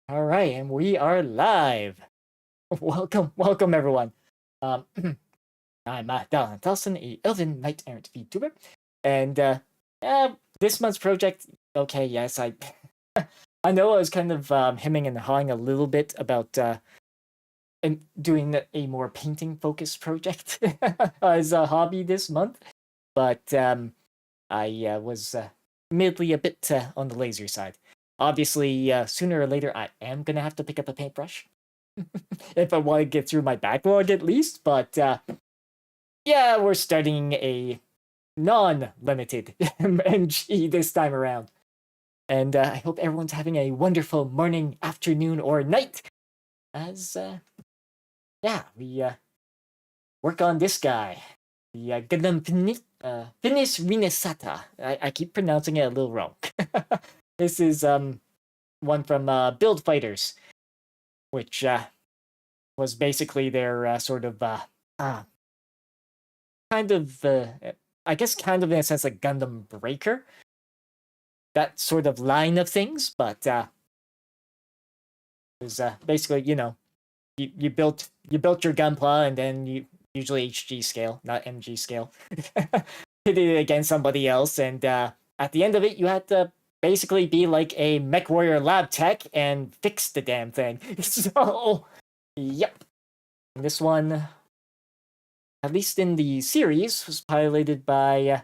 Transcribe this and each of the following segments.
All right, and we are live. Welcome everyone. Um, I'm Dalahan Thalstan, a Elven Knight Errant VTuber, and this month's project. Okay, yes, I know I was kind of hemming and hawing a little bit about doing a more painting focused project as a hobby this month, but I was admittedly a bit on the lazier side. Obviously, sooner or later, I am gonna have to pick up a paintbrush if I want to get through my backlog at least. But yeah, we're starting a non-limited MG this time around, and I hope everyone's having a wonderful morning, afternoon, or night. As yeah, we work on this guy, the Fenice Rinascita. I keep pronouncing it a little wrong. This is one from Build Fighters, which was basically their sort of kind of I guess kind of in a sense like Gundam Breaker, that sort of line of things. But it was basically you built your Gunpla and then you usually HG scale, not MG scale, hit it against somebody else, and at the end of it you had to basically be like a mech warrior lab tech and fix the damn thing. So yep, this one, at least in the series, was piloted by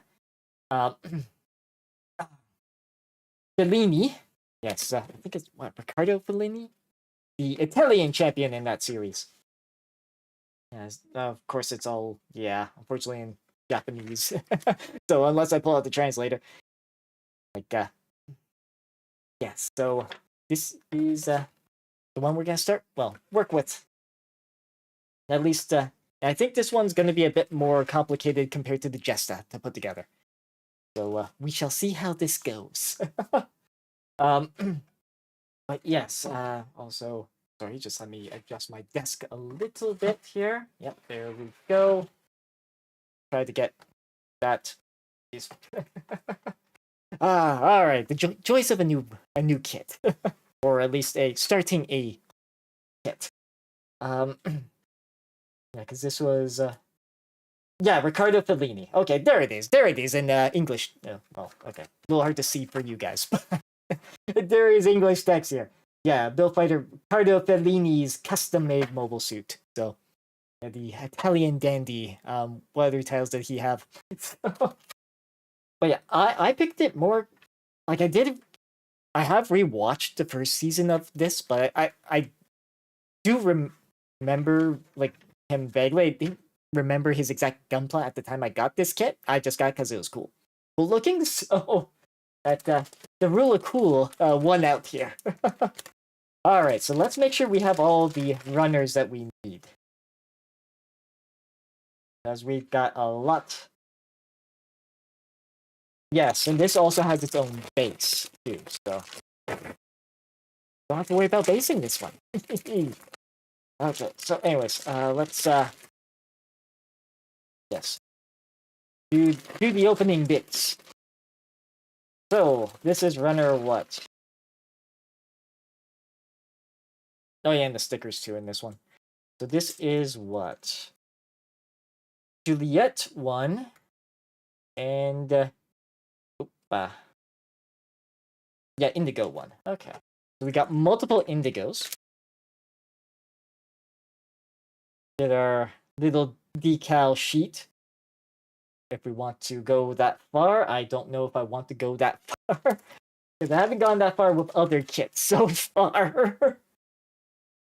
Fellini. Yes, I think it's Riccardo Fellini, the Italian champion in that series. Yes, of course, it's all unfortunately in Japanese. So unless I pull out the translator, like yes. So this is the one we're gonna start. Well, work with. At least I think this one's gonna be a bit more complicated compared to the Jesta to put together. So we shall see how this goes. But yes, also, sorry, just let me adjust my desk a little bit here. Yep, there we go. Try to get that. All right, the choice of a new kit, or at least starting a kit. Yeah, because this was Riccardo Fellini. Okay, there it is in English. Well, okay, a little hard to see for you guys, but there is English text here. Yeah, Build Fighter Riccardo Fellini's custom-made mobile suit. So, the Italian dandy. What other titles did he have? But yeah, I picked it more like I did. I have rewatched the first season of this, but I do remember like him vaguely. I didn't remember his exact gunpla at the time I got this kit. I just got it because it was cool looking. So that the rule of cool won out here. All right, so let's make sure we have all the runners that we need, as we've got a lot. Yes, and this also has its own base too, so don't have to worry about basing this one. Okay, so anyways, let's yes, do the opening bits. So this is runner what? Oh yeah, and the stickers too in this one. So this is what? Juliet 1 and Indigo 1. Okay. So we got multiple Indigos. Get our little decal sheet. If we want to go that far, I don't know if I want to go that far. Because I haven't gone that far with other kits so far.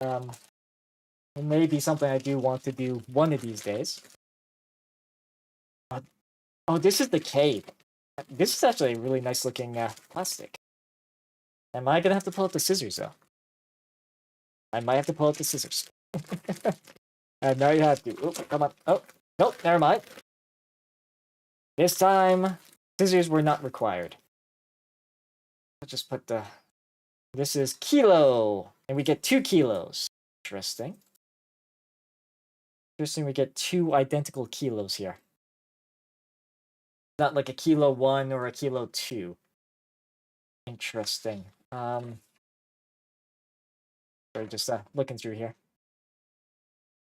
It may be something I do want to do one of these days. Oh, this is the cave. This is actually a really nice looking plastic. Am I gonna have to pull out the scissors though? I might have to pull out the scissors. Now you have to. Oh, come on. Oh, nope, never mind. This time, scissors were not required. Let's just put the... This is kilo, and we get 2 kilos. Interesting. Interesting, we get 2 identical kilos here. Not like a kilo 1 or a kilo 2. Interesting. Or just looking through here.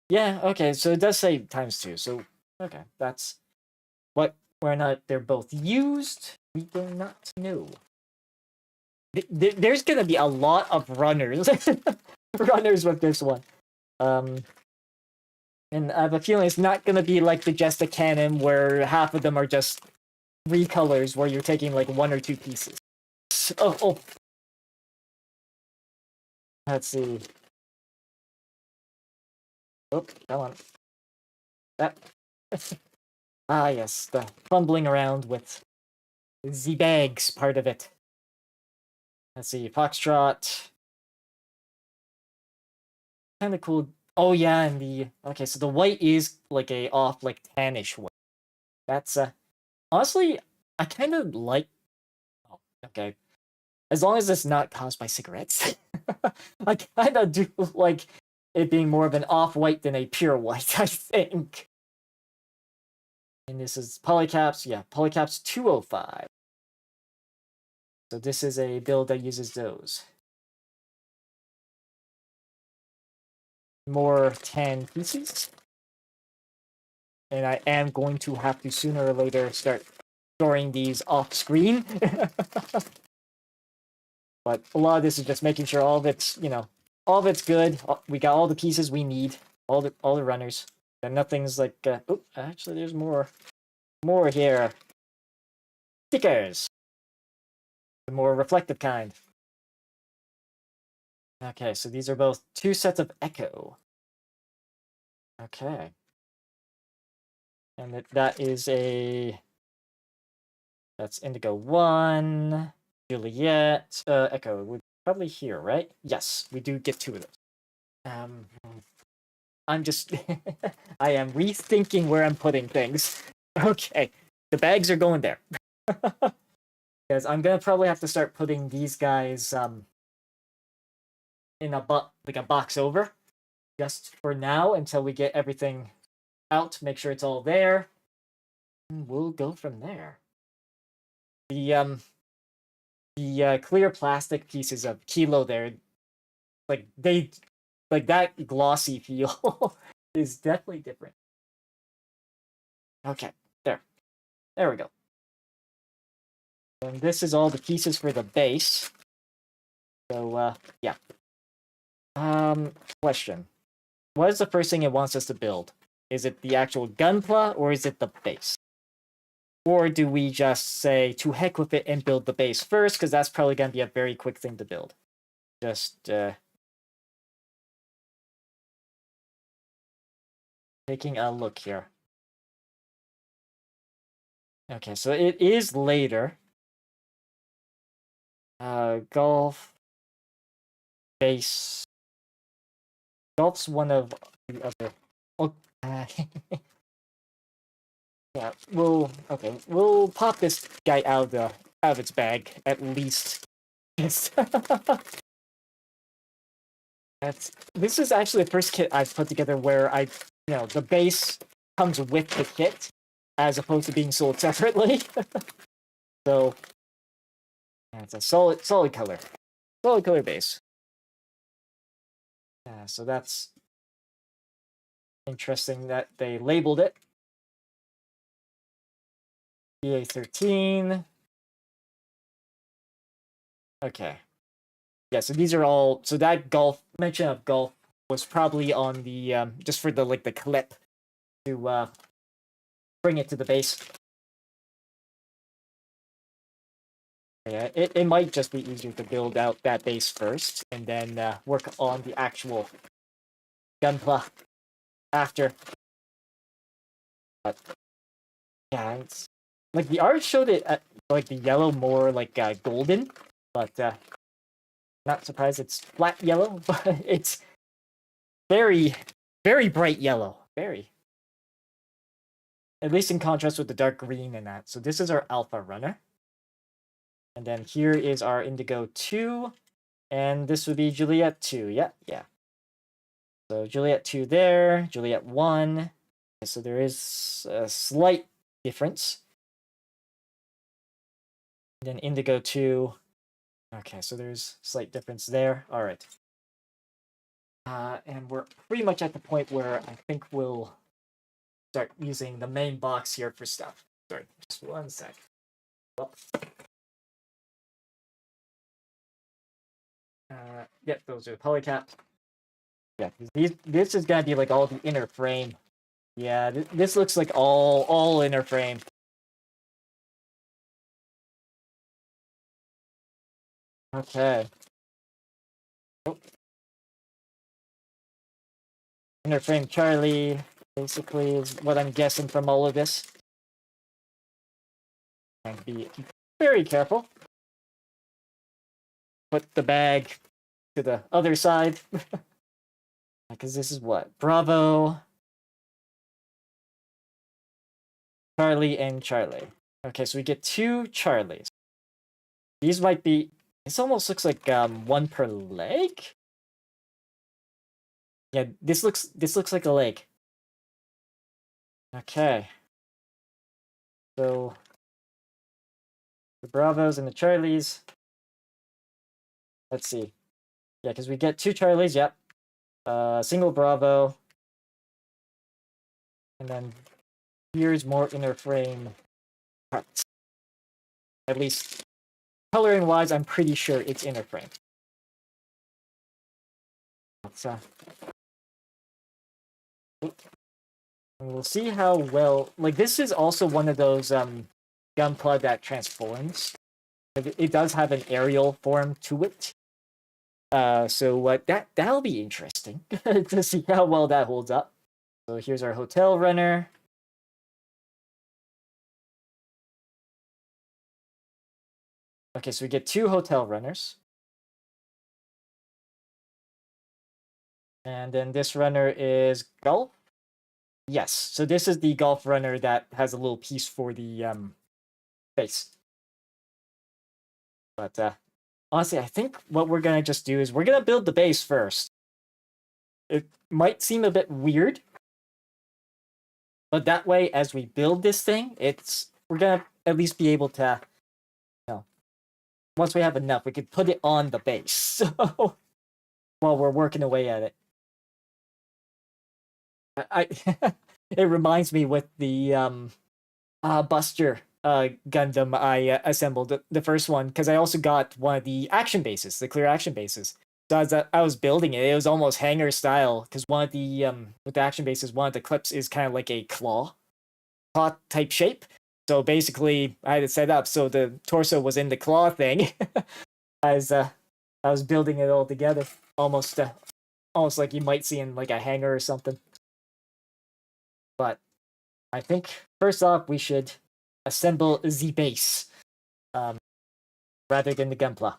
Yeah, okay, so it does say ×2, so okay, that's what whether or not they're both used, we do not know. There's gonna be a lot of runners runners with this one. And I have a feeling it's not gonna be like the Jester Cannon where half of them are just recolors where you're taking like one or two pieces. Oh. Let's see. Oh, come on. That. Ah, yes, the fumbling around with the bags part of it. Let's see, Foxtrot. Kind of cool. Oh yeah, and okay, so the white is like a off like tannish white. That's honestly, I kind of like. Oh, okay, as long as it's not caused by cigarettes, I kind of do like it being more of an off white than a pure white. I think. And this is Polycaps, yeah, Polycaps 205. So this is a build that uses those. More 10 pieces. And I am going to have to sooner or later start storing these off screen. But a lot of this is just making sure all of it's, all of it's good. We got all the pieces we need, all the runners. And nothing's like, oh, actually there's more here. Stickers. The more reflective kind. Okay, so these are both 2 sets of Echo. Okay. And that is that's Indigo 1, Juliet, Echo. We're probably here, right? Yes, we do get 2 of those. I'm just, I am rethinking where I'm putting things. Okay, the bags are going there. Because I'm gonna probably have to start putting these guys in a box over, just for now until we get everything out. Make sure it's all there. And we'll go from there. The clear plastic pieces of Kilo there, like that glossy feel is definitely different. Okay, there we go. And this is all the pieces for the base. So yeah. Question: what is the first thing it wants us to build? Is it the actual Gunpla or is it the base? Or do we just say to heck with it and build the base first? Because that's probably gonna be a very quick thing to build. Just taking a look here. Okay, so it is later. Golf. Base. Golf's one of the other. Oh, yeah, we'll pop this guy out of its bag at least. This is actually the first kit I've put together where the base comes with the kit as opposed to being sold separately. So yeah, it's a solid color base. Yeah, so that's interesting that they labeled it EA13. Okay. Yeah, so these are all. So that mention of golf was probably on the just for the the clip to bring it to the base. Yeah, it might just be easier to build out that base first and then work on the actual Gunpla after. But yeah, it's like the art showed it at the yellow more golden, but not surprised it's flat yellow, but it's very, very bright yellow. Very. At least in contrast with the dark green and that. So this is our Alpha Runner. And then here is our Indigo 2. And this would be Juliet 2. Yeah. So Juliet 2 there. Juliet 1. Okay, so there is a slight difference. And then Indigo 2. Okay, so there's slight difference there. All right. And we're pretty much at the point where I think we'll start using the main box here for stuff. Sorry, just one sec. Well, yep, those are the polycaps. Yeah, this is gonna be like all the inner frame. Yeah, this looks like all inner frame. Okay. Oh. Inner frame Charlie, basically, is what I'm guessing from all of this. And be very careful. Put the bag to the other side. Because this is what? Bravo, Charlie, and Charlie. Okay, so we get 2 Charlies. These might be... This almost looks like one per leg? Yeah, this looks like a leg. Okay. So the Bravos and the Charlies. Let's see. Yeah, because we get 2 Charlies, yep. Single Bravo. And then here's more inner frame parts. At least coloring wise, I'm pretty sure it's inner frame. Let's we'll see how well, like, this is also one of those Gunpla that transforms. It does have an aerial form to it. So that'll be interesting to see how well that holds up. So here's our hotel runner. Okay, so we get 2 hotel runners. And then this runner is golf. Yes, so this is the golf runner that has a little piece for the base. But honestly, I think what we're gonna just do is we're gonna build the base first. It might seem a bit weird, but that way, as we build this thing, we're gonna at least be able to, once we have enough, we could put it on the base. So while we're working away at it, it reminds me with the Buster Gundam I assembled, the first one, because I also got one of the action bases, the clear action bases. So as I was building it, it was almost hangar style, because one of the with the action bases, one of the clips is kind of like a claw type shape. So basically, I had it set up so the torso was in the claw thing, as I was building it all together, almost like you might see in like a hangar or something. But I think first off, we should assemble the base rather than the Gunpla.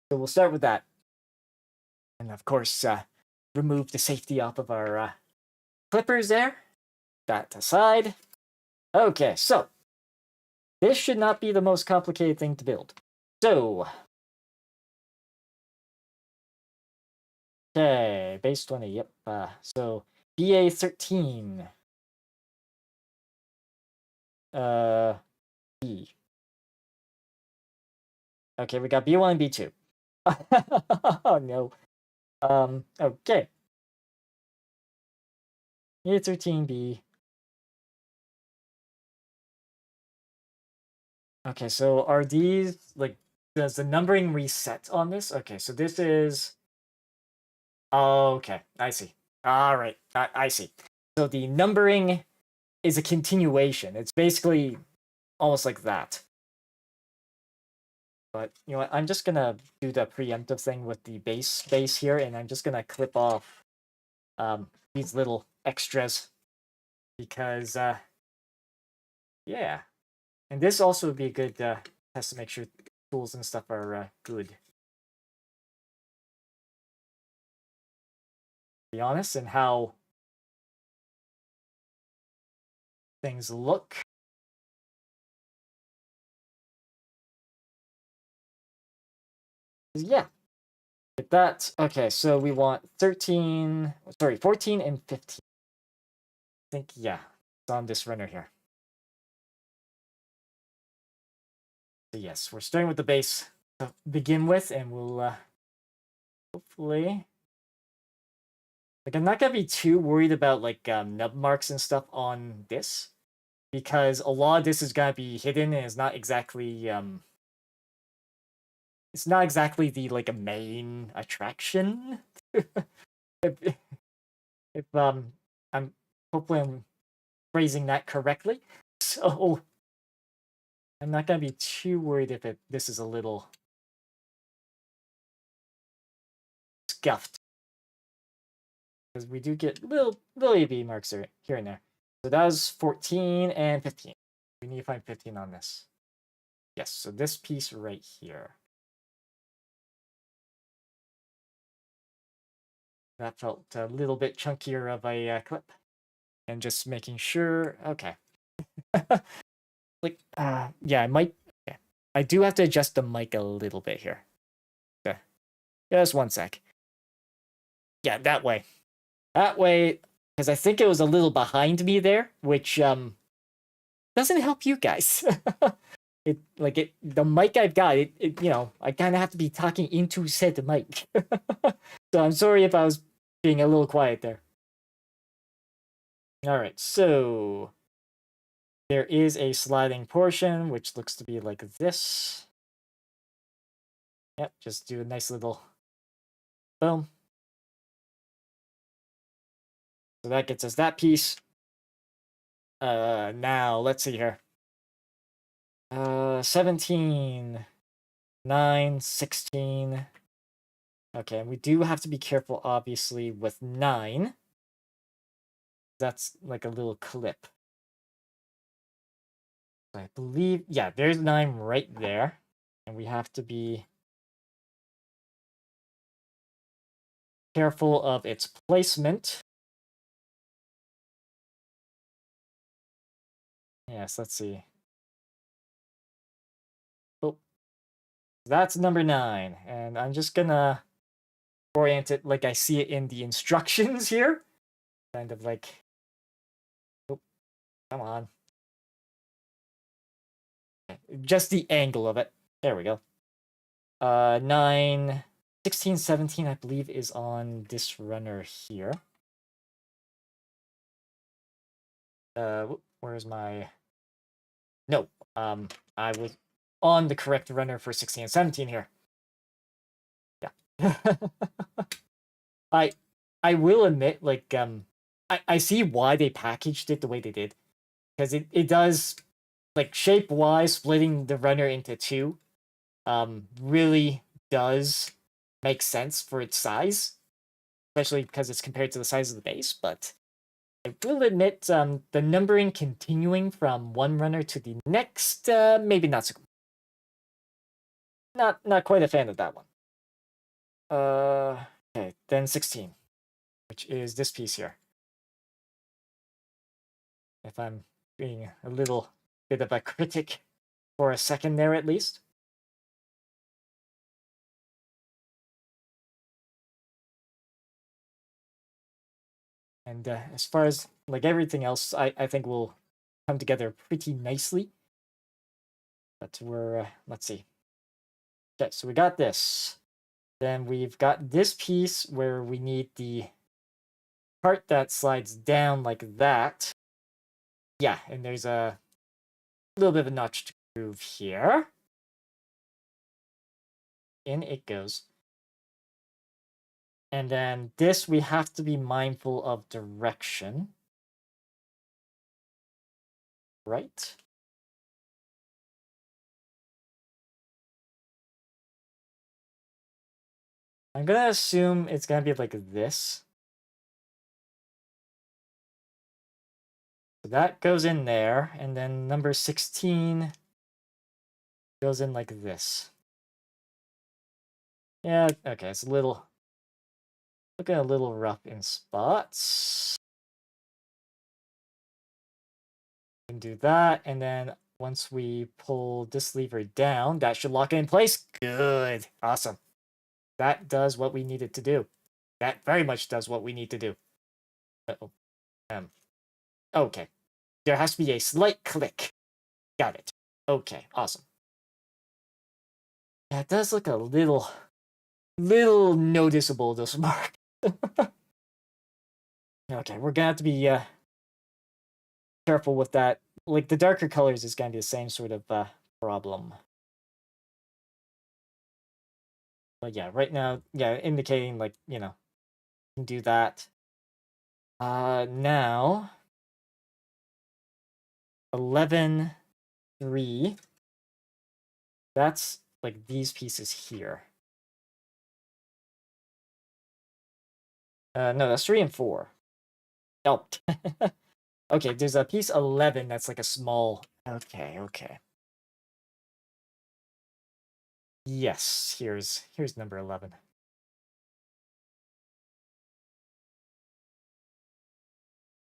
So we'll start with that. And of course, remove the safety off of our clippers there. That aside. Okay, so this should not be the most complicated thing to build. So, okay, base 20, yep. So BA13. B. Okay, we got B1 and B2. Oh no. Okay. A13B. Okay, so are these, like, does the numbering reset on this? Okay, so this is... Oh, okay, I see. All right, I see. So the numbering is a continuation. It's basically almost like that. But, you know what, I'm just gonna do the preemptive thing with the base here, and I'm just gonna clip off these little extras. Because, yeah. And this also would be a good test to make sure tools and stuff are good. To be honest, and how things look. Yeah. With that, okay, so we want 14 and 15. I think, yeah, it's on this runner here. So yes, we're starting with the base to begin with, and we'll hopefully Like, I'm not gonna be too worried about like nub marks and stuff on this, because a lot of this is gonna be hidden and it's not exactly the like a main attraction. if, if I'm hopefully I'm phrasing that correctly. So I'm not gonna be too worried if this is a little scuffed, because we do get little AB marks here and there. So that was 14 and 15. We need to find 15 on this. Yes, so this piece right here. That felt a little bit chunkier of a clip. And just making sure, okay. Like, yeah, I might, okay. I do have to adjust the mic a little bit here. Okay, just one sec. Yeah, that way. That way, because I think it was a little behind me there, which doesn't help you guys. The mic I've got, you know, I kind of have to be talking into said mic. So I'm sorry if I was being a little quiet there. All right, so there is a sliding portion, which looks to be like this. Yep, just do a nice little boom. So that gets us that piece. Now let's see here. 17, 9, 16. Okay, we do have to be careful, obviously, with 9. That's like a little clip. I believe, yeah, there's 9 right there. And we have to be careful of its placement. Yes, let's see. Oh, that's number 9. And I'm just gonna orient it like I see it in the instructions here. Kind of like, oh, come on. Just the angle of it. There we go. 9, 16, 17, I believe, is on this runner here. Where's my... No, I was on the correct runner for 16 and 17 here. Yeah. I will admit, like, I see why they packaged it the way they did. Because it does, like, shape-wise, splitting the runner into 2, really does make sense for its size. Especially because it's compared to the size of the base, but I will admit, the numbering continuing from one runner to the next, maybe not so. Not quite a fan of that one. Okay, then 16, which is this piece here. If I'm being a little bit of a critic for a second there, at least. And as far as like everything else, I think will come together pretty nicely. But we're, let's see. Okay, so we got this. Then we've got this piece where we need the part that slides down like that. Yeah, and there's a little bit of a notch to groove here. In it goes. And then this, we have to be mindful of direction. Right? I'm gonna assume it's gonna be like this. So that goes in there, and then number 16 goes in like this. Yeah, okay, it's looking a little rough in spots. Can do that, and then once we pull this lever down, that should lock it in place. Good. Awesome. That does what we needed to do. That very much does what we need to do. Uh-oh. Okay. There has to be a slight click. Got it. Okay, awesome. Yeah, it does look a little noticeable, this mark. Okay, we're gonna have to be careful with that. Like, the darker colors is gonna be the same sort of problem. But yeah, right now, yeah, indicating, like, you know, can do that. Now 11-3. That's like these pieces here. No, that's 3 and 4. Oh. Okay, there's a piece 11 that's like a small. Okay, okay. Yes, here's number 11.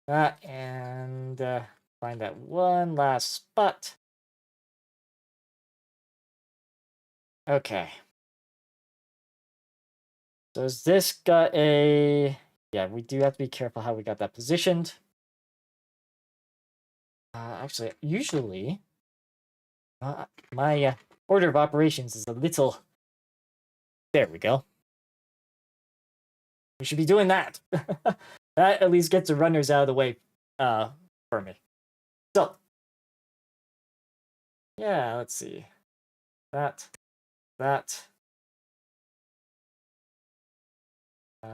And find that one last spot. Okay. So has this got a... Yeah, we do have to be careful how we got that positioned. Actually, usually, my order of operations is a little... There we go. We should be doing that. That at least gets the runners out of the way for me. So, yeah, let's see. That.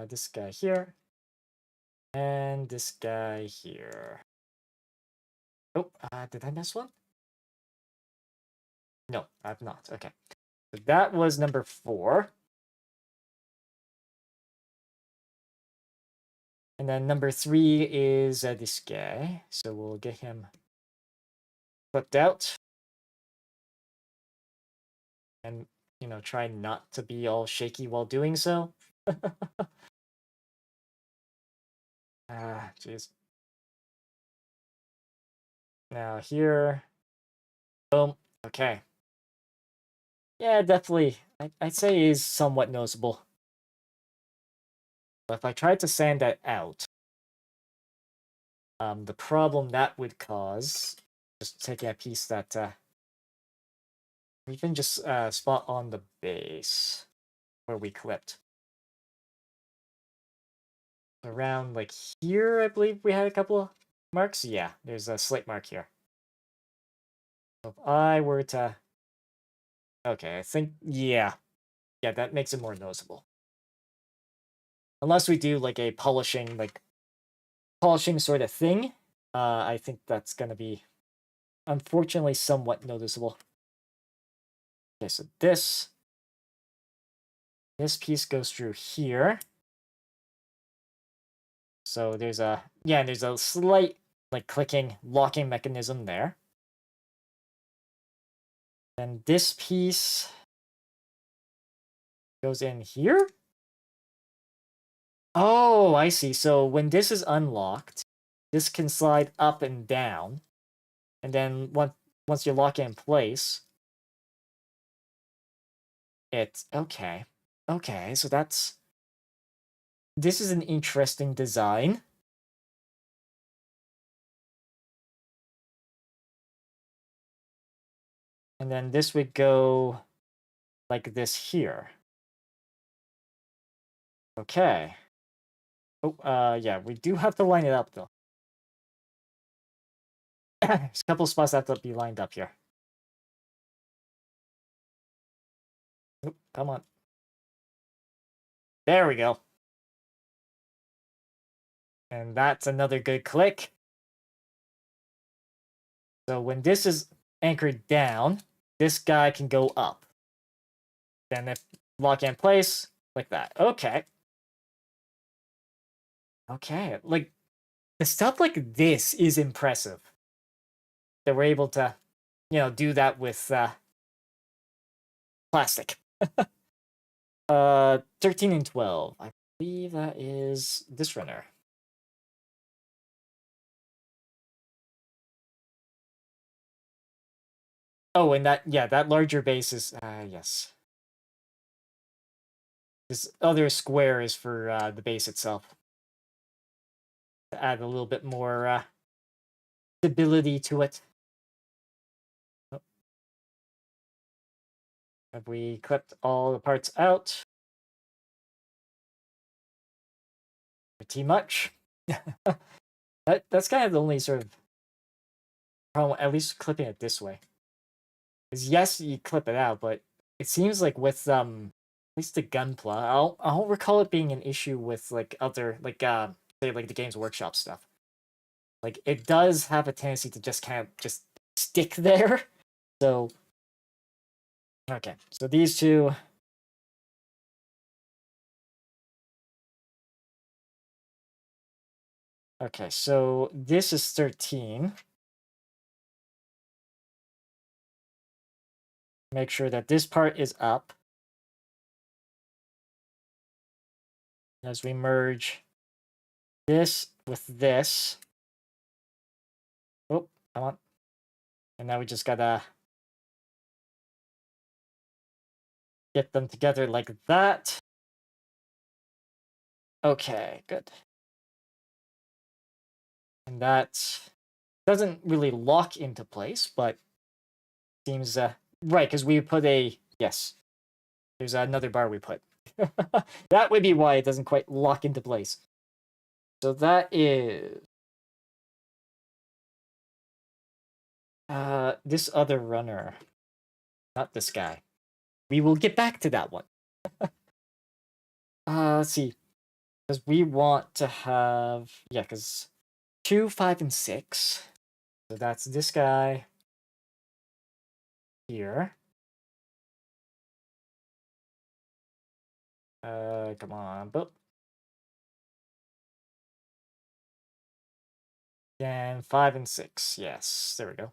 This guy here. And this guy here. Oh, did I miss one? No, I've not. Okay. So that was number 4. And then number 3 is this guy. So we'll get him flipped out. And, you know, try not to be all shaky while doing so. Jeez. Now here. Boom. Okay. Yeah, definitely. I'd say is somewhat noticeable. But if I tried to sand that out, the problem that would cause, just taking a piece that even just spot on the base where we clipped. Around like here, I believe we had a couple of marks. Yeah, there's a slight mark here. So if I were to... Okay, I think, yeah. Yeah, that makes it more noticeable. Unless we do like a polishing sort of thing, I think that's gonna be, unfortunately, somewhat noticeable. Okay, so this piece goes through here. So there's a slight like clicking, locking mechanism there. Then this piece goes in here. Oh, I see. So when this is unlocked, this can slide up and down. And then once you lock it in place, it's okay. Okay, so this is an interesting design. And then this would go like this here. Okay. Oh, yeah, we do have to line it up, though. There's a couple spots that have to be lined up here. Oop, come on. There we go. And that's another good click. So when this is anchored down, this guy can go up. Then if lock in place, like that. Okay. Okay, like, the stuff like this is impressive. That we're able to, you know, do that with plastic. 13 and 12. I believe that is this runner. Oh, and that larger base is, yes. This other square is for the base itself. To add a little bit more stability to it. Oh. Have we clipped all the parts out? Pretty much. That's kind of the only sort of problem, at least clipping it this way. Is yes, you clip it out, but it seems like with at least the Gunpla, I don't recall it being an issue with like other like say like the Games Workshop stuff. Like it does have a tendency to just kind of just stick there. So okay, so these two. Okay, so this is 13. Make sure that this part is up. As we merge this with this. Oh, come on. And now we just gotta get them together like that. Okay, good. And that doesn't really lock into place, but seems right, because we put a yes. There's another bar we put. That would be why it doesn't quite lock into place. So that is this other runner. Not this guy. We will get back to that one. Let's see. Because we want to have yeah, because 2, 5, and 6. So that's this guy here. Come on, boop. And 5 and 6. Yes, there we go.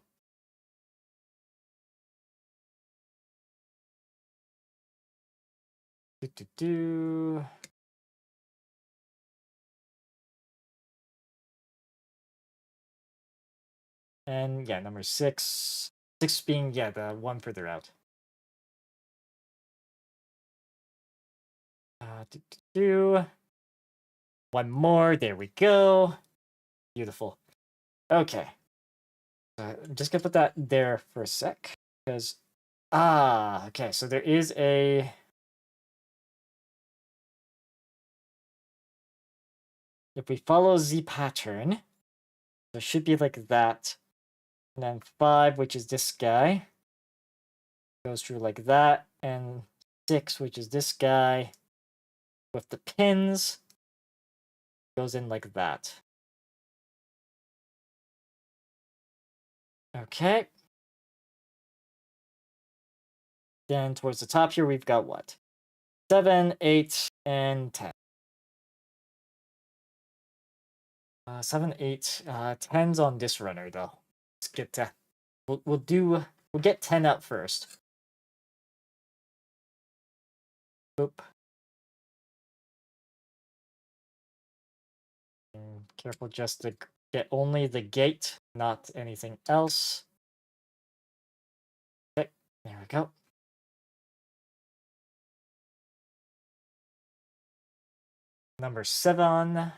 Do. And yeah, number 6. 6 being yeah the one further out. Do. One more. There we go. Beautiful. Okay. I'm just gonna put that there for a sec because okay. So there is a. If we follow the pattern, it should be like that. And then 5, which is this guy, goes through like that. And 6, which is this guy, with the pins, goes in like that. Okay. Then towards the top here, we've got what? 7, 8, and 10. 7, 8, 10's on this runner though. Let's get we'll get 10 out first. Boop. And careful just to get only the gate, not anything else. Okay, there we go. Number 7.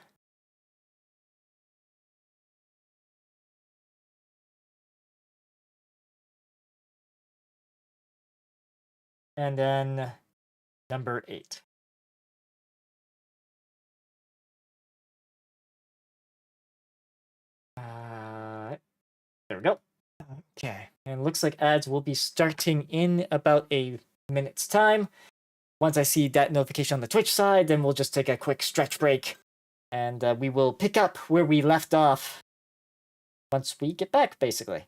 And then number 8. There we go. Okay, and looks like ads will be starting in about a minute's time. Once I see that notification on the Twitch side, then we'll just take a quick stretch break, and we will pick up where we left off once we get back, basically.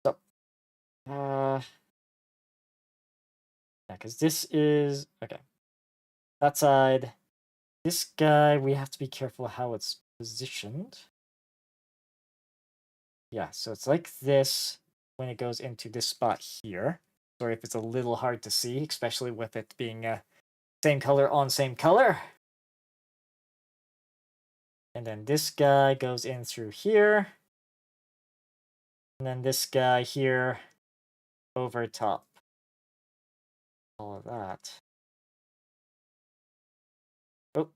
So, yeah, because this is okay. That side, this guy, we have to be careful how it's positioned. Yeah, so it's like this when it goes into this spot here. Sorry if it's a little hard to see, especially with it being same color on same color. And then this guy goes in through here. And then this guy here over top. All of that. Oh.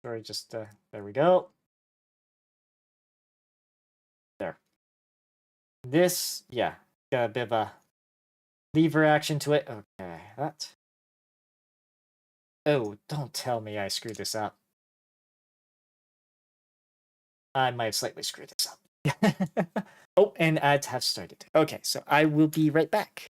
Sorry, just there we go. There. This, yeah, got a bit of a lever action to it. Okay, that. Oh, don't tell me I screwed this up. I might have slightly screwed this up. Oh, and ads have started. Okay, so I will be right back.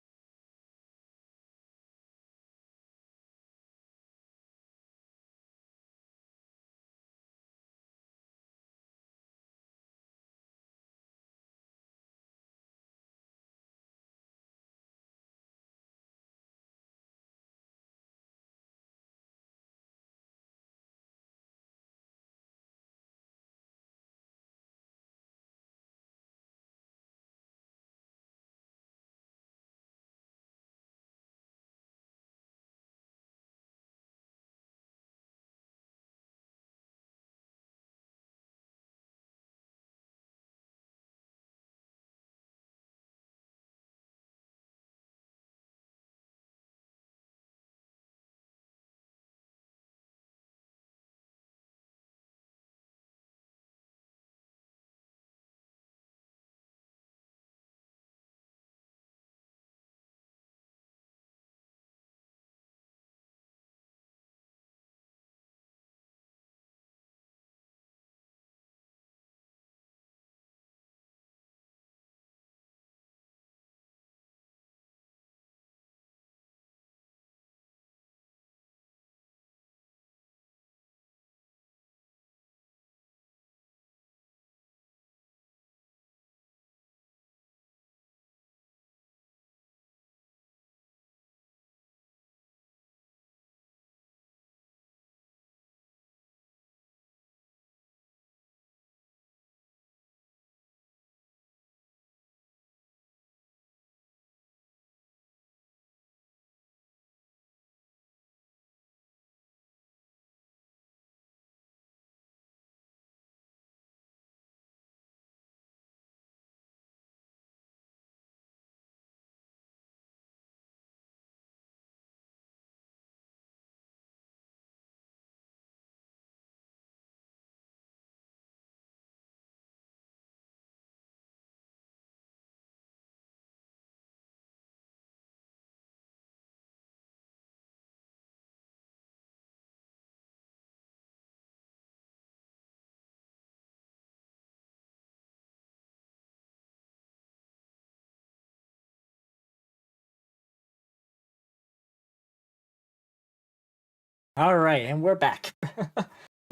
All right, and we're back.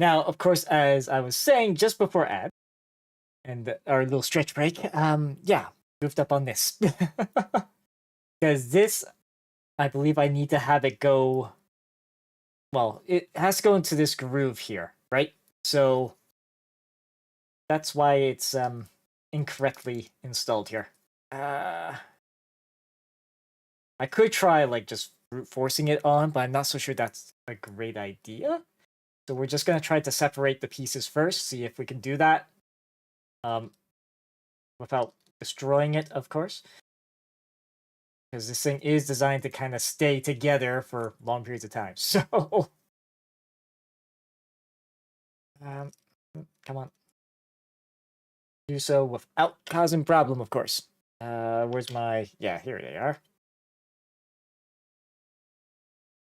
Now, of course, as I was saying just before ad and our little stretch break, yeah, moved up on this. Because this, I believe I need to have it go, well, it has to go into this groove here, right? So that's why it's incorrectly installed here. I could try like just brute forcing it on, but I'm not so sure that's a great idea. So we're just gonna try to separate the pieces first, see if we can do that. Without destroying it, of course. Because this thing is designed to kind of stay together for long periods of time. So um, come on. Do so without causing problem, of course. Where's my... Yeah, here they are.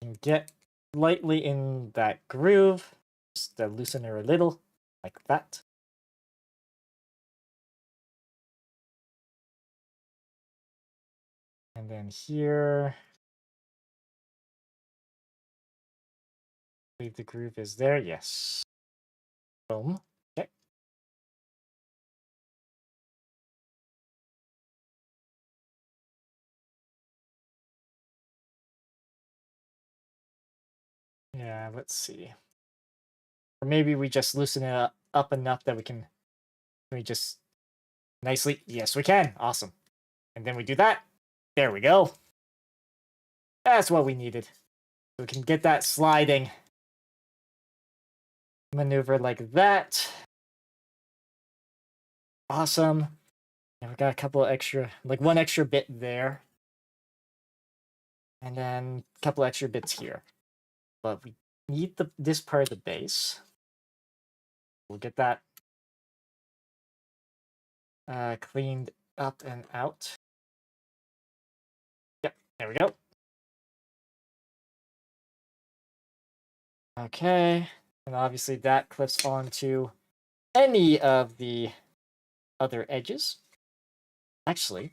And get lightly in that groove. Just loosen her a little, like that. And then here... I believe the groove is there, yes. Boom. Okay. Yeah, let's see. Or maybe we just loosen it up enough that we can just nicely... Yes, we can. Awesome. And then we do that. There we go. That's what we needed. So we can get that sliding maneuver like that. Awesome. And we got a couple of extra, like one extra bit there. And then a couple extra bits here. But we need this part of the base. We'll get that cleaned up and out. Yep, there we go. Okay, and obviously that clips onto any of the other edges. Actually,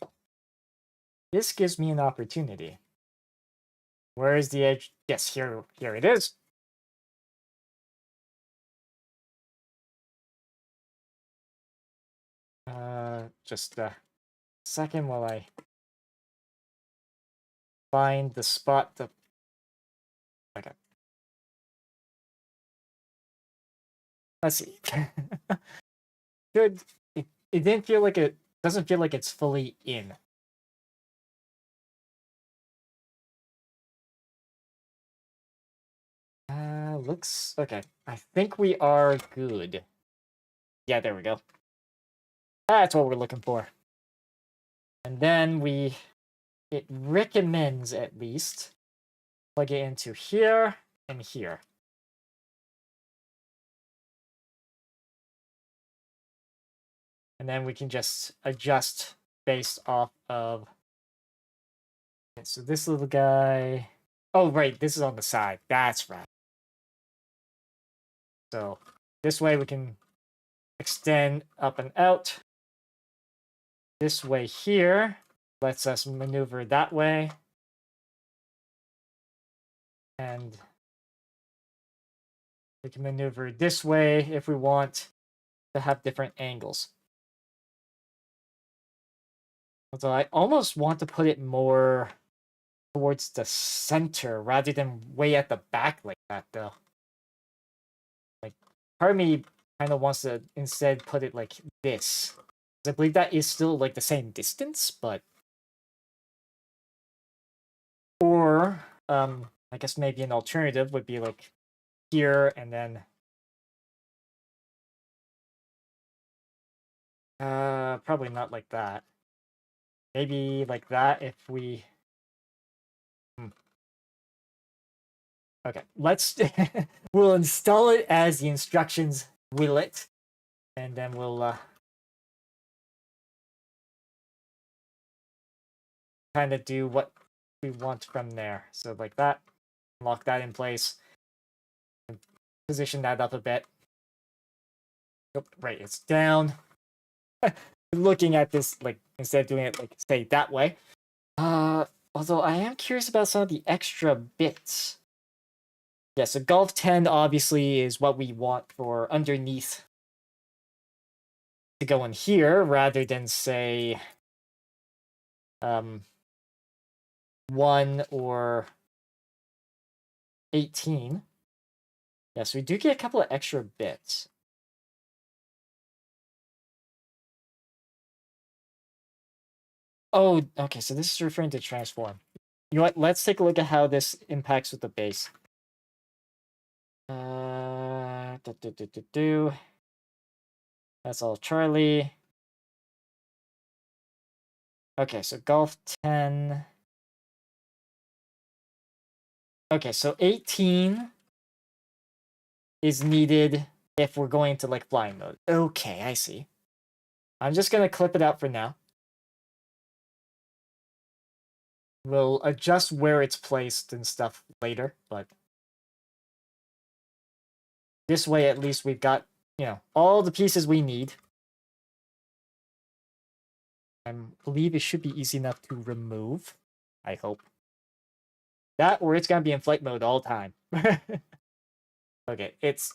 this gives me an opportunity. Where is the edge? Yes, here it is. Just a second while I find the spot to... Okay. Let's see. Good. It didn't feel like it... Doesn't feel like it's fully in. Looks... Okay. I think we are good. Yeah, there we go. That's what we're looking for. And then we... It recommends, at least, plug it into here and here. And then we can just adjust based off of... Okay, so this little guy... Oh, right, this is on the side. That's right. So this way we can extend up and out. This way here lets us maneuver that way. And we can maneuver this way if we want to have different angles. Although I almost want to put it more towards the center rather than way at the back like that, though. Like, part of me kind of wants to instead put it like this. I believe that is still like the same distance, but... Or, I guess maybe an alternative would be like here and then... Probably not like that. Maybe like that if we... Okay, let's... we'll install it as the instructions will it. And then we'll, kind of do what we want from there. So like that. Lock that in place. Position that up a bit. Nope, right, it's down. Looking at this, like, instead of doing it, like, say, that way. Although I am curious about some of the extra bits. Yeah, so Golf 10 obviously is what we want for underneath to go in here, rather than, say, 1 or 18. Yeah, so we do get a couple of extra bits. Oh, okay, so this is referring to transform. You know what? Let's take a look at how this impacts with the base. That's all Charlie. Okay, so Golf 10. Okay, so 18 is needed if we're going to like flying mode. Okay, I see. I'm just gonna clip it out for now. We'll adjust where it's placed and stuff later, but this way at least we've got, you know, all the pieces we need. I believe it should be easy enough to remove. I hope. That or it's gonna be in flight mode all the time. Okay, it's...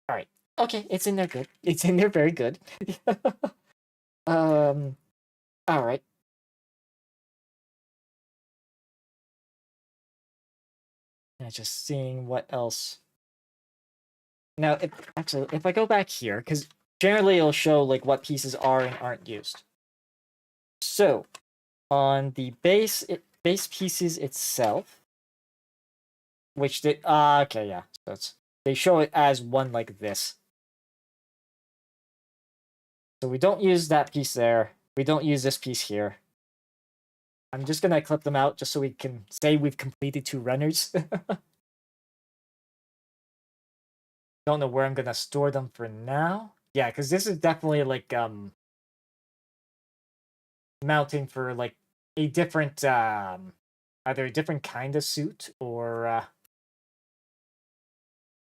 Alright. Okay, it's in there good. It's in there very good. Alright. Just seeing what else. Now, if I go back here, because generally it'll show like what pieces are and aren't used. So, on the base pieces itself, which they okay, yeah, so they show it as one like this. So we don't use that piece there. We don't use this piece here. I'm just gonna clip them out just so we can say we've completed 2 runners. Don't know where I'm gonna store them for now. Yeah, because this is definitely like mounting for like a different either a different kind of suit or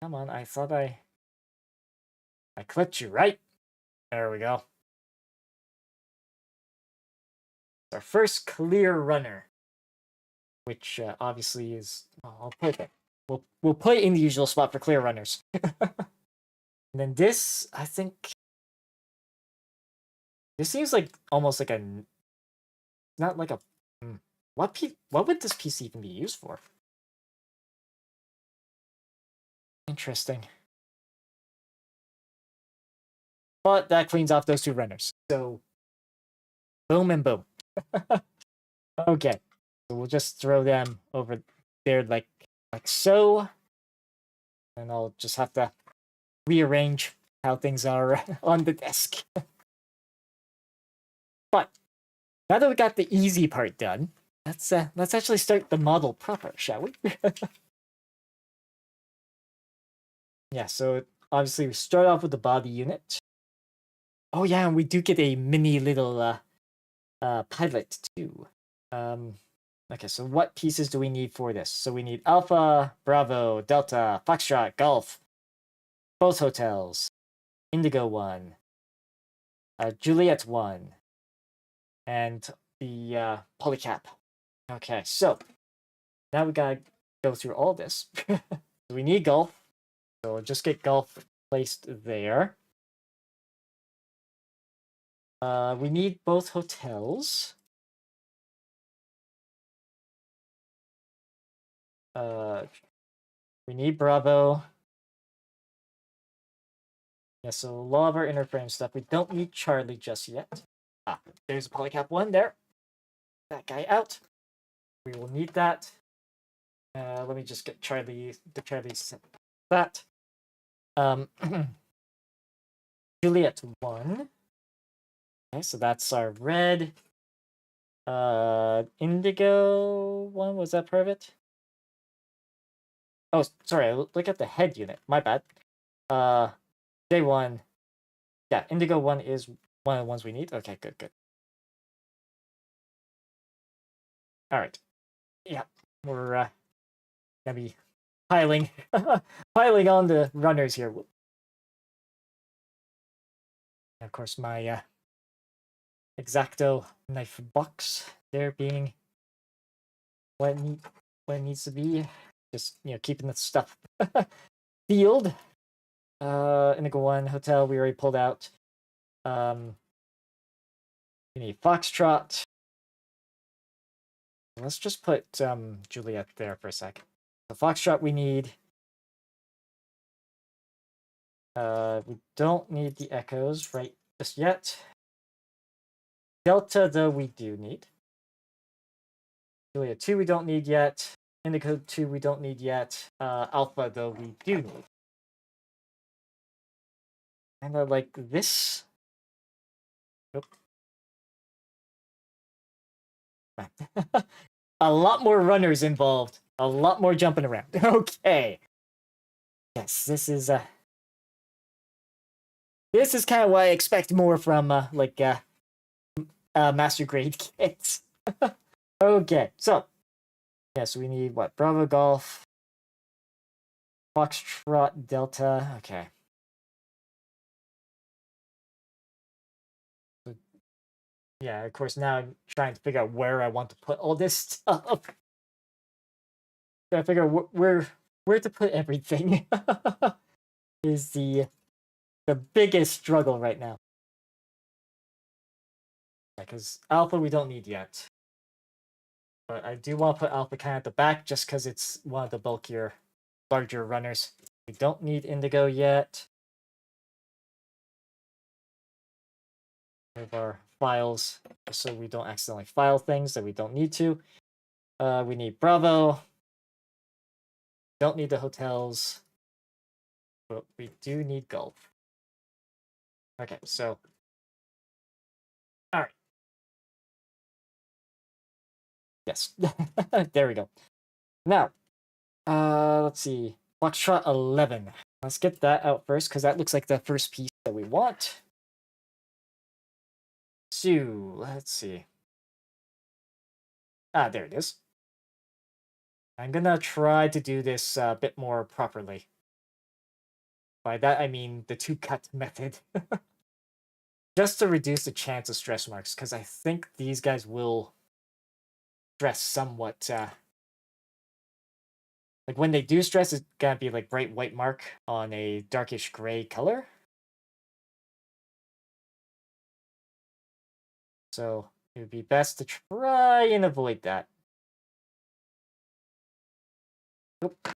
come on, I thought I clipped you, right? There we go. Our first clear runner, which obviously is I'll put it. We'll put it in the usual spot for clear runners. And then this, I think, this seems like almost like a, not like a, what would this piece even be used for? Interesting. But that cleans off those two runners. So, boom and boom. Okay, so we'll just throw them over there like so. And I'll just have to rearrange how things are on the desk. But now that we got the easy part done, let's actually start the model proper, shall we? Yeah, so obviously we start off with the body unit. Oh yeah, and we do get a mini little pilot too. Okay, so what pieces do we need for this? So we need Alpha, Bravo, Delta, Foxtrot, Golf, both hotels, Indigo 1, Juliet 1, and the polycap. Okay, so now we gotta go through all this. We need Golf, so we'll just get Golf placed there. We need both hotels. We need Bravo. Yeah, so a lot of our inner frame stuff. We don't need Charlie just yet. Ah, there's a polycap 1 there. That guy out. We will need that. Let me just get Charlie, the Charlie set that. Juliet 1. Okay, so that's our red. Indigo 1, was that part of it? Oh, sorry, look at the head unit. My bad. J1. Yeah, Indigo 1 is one of the ones we need. Okay, good. Alright. Yeah, we're gonna be piling piling on the runners here. And of course, my X-Acto knife box there being what it needs to be. Just, keeping the stuff sealed. Indigo 1 hotel we already pulled out. We need Foxtrot. Let's just put Juliet there for a second. The Foxtrot we need. We don't need the echoes right just yet. Delta, though, we do need. Juliet 2 we don't need yet. Indigo 2 we don't need yet. Alpha, though, we do need. And I like this. Nope. A lot more runners involved. A lot more jumping around. Okay. Yes, this is kind of what I expect more from master grade kits. Okay, so yes, we need what? Bravo Golf, Foxtrot Delta. Okay. Yeah, of course, now I'm trying to figure out where I want to put all this stuff. Gotta figure out where to put everything is the biggest struggle right now. Because Alpha we don't need yet. But I do want to put Alpha kind of at the back just because it's one of the bulkier, larger runners. We don't need Indigo yet. Move our files just so we don't accidentally file things that we don't need to. We need Bravo. Don't need the hotels. But we do need Gulf. Okay, so. Alright. Yes. There we go. Now, let's see. Foxtrot 11. Let's get that out first, because that looks like the first piece that we want. So, let's see. there it is. I'm gonna try to do this a bit more properly. By that, I mean the two-cut method. Just to reduce the chance of stress marks, because I think these guys will stress somewhat. Like, when they do stress, it's gonna be like bright white mark on a darkish gray color. So it would be best to try and avoid that. Nope.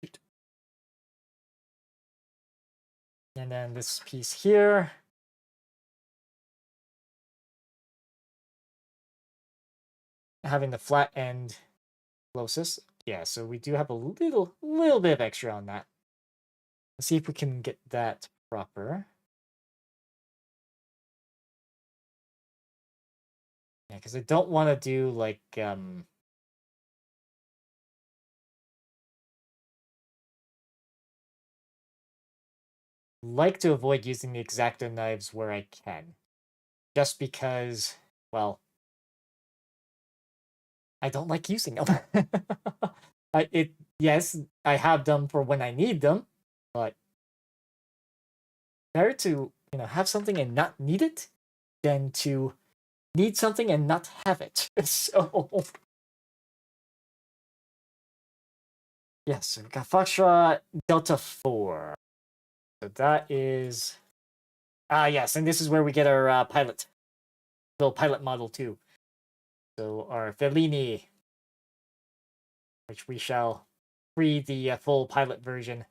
Shoot. And then this piece here. Having the flat end closest. Yeah, so we do have a little bit of extra on that. Let's see if we can get that proper. Yeah, because I don't want to do like like to avoid using the X-Acto knives where I can. Just because, well, I don't like using them. Yes, I have them for when I need them, but better to, have something and not need it than to need something and not have it. So yes, we've got Foxtrot Delta 4. So that is yes, and this is where we get our little pilot model too. So our Fellini, which we shall free the full pilot version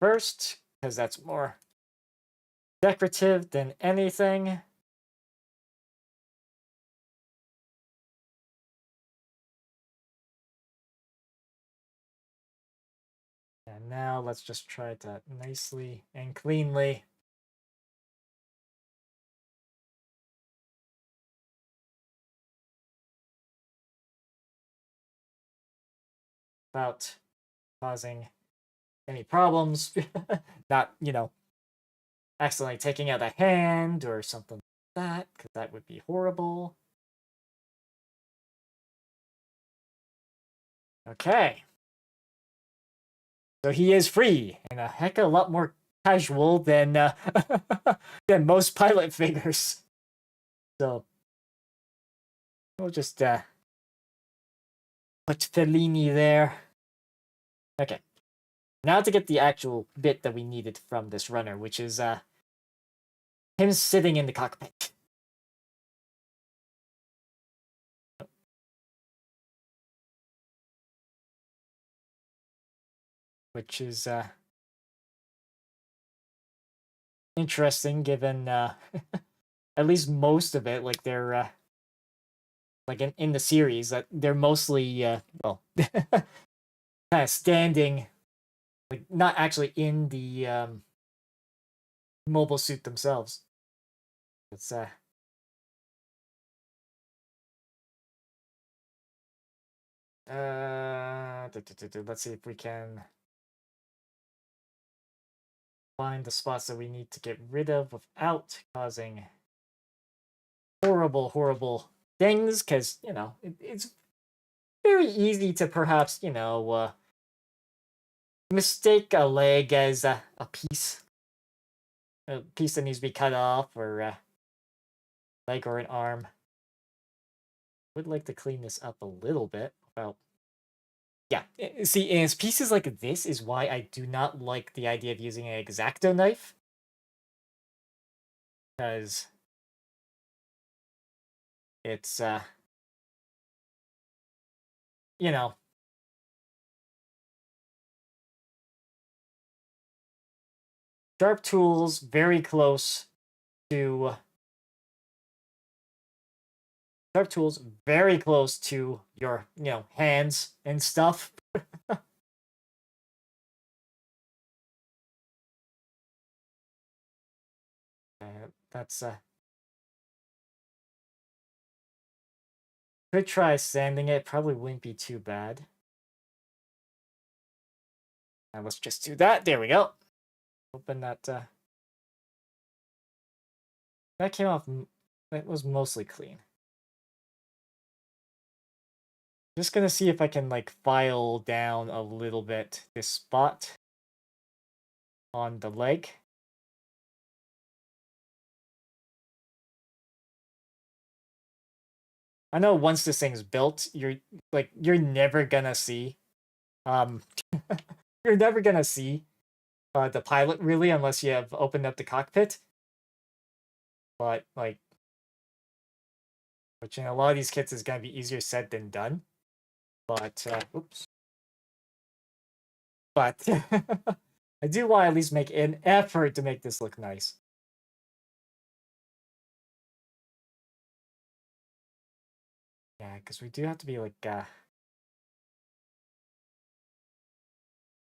first, because that's more decorative than anything. And now let's just try that nicely and cleanly. Without causing any problems. Not, accidentally taking out a hand or something like that, because that would be horrible. Okay. So he is free, and a heck of a lot more casual than than most pilot figures. So we'll just put Fellini there. Okay. Now to get the actual bit that we needed from this runner, which is him sitting in the cockpit. Which is interesting, given at least most of it, like they're like in the series, that they're mostly well, kind of standing, like not actually in the mobile suit themselves. It's let's see if we can find the spots that we need to get rid of without causing horrible things, because it's very easy to perhaps mistake a leg as a piece that needs to be cut off, or a leg or an arm. Would like to clean this up a little bit. Well, yeah, see, and it's pieces like this is why I do not like the idea of using an X-Acto knife, because it's sharp tools very close to your hands and stuff. That's could try sanding it, probably wouldn't be too bad. And let's just do that. There we go. Open that that came off, it was mostly clean. Just gonna see if I can like file down a little bit this spot on the leg. I know once this thing's built, you're never gonna see um you're never gonna see the pilot really unless you have opened up the cockpit. But like, which in a lot of these kits is gonna be easier said than done. But oops. But I do want to at least make an effort to make this look nice. Yeah, because we do have to be like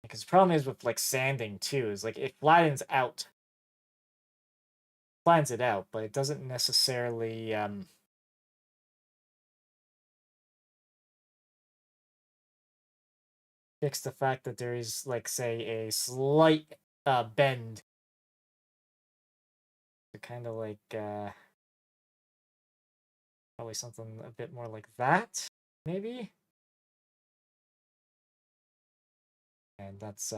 because the problem is with like sanding too, is like it flattens it out, but it doesn't necessarily fix the fact that there is like say a slight bend. Kind of like probably something a bit more like that, maybe. And that's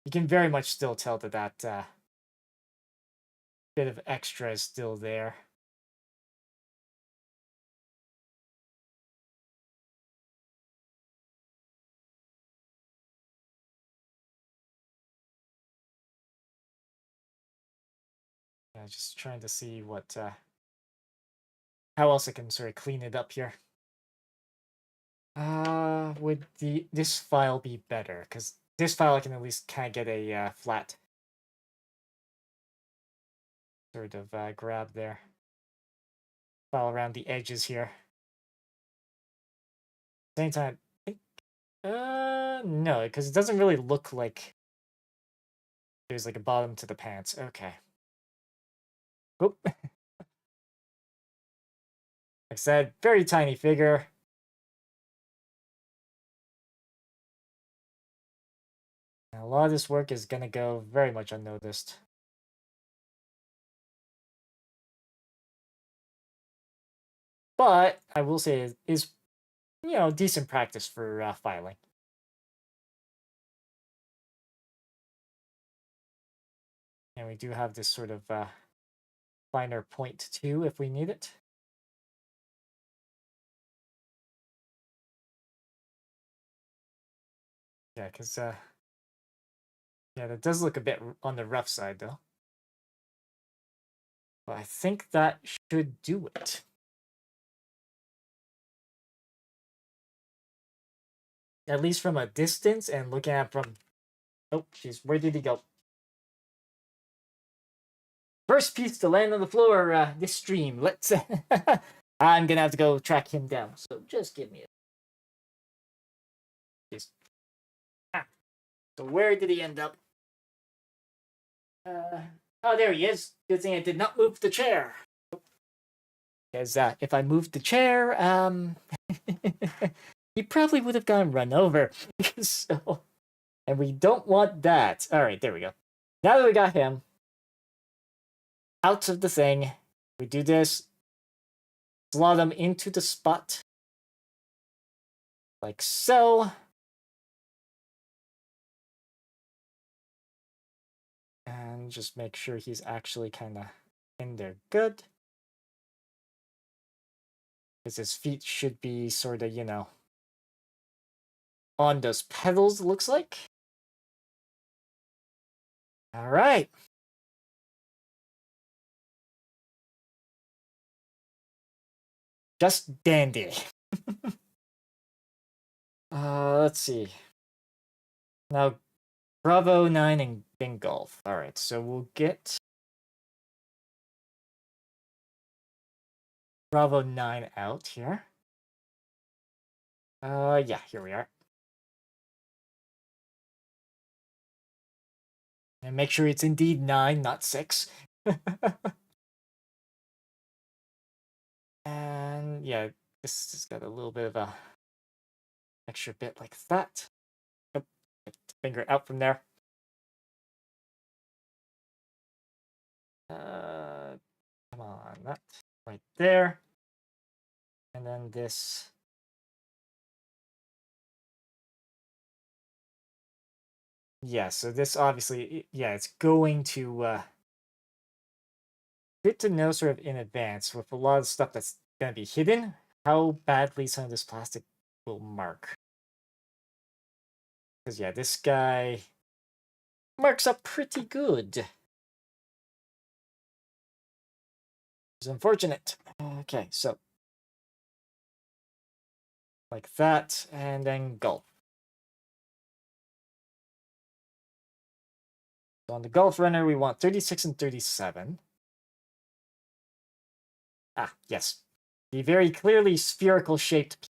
you can very much still tell that bit of extra is still there. Yeah, just trying to see what how else I can sort of clean it up here. Would this file be better? Because this file I can at least kind of get a flat sort of grab there. File around the edges here. Same time, no, because it doesn't really look like there's like a bottom to the pants. Okay. Oop. Like I said, very tiny figure. And a lot of this work is gonna go very much unnoticed. But I will say it is, decent practice for filing. And we do have this sort of finer point too if we need it. Yeah, because yeah, that does look a bit on the rough side though. But I think that should do it. At least from a distance and looking at from... Oh, jeez, where did he go? First piece to land on the floor this stream. Let's... I'm gonna have to go track him down, so just give me a... Jeez. Ah. So where did he end up? Oh, there he is. Good thing I did not move the chair. Because if I moved the chair, he probably would have gotten run over. So, and we don't want that. All right, there we go. Now that we got him out of the thing, we do this, slot him into the spot, like so. And just make sure he's actually kind of in there good. Because his feet should be sort of, on those pedals, looks like. All right. Just dandy. Let's see. Now, Bravo 9 and Bing Golf. All right, so we'll get Bravo 9 out here. Yeah, here we are. And make sure it's indeed 9, not 6. And yeah, this has got a little bit of a extra bit like that. Oh, get the finger out from there. Come on, that right there. And then this Yeah, so this obviously, yeah, it's going to good to know sort of in advance with a lot of stuff that's going to be hidden, how badly some of this plastic will mark. Because, yeah, this guy marks up pretty good. It's unfortunate. Okay, so like that, and then golf. So on the golf runner, we want 36 and 37. Ah, yes. The very clearly spherical shaped.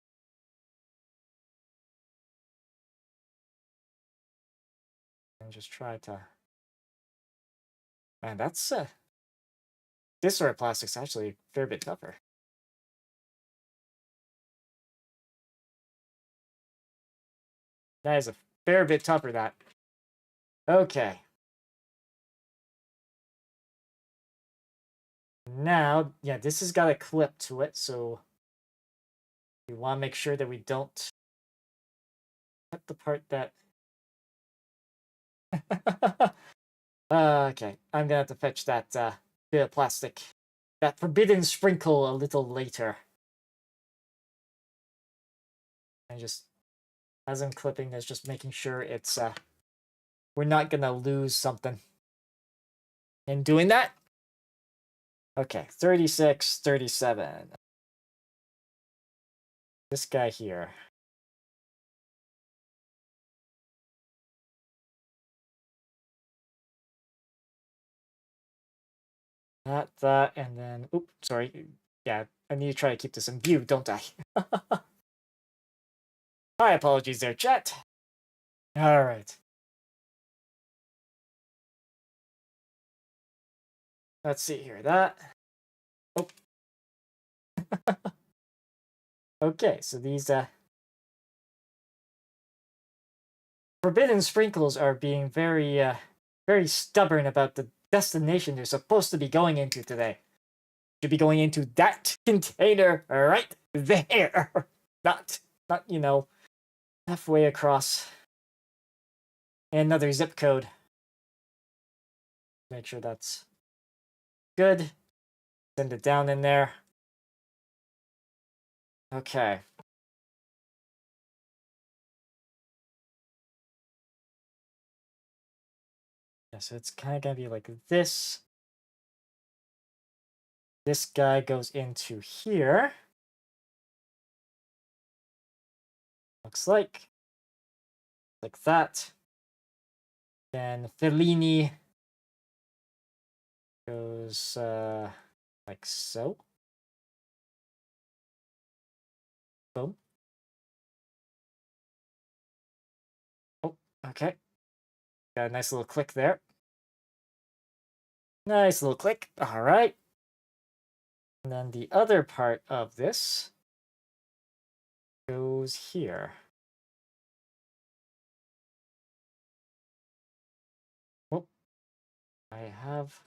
And just try to. Man, that's this sort of plastic's actually a fair bit tougher. That is a fair bit tougher, that. Okay. Now, yeah, this has got a clip to it, so we want to make sure that we don't cut the part that... okay, I'm gonna have to fetch that bit of plastic. That forbidden sprinkle a little later. And just, as I'm clipping this, just making sure it's, we're not gonna lose something in doing that. Okay, 36, 37. This guy here. That, and then, oops, sorry. Yeah, I need to try to keep this in view, don't I? My apologies there, chat. All right. Let's see here. That. Oh. Okay, so these forbidden sprinkles are being very, very stubborn about the destination they're supposed to be going into today. Should be going into that container right there, not you know, halfway across. And another zip code. Make sure that's good. Send it down in there. Okay. Yeah, so it's kind of gonna be like this. This guy goes into here. Looks like that. Then Fellini goes like so. Boom. Oh, okay. Got a nice little click there. Nice little click. All right. And then the other part of this goes here. Oh, I have...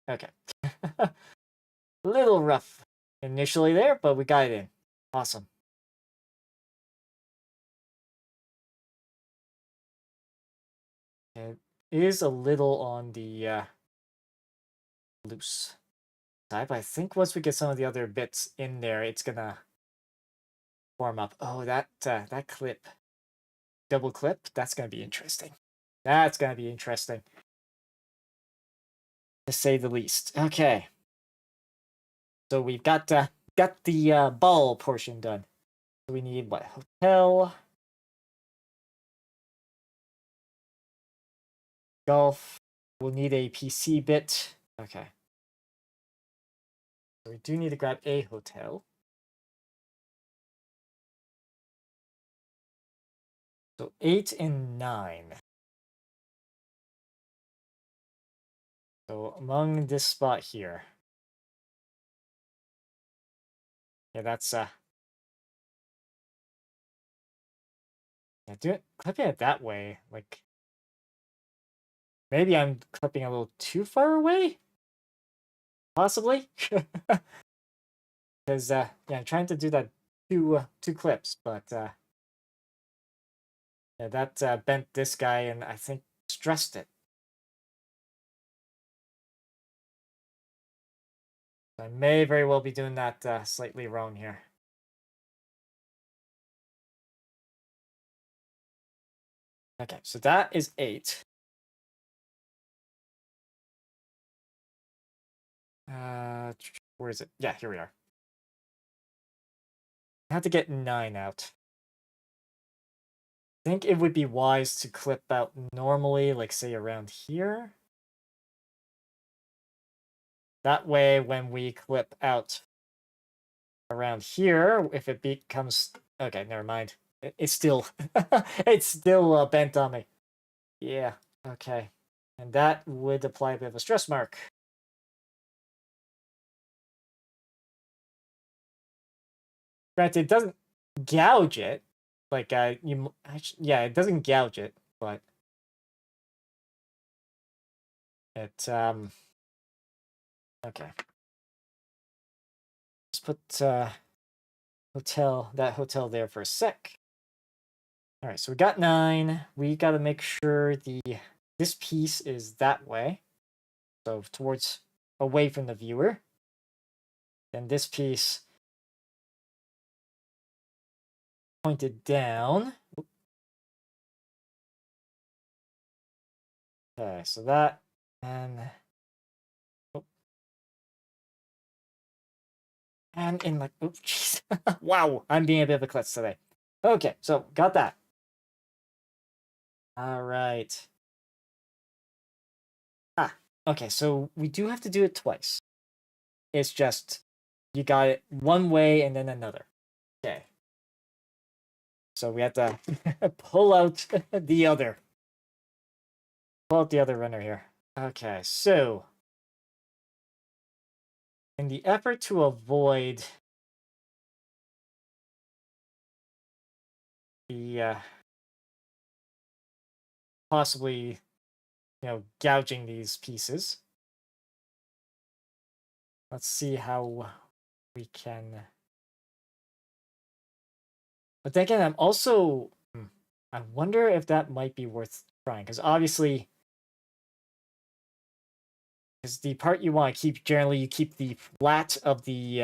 Okay. A little rough initially there, but we got it in. Awesome. It is a little on the loose side, but I think once we get some of the other bits in there, it's gonna form up. Oh, that clip, double clip, that's gonna be interesting. That's gonna be interesting, to say the least. Okay. So we've got the ball portion done. So we need what? Hotel, golf. We'll need a PC bit. Okay. So we do need to grab a hotel. So 8 and 9. So among this spot here. Yeah, that's yeah, do it, clipping it that way. Like, maybe I'm clipping a little too far away? Possibly? Because yeah, I'm trying to do that two clips, but yeah, that bent this guy and I think stressed it. I may very well be doing that slightly wrong here. Okay, so that is 8. Where is it? Yeah, here we are. I have to get 9 out. I think it would be wise to clip out normally, like say around here. That way, when we clip out around here, if it becomes... Okay, never mind. It's still... it's still bent on me. Yeah, okay. And that would apply a bit of a stress mark. Granted, it doesn't gouge it. Like, yeah, it doesn't gouge it, but... It, okay. Let's put, that hotel there for a sec. All right, so we got 9. We got to make sure this piece is that way. So towards, away from the viewer. Then this piece pointed down. Okay, so that, and... And in like, oh, jeez. Wow, I'm being a bit of a klutz today. Okay, so got that. All right. Okay, so we do have to do it twice. It's just, you got it one way and then another. Okay. So we have to pull out the other. Pull out the other runner here. Okay, so in the effort to avoid the possibly, gouging these pieces, let's see how we can... But then again, I'm also... I wonder if that might be worth trying, because obviously... Because the part you want to keep, generally, you keep the flat of the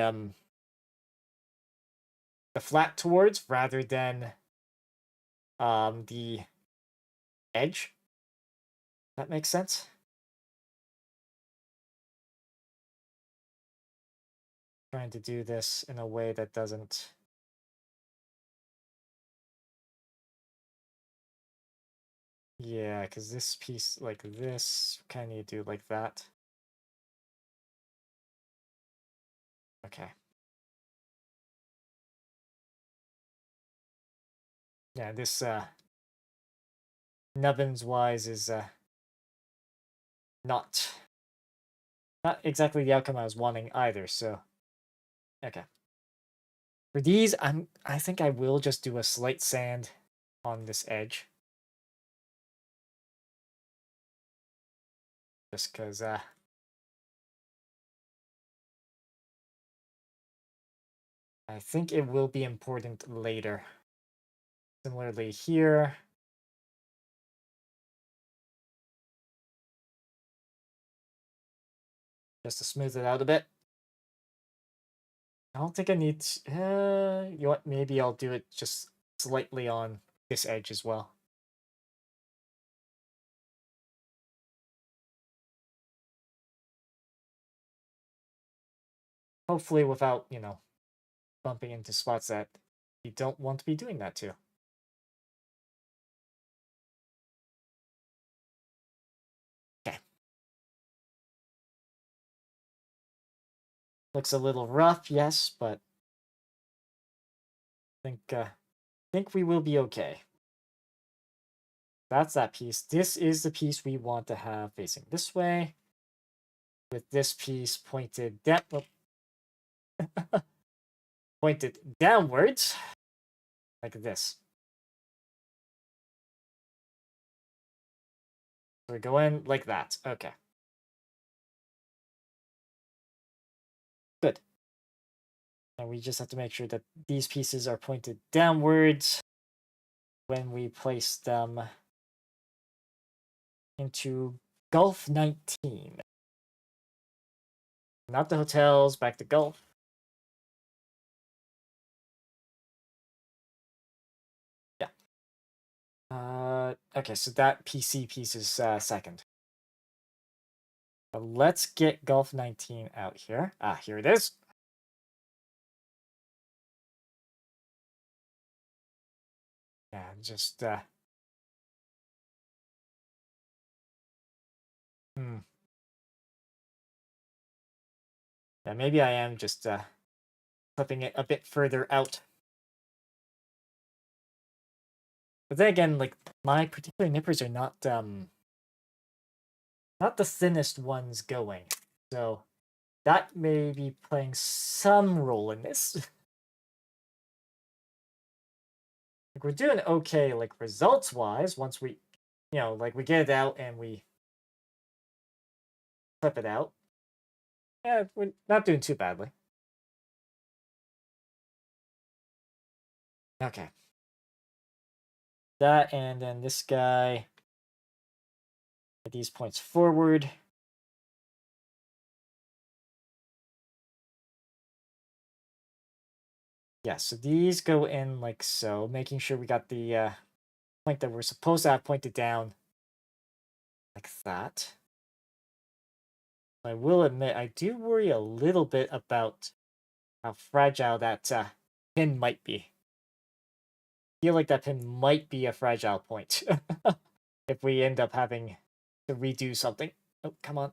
flat towards, rather than the edge. That makes sense? Trying to do this in a way that doesn't... Yeah, because this piece, like this, kind of do like that. Okay. Yeah, this nubbins-wise is not exactly the outcome I was wanting either, so... Okay. For these, I think I will just do a slight sand on this edge. Just because, I think it will be important later. Similarly here. Just to smooth it out a bit. I don't think I need to, you know what, maybe I'll do it just slightly on this edge as well. Hopefully without, bumping into spots that you don't want to be doing that to. Okay. Looks a little rough, yes, but I think we will be okay. That's that piece. This is the piece we want to have facing this way, with this piece pointed down, pointed downwards, like this. So we go in like that. Okay. Good. And we just have to make sure that these pieces are pointed downwards when we place them into Gulf 19. Not the hotels, back to Gulf. Yeah. Okay, so that PC piece is second. But let's get Gulf 19 out here. Ah, here it is. Yeah, just Yeah, maybe I am just clipping it a bit further out. But then again, like my particular nippers are not the thinnest ones going. So that may be playing some role in this. Like we're doing okay, like results wise, once we like we get it out and we clip it out. Yeah, we're not doing too badly. Okay. That, and then this guy at these points forward. Yeah, so these go in like so, making sure we got the point that we're supposed to have pointed down like that. I will admit, I do worry a little bit about how fragile that pin might be. I feel like that pin might be a fragile point if we end up having to redo something. Oh, come on.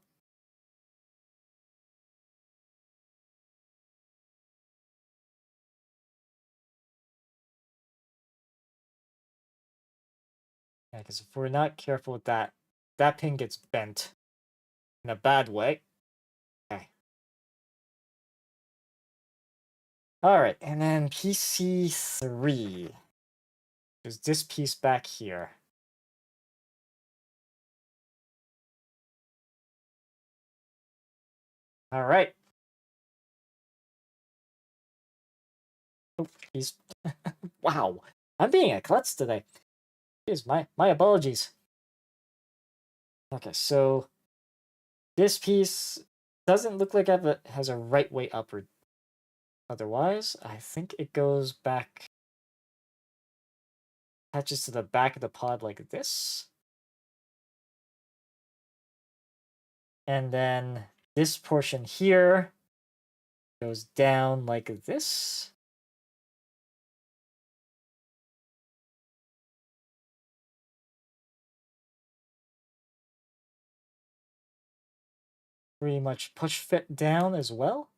Yeah, because if we're not careful with that, that pin gets bent in a bad way. Okay. Alright, and then PC3. There's this piece back here. Alright. Oh, he's... wow. I'm being a klutz today. Jeez, my apologies. Okay, so this piece doesn't look like it has a right way upward. Otherwise, I think it goes back, attaches to the back of the pod like this. And then this portion here goes down like this. Pretty much push fit down as well.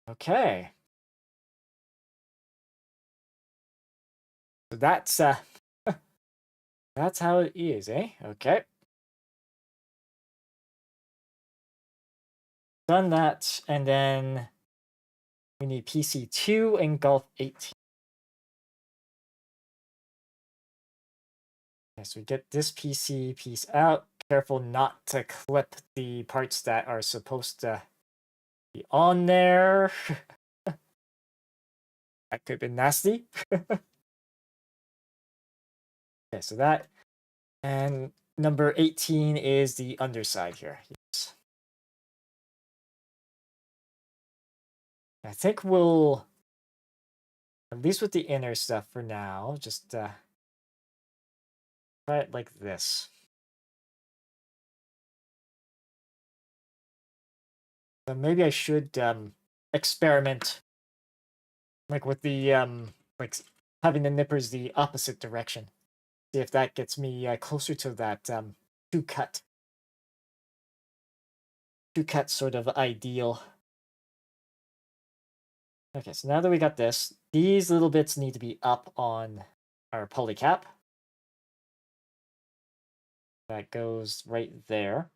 Okay. So that's that's how it is, eh? Okay. Done that, and then we need PC2 and Gulf 18. Okay, so we get this PC piece out. Careful not to clip the parts that are supposed to be on there. That could have been nasty. Okay, so that, and number 18 is the underside here. Yes. I think we'll, at least with the inner stuff for now, just try it like this. So maybe I should experiment like with the like having the nippers the opposite direction. See if that gets me closer to that two cut sort of ideal. Okay, so now that we got this, these little bits need to be up on our pulley cap. That goes right there.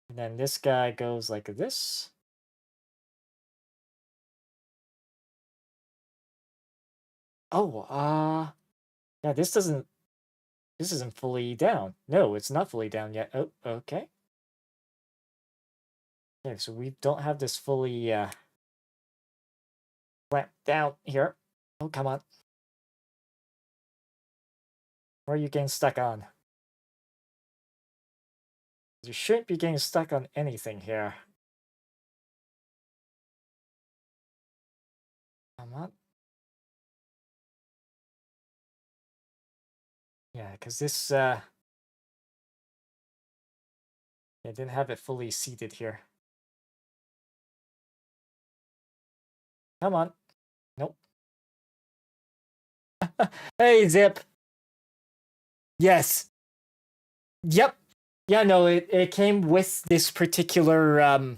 And then this guy goes like this. Oh, yeah, this isn't fully down. No, it's not fully down yet. Oh, okay. Okay, so we don't have this fully clamped down here. Oh, come on. Where are you getting stuck on? You shouldn't be getting stuck on anything here. Come on. Yeah, because this, I didn't have it fully seated here. Come on. Nope. Hey, Zip. Yes. Yep. Yeah, no, it came with this particular,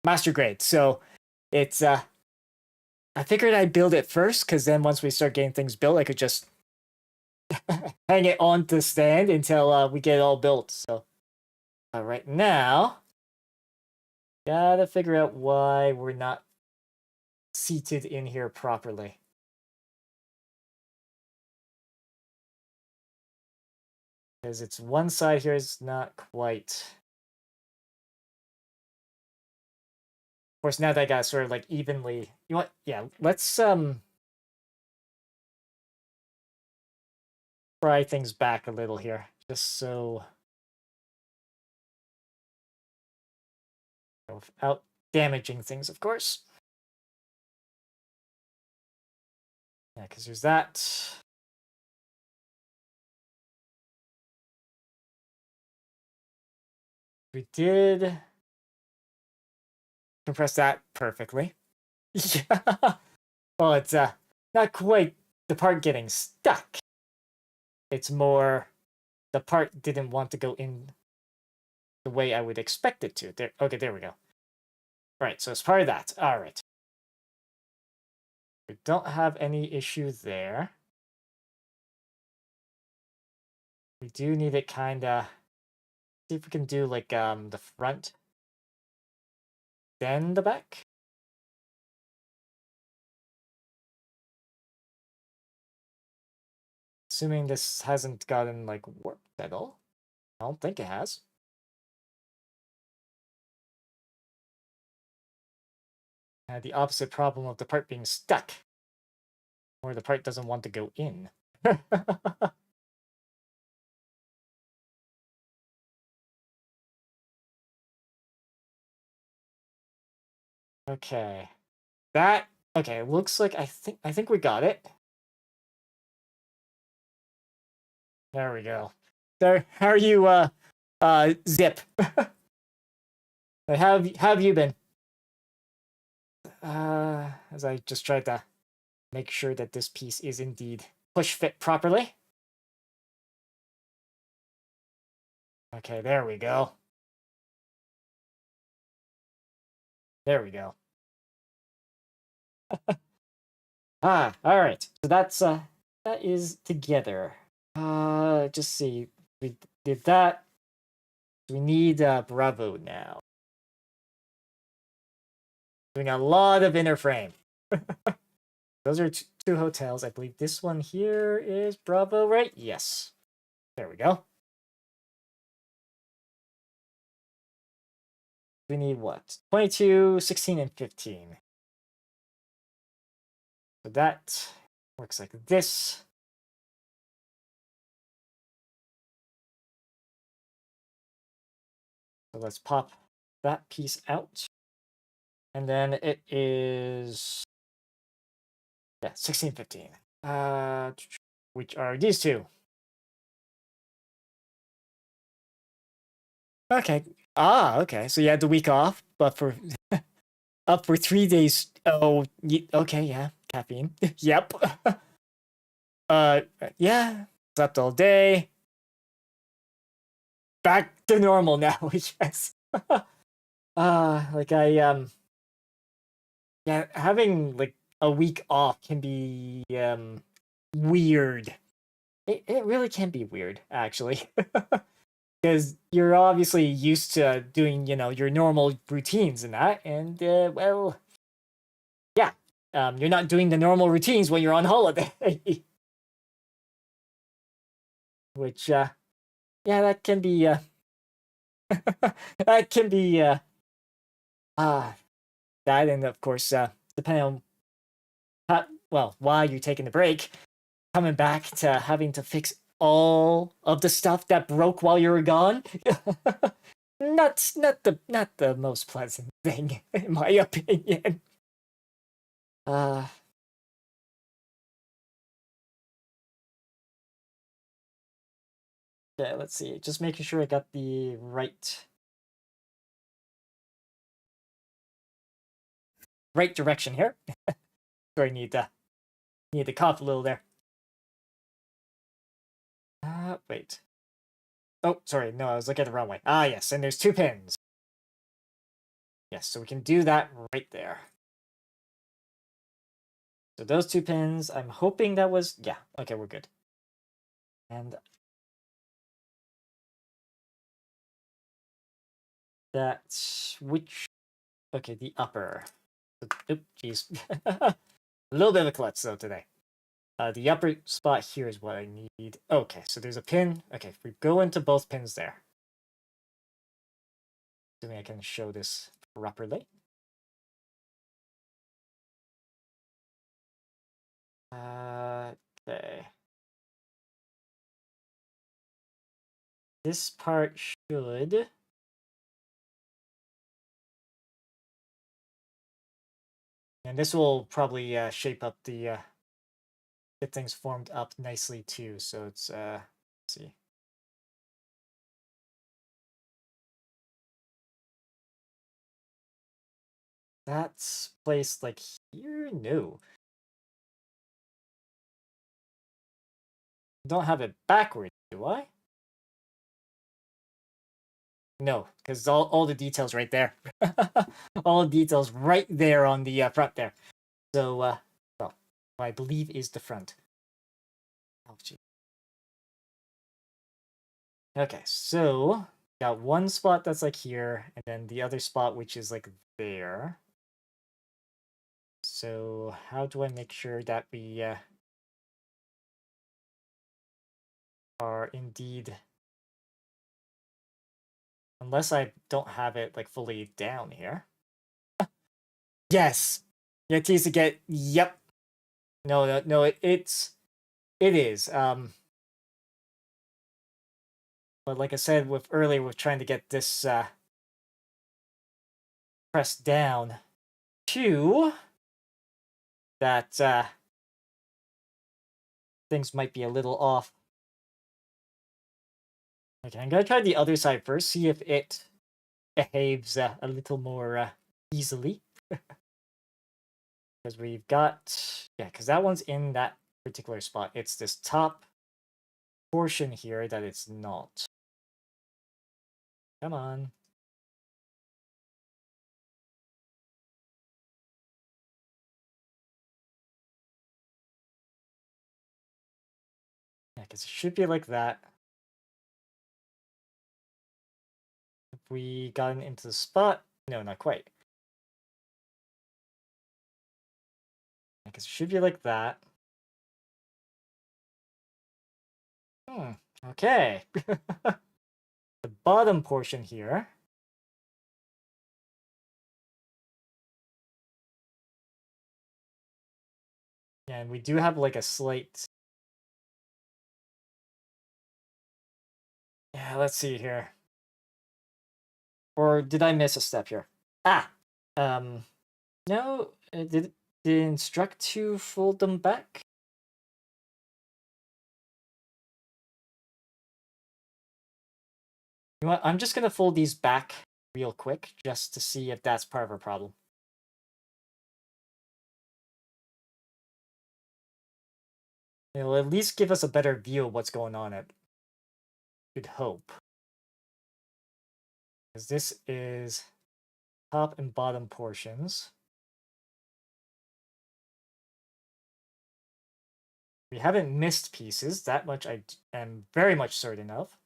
master grade. So it's, I figured I'd build it first, because then once we start getting things built, I could just hang it on the stand until we get it all built. So right now, gotta figure out why we're not seated in here properly. Because it's one side here is not quite. Of course, now that I got sort of like evenly. You know what? Yeah, let's pry things back a little here, just so without damaging things, of course. Yeah, because there's that. We did compress that perfectly. Yeah. Well, it's not quite the part getting stuck. It's more the part didn't want to go in the way I would expect it to. There. Okay, there we go. Right, so it's part of that. All right. We don't have any issue there. We do need it kind of. See if we can do like the front, then the back. Assuming this hasn't gotten like warped at all. I don't think it has. Had the opposite problem of the part being stuck, or the part doesn't want to go in. Okay, that okay. Looks like I think we got it. There we go. There. How are you, Zip? How have you been? As I just tried to make sure that this piece is indeed push fit properly. Okay, there we go. There we go. All right. So that's that is together. Just see. We did that. We need Bravo now. Doing a lot of inner frame. Those are two hotels. I believe this one here is Bravo, right? Yes. There we go. We need what? 22, 16, and 15. So that works like this. So let's pop that piece out. And then it is, yeah, 16, 15. Which are these two. Okay. Okay. So you had the week off, but for up for 3 days. Oh, okay, yeah, caffeine. Yep. Yeah, slept all day. Back to normal now, yes. Like yeah, having like a week off can be weird. It really can be weird, actually. Because you're obviously used to doing, your normal routines and that, and well, yeah, you're not doing the normal routines when you're on holiday. Which, yeah, that can be That can be that, and of course, depending on why you're taking the break, coming back to having to fix all of the stuff that broke while you were gone. Not the most pleasant thing, in my opinion. Uh, okay, let's see. Just making sure I got the right direction here. Sorry, need to cough a little there. Wait. Oh, sorry. No, I was looking at the wrong way. Ah, yes, and there's 2 pins. Yes, so we can do that right there. So those 2 pins, I'm hoping that was... Yeah, okay, we're good. And that's... Which... Okay, the upper. Oop, jeez. A little bit of a klutz, though, today. The upper spot here is what I need. Okay, so there's a pin. Okay, if we go into both pins there. Assuming I can show this properly. Okay. This part should... And this will probably shape up the... get things formed up nicely too, so it's... let's see. That's placed like here? No. Don't have it backwards, do I? No, because all the details right there. All the details right there on the front there. So, well, I believe is the front. Oh, gee. Okay, so got one spot that's like here, and then the other spot which is like there. So how do I make sure that we are indeed... Unless I don't have it like fully down here. Yes! Yeah, tease to get... Yep. No, it is. But like I said earlier, with trying to get this pressed down to that things might be a little off. Okay, I'm gonna try the other side first, see if it behaves a little more easily. Because we've got... Yeah, because that one's in that particular spot. It's this top portion here that it's not. Come on. Yeah, because it should be like that. If we got into the spot... No, not quite. Because it should be like that. Okay. The bottom portion here. And we do have like a slight... Yeah, let's see here. Or did I miss a step here? Ah! No, did it instruct to fold them back? You know what, I'm just gonna fold these back real quick, just to see if that's part of our problem. It'll at least give us a better view of what's going on. It should hope. Because this is top and bottom portions. We haven't missed pieces, that much I am very much certain of.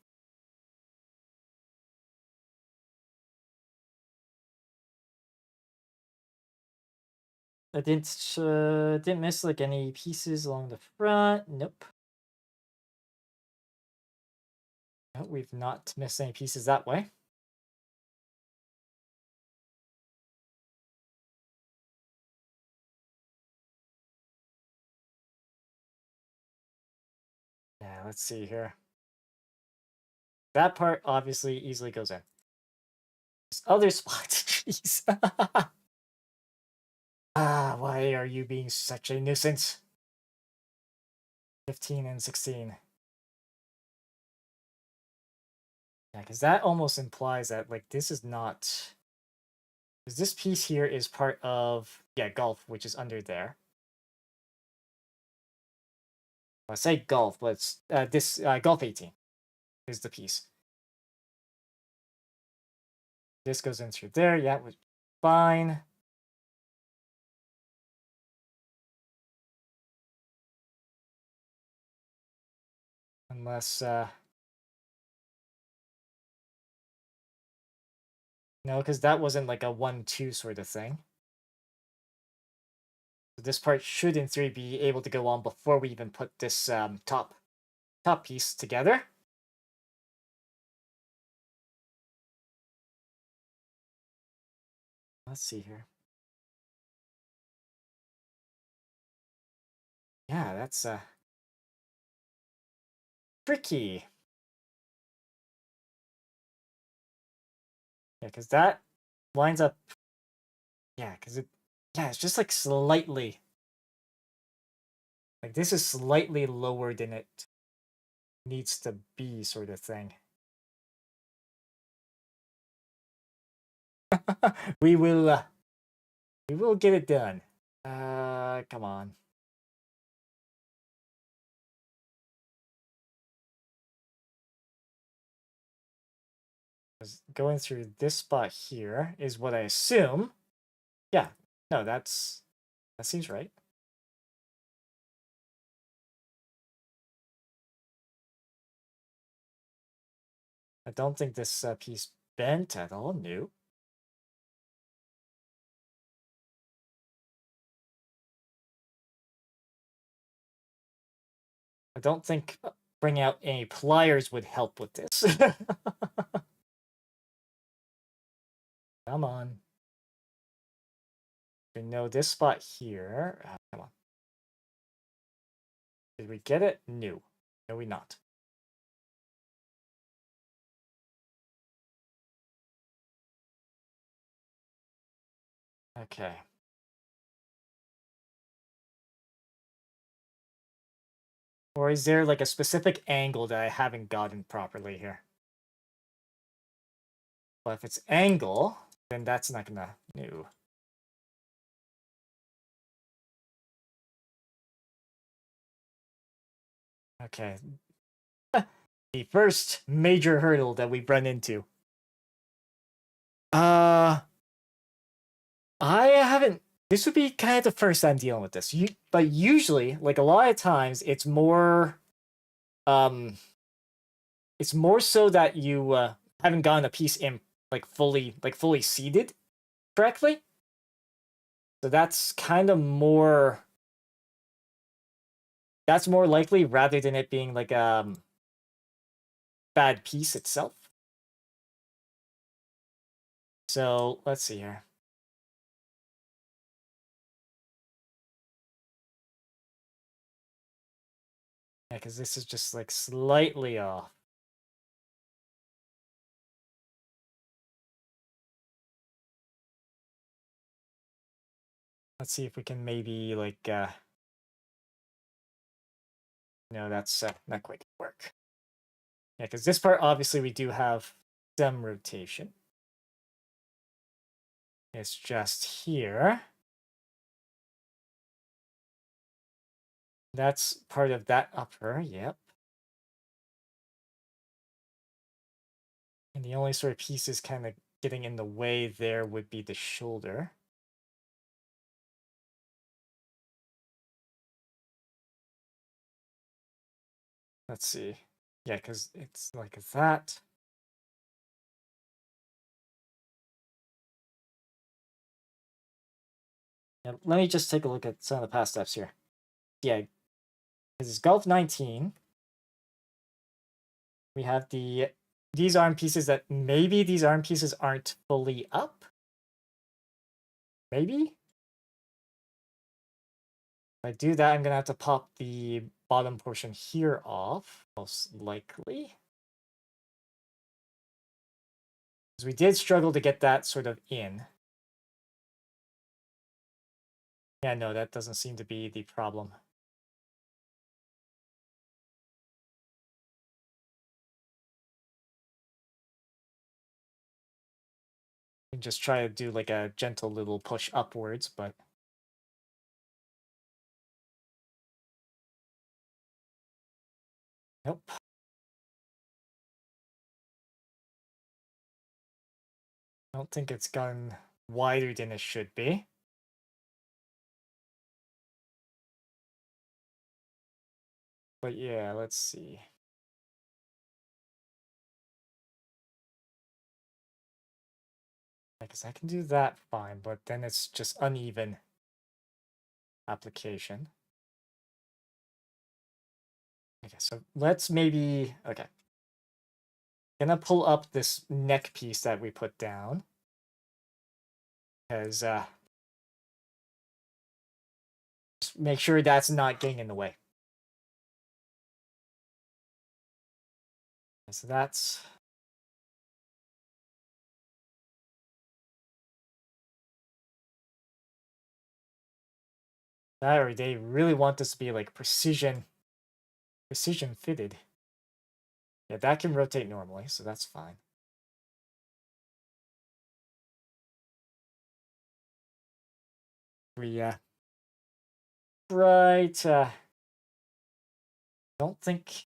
I didn't miss like any pieces along the front. Nope. No, we've not missed any pieces that way. let's see here. That part obviously easily goes in. This other spot, jeez. Why are you being such a nuisance? 15 and 16. Yeah, because that almost implies that, like, this is not... Because this piece here is part of, yeah, golf, which is under there. I say golf, but it's this golf 18 is the piece. This goes in through there, yeah, which fine. Unless, no, because that wasn't like a 1-2 sort of thing. So this part should, in theory, be able to go on before we even put this top piece together. Let's see here. Yeah, that's tricky. Yeah, because that lines up. Yeah, because it's just like slightly. Like this is slightly lower than it needs to be, sort of thing. we will get it done. Come on. Going through this spot here is what I assume. Yeah, no, that seems right. I don't think this piece bent at all. No. I don't think bringing out any pliers would help with this. Come on. We know this spot here. Come on. Did we get it? No. No, we not. Okay. Or is there like a specific angle that I haven't gotten properly here? But if it's angle, then that's not gonna... No. Okay. The first major hurdle that we run into. I haven't... This would be kind of the first time dealing with this. But usually, like a lot of times, it's more... It's more so that you haven't gotten a piece in fully seated correctly. So that's kind of more... That's more likely rather than it being like a bad piece itself. So let's see here. Yeah, because this is just like slightly off. Let's see if we can maybe like no, that's not quite gonna work. Yeah, because this part obviously we do have some rotation. It's just here. That's part of that upper, yep. And the only sort of pieces kind of getting in the way there would be the shoulder. Let's see. Yeah, because it's like that. Now, let me just take a look at some of the past steps here. Yeah, this is Golf 19. We have these arm pieces that maybe these arm pieces aren't fully up. Maybe? If I do that, I'm going to have to pop the bottom portion here off, most likely. Because we did struggle to get that sort of in. Yeah, no, that doesn't seem to be the problem. You can just try to do like a gentle little push upwards, but nope. I don't think it's gone wider than it should be. But yeah, let's see. Because I can do that fine, but then it's just uneven application. Okay, so let's maybe, okay. Gonna pull up this neck piece that we put down. Because, just make sure that's not getting in the way. So that's... that, or they really want this to be like precision fitted. Yeah, that can rotate normally, so that's fine. We, right, don't think...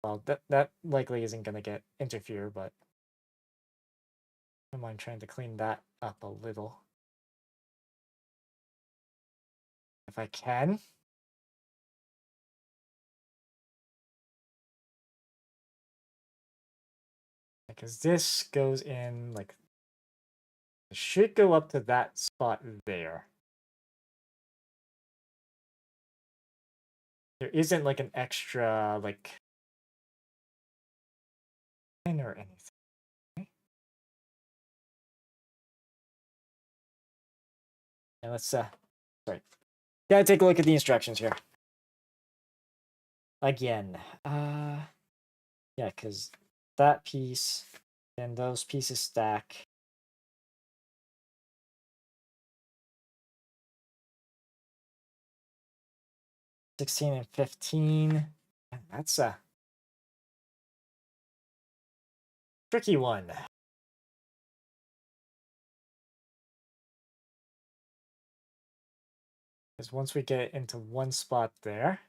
well, that likely isn't gonna get interfere, but I don't mind trying to clean that up a little. If I can. Because this goes in, like, it should go up to that spot there. There isn't, like, an extra, like, pin or anything. And let's, sorry. Gotta take a look at the instructions here. Again, yeah, because that piece and those pieces stack. $16 and $15. That's a tricky one. Because once we get into one spot there,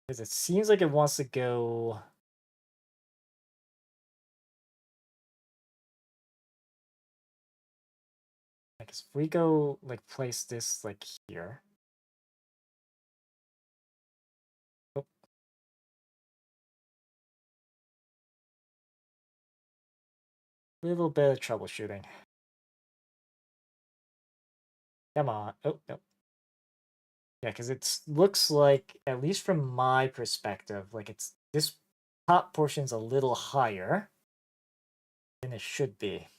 because it seems like it wants to go... because if we go, like, place this, like, here. Oh. Little bit of troubleshooting. Come on. Oh, no. Yeah, because it looks like, at least from my perspective, like it's this top portion's a little higher than it should be.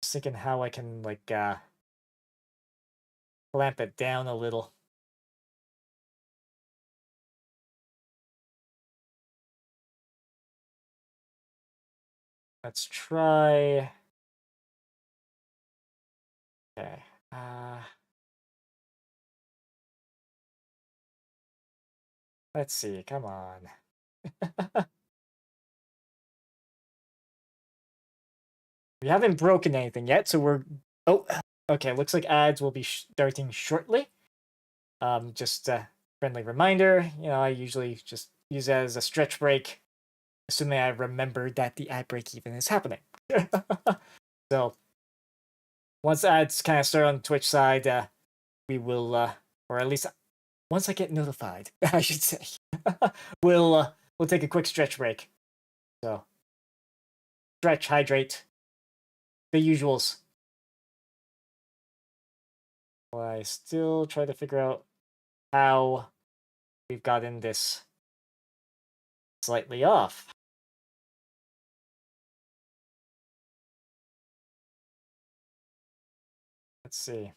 Just thinking how I can, like, clamp it down a little. Let's try... okay. Let's see, come on. We haven't broken anything yet, so we're... oh, okay, looks like ads will be starting shortly. Just a friendly reminder, you know, I usually just use it as a stretch break, assuming I remember that the ad break even is happening. So, once ads kind of start on the Twitch side, we will, or at least once I get notified, I should say, we'll take a quick stretch break. So, stretch, hydrate, the usuals. Well, I still try to figure out how we've gotten this slightly off. Let's see.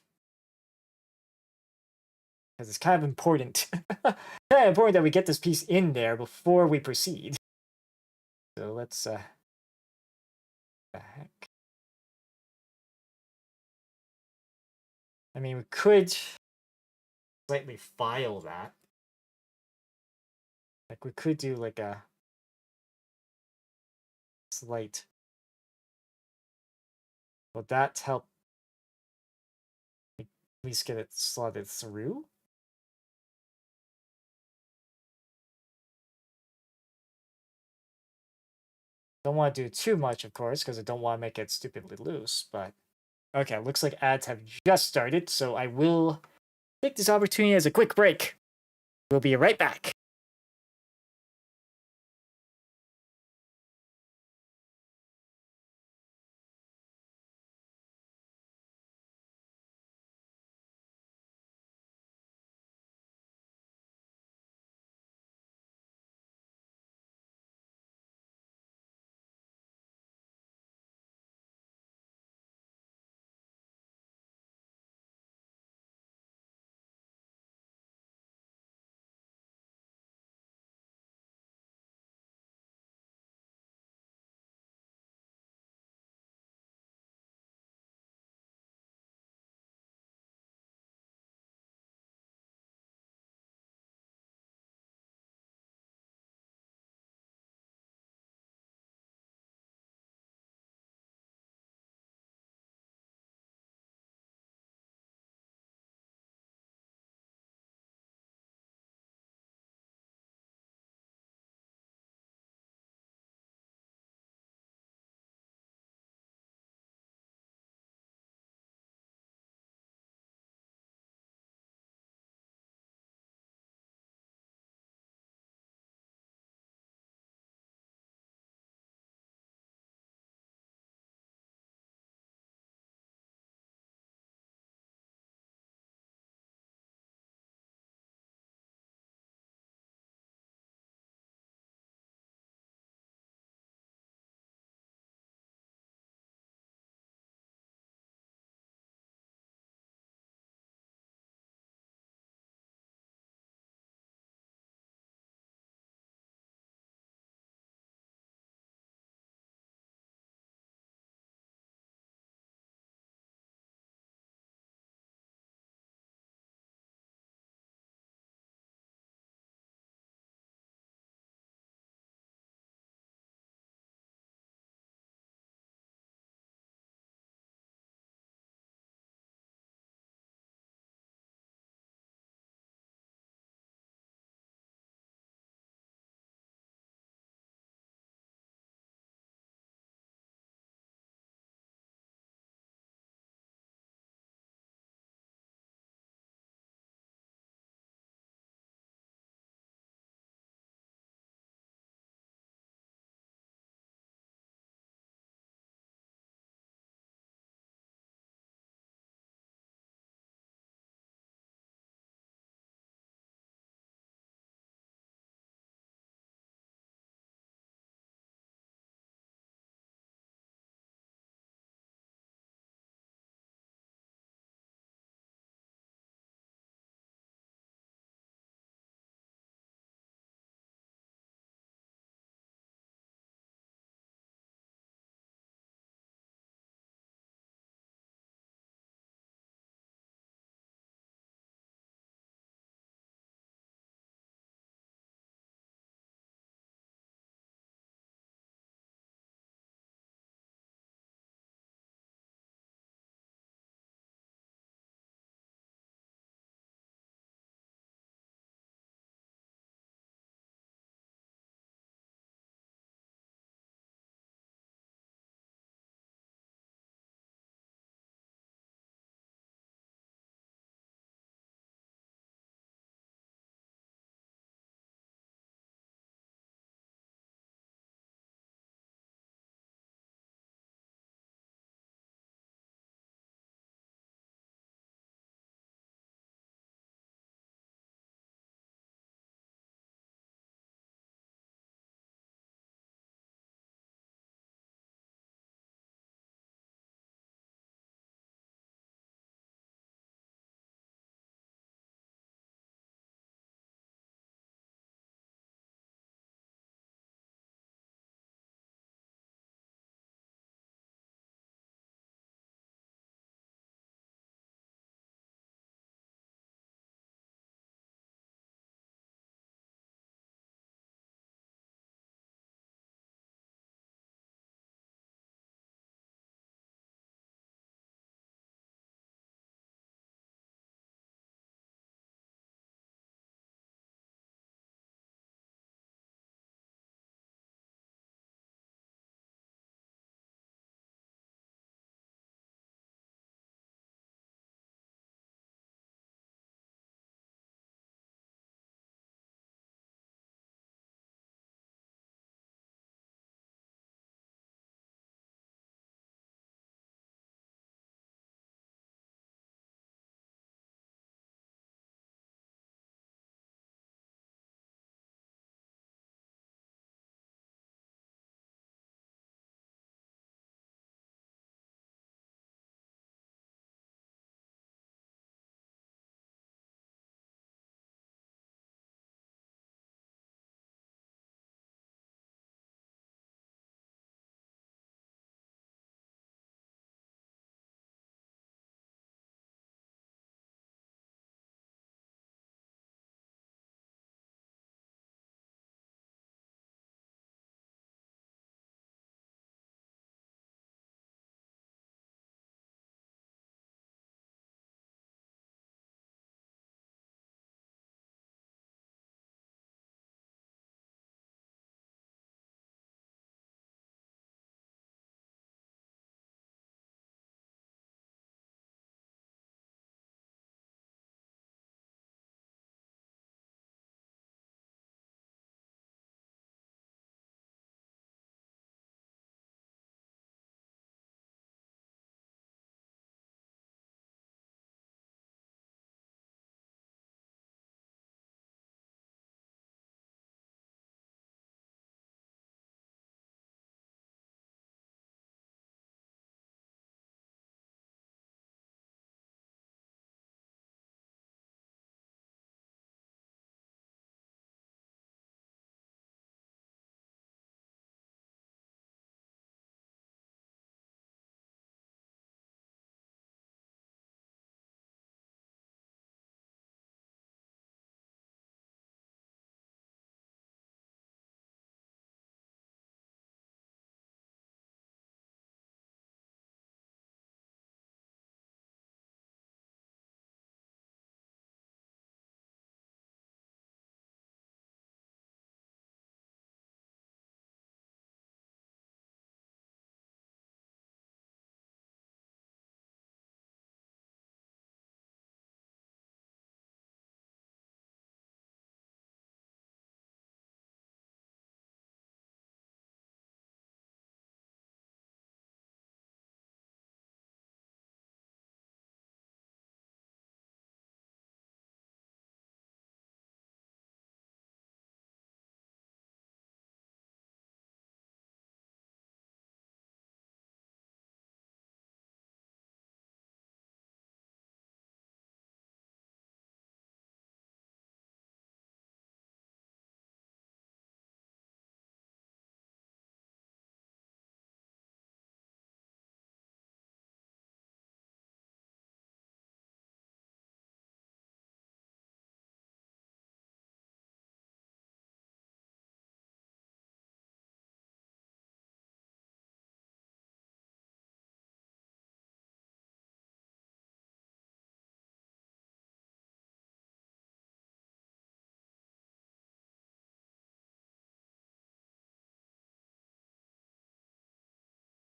because it's kind of important. Kind of important that we get this piece in there before we proceed. So let's the heck. I mean, we could slightly file that. Like we could do like a slight. Will that help at least get it slotted through? Don't want to do too much, of course, because I don't want to make it stupidly loose, but okay, looks like ads have just started, so I will take this opportunity as a quick break. We'll be right back.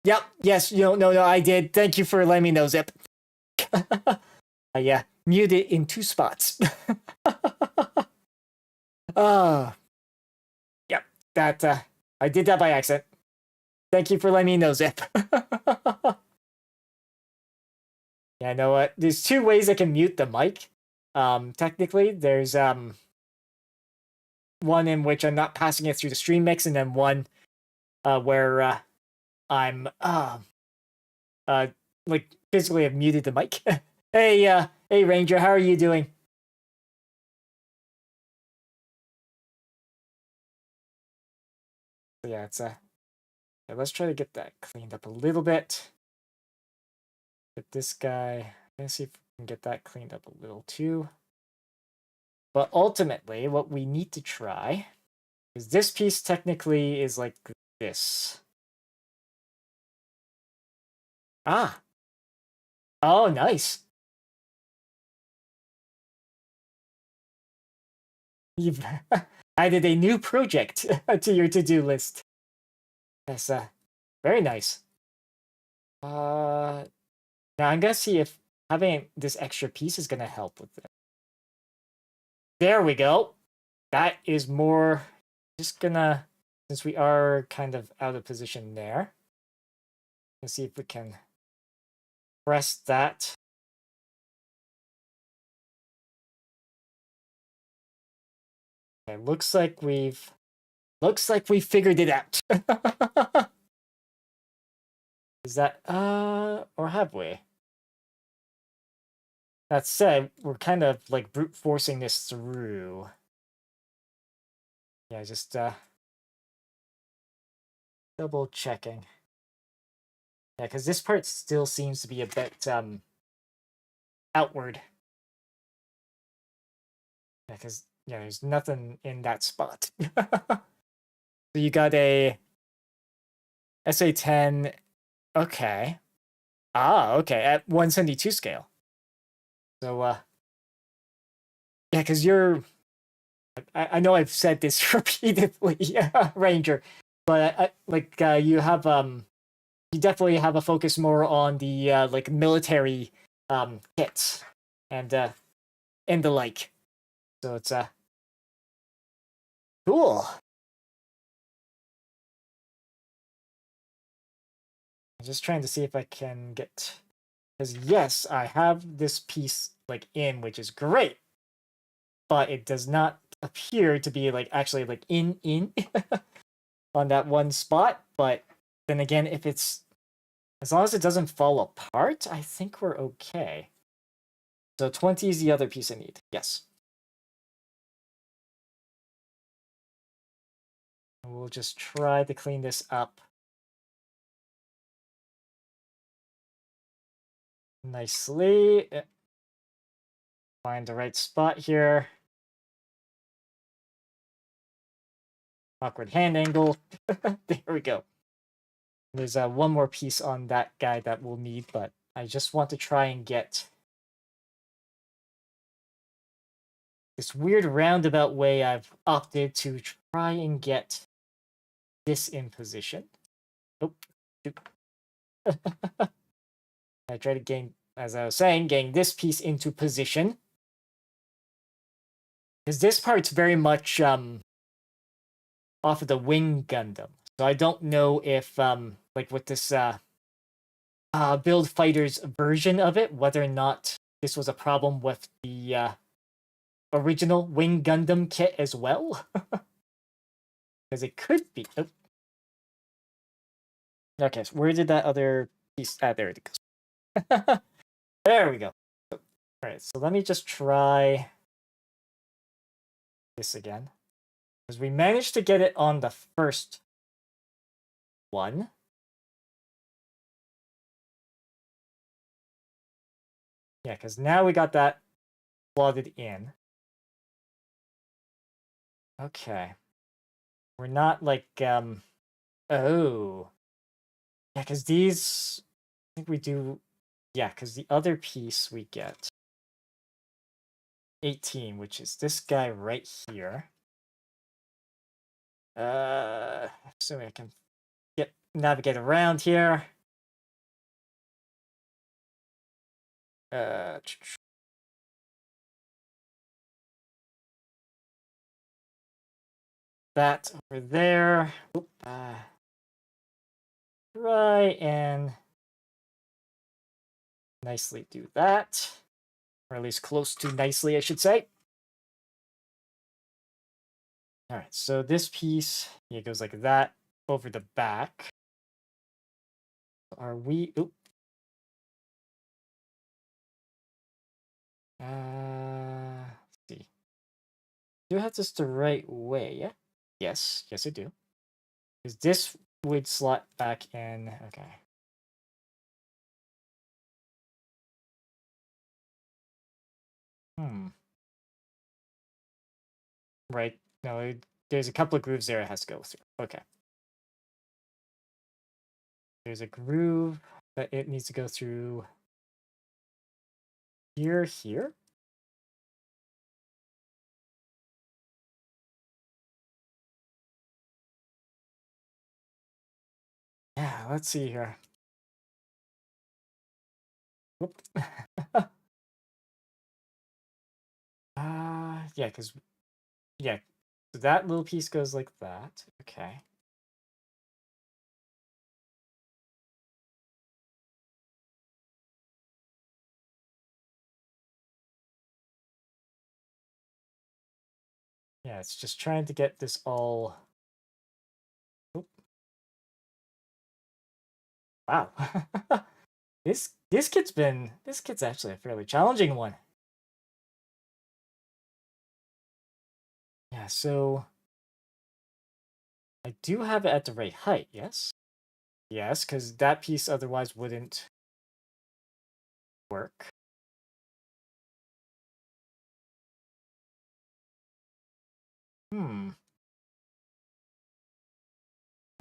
Yep. Yes. No. I did. Thank you for letting me know, Zip. I muted in 2 spots. Yep. That I did that by accident. Thank you for letting me know, Zip. Yeah, I know what. There's 2 ways I can mute the mic. Technically, there's one in which I'm not passing it through the stream mix, and then one where I'm like physically have muted the mic. Hey Ranger, how are you doing? So yeah, it's yeah, let's try to get that cleaned up a little bit. Get this guy. Let's see if we can get that cleaned up a little too. But ultimately, what we need to try is this piece technically is like this. Ah. Oh, nice. You've added a new project to your to-do list. That's very nice. Now I'm gonna see if having this extra piece is gonna help with it. There we go. That is more. Just gonna, since we are kind of out of position there, let's see if we can press that. Okay, looks like we figured it out. Is that or have we? That said, we're kind of like brute forcing this through. Yeah, just double checking. Yeah, because this part still seems to be a bit outward. Yeah, because there's nothing in that spot. So you got a SA10. Okay. Okay, at 172 scale. So yeah, because you're. I know I've said this repeatedly, Ranger, but you have you definitely have a focus more on the like military hits and the like. So it's cool. I'm just trying to see if I can get, because yes, I have this piece like in, which is great, but it does not appear to be like actually like in on that one spot. But then again, if it's, as long as it doesn't fall apart, I think we're okay. So 20 is the other piece I need. Yes. We'll just try to clean this up nicely. Find the right spot here. Awkward hand angle. There we go. There's one more piece on that guy that we'll need, but I just want to try and get this weird roundabout way. I've opted to try and get this in position. Nope. I try to gain, as I was saying, getting this piece into position. Because this part's very much off of the Wing Gundam. So I don't know if like with this Build Fighters version of it, whether or not this was a problem with the original Wing Gundam kit as well. Because it could be. Oh. Okay, so where did that other piece? There it goes. There we go. Alright, so let me just try this again. Because we managed to get it on the first one. Yeah, because now we got that slotted in. Okay. We're not like, oh. Yeah, because these, I think we do, yeah, because the other piece we get 18, which is this guy right here. Assuming I can get navigate around here. That over there. Oop, try and nicely do that. Or at least close to nicely, I should say. All right, so this piece, it goes like that over the back. Are we... Oop. Let's see. Do you have this the right way? Yeah? Yes, I do. Because this would slot back in. Okay. Right. No, there's a couple of grooves there it has to go through. Okay. There's a groove that it needs to go through here. Yeah, let's see here. Whoop. Yeah, because, yeah, so that little piece goes like that. Okay. Yeah, it's just trying to get this all... Oop. Wow. This kit's actually a fairly challenging one. Yeah, so I do have it at the right height, yes? Yes, because that piece otherwise wouldn't work. I'm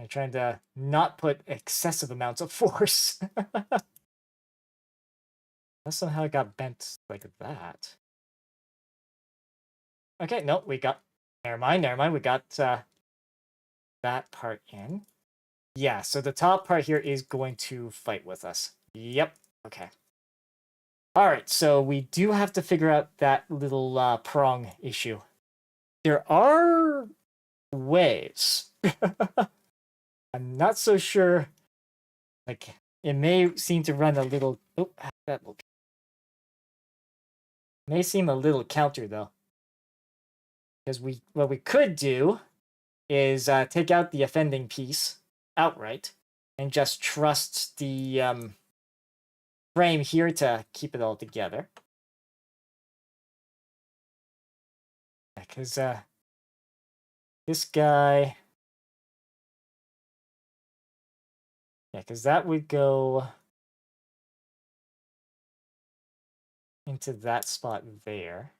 trying to not put excessive amounts of force. That somehow got bent like that. Okay, no, we got... Never mind. We got that part in. Yeah, so the top part here is going to fight with us. Yep, okay. All right, so we do have to figure out that little prong issue. There are ways. I'm not so sure. Like, it may seem to run a little... Oh, that will... May seem a little counter, though. Because what we could do is take out the offending piece outright and just trust the frame here to keep it all together. Because this guy... Yeah, because that would go into that spot there.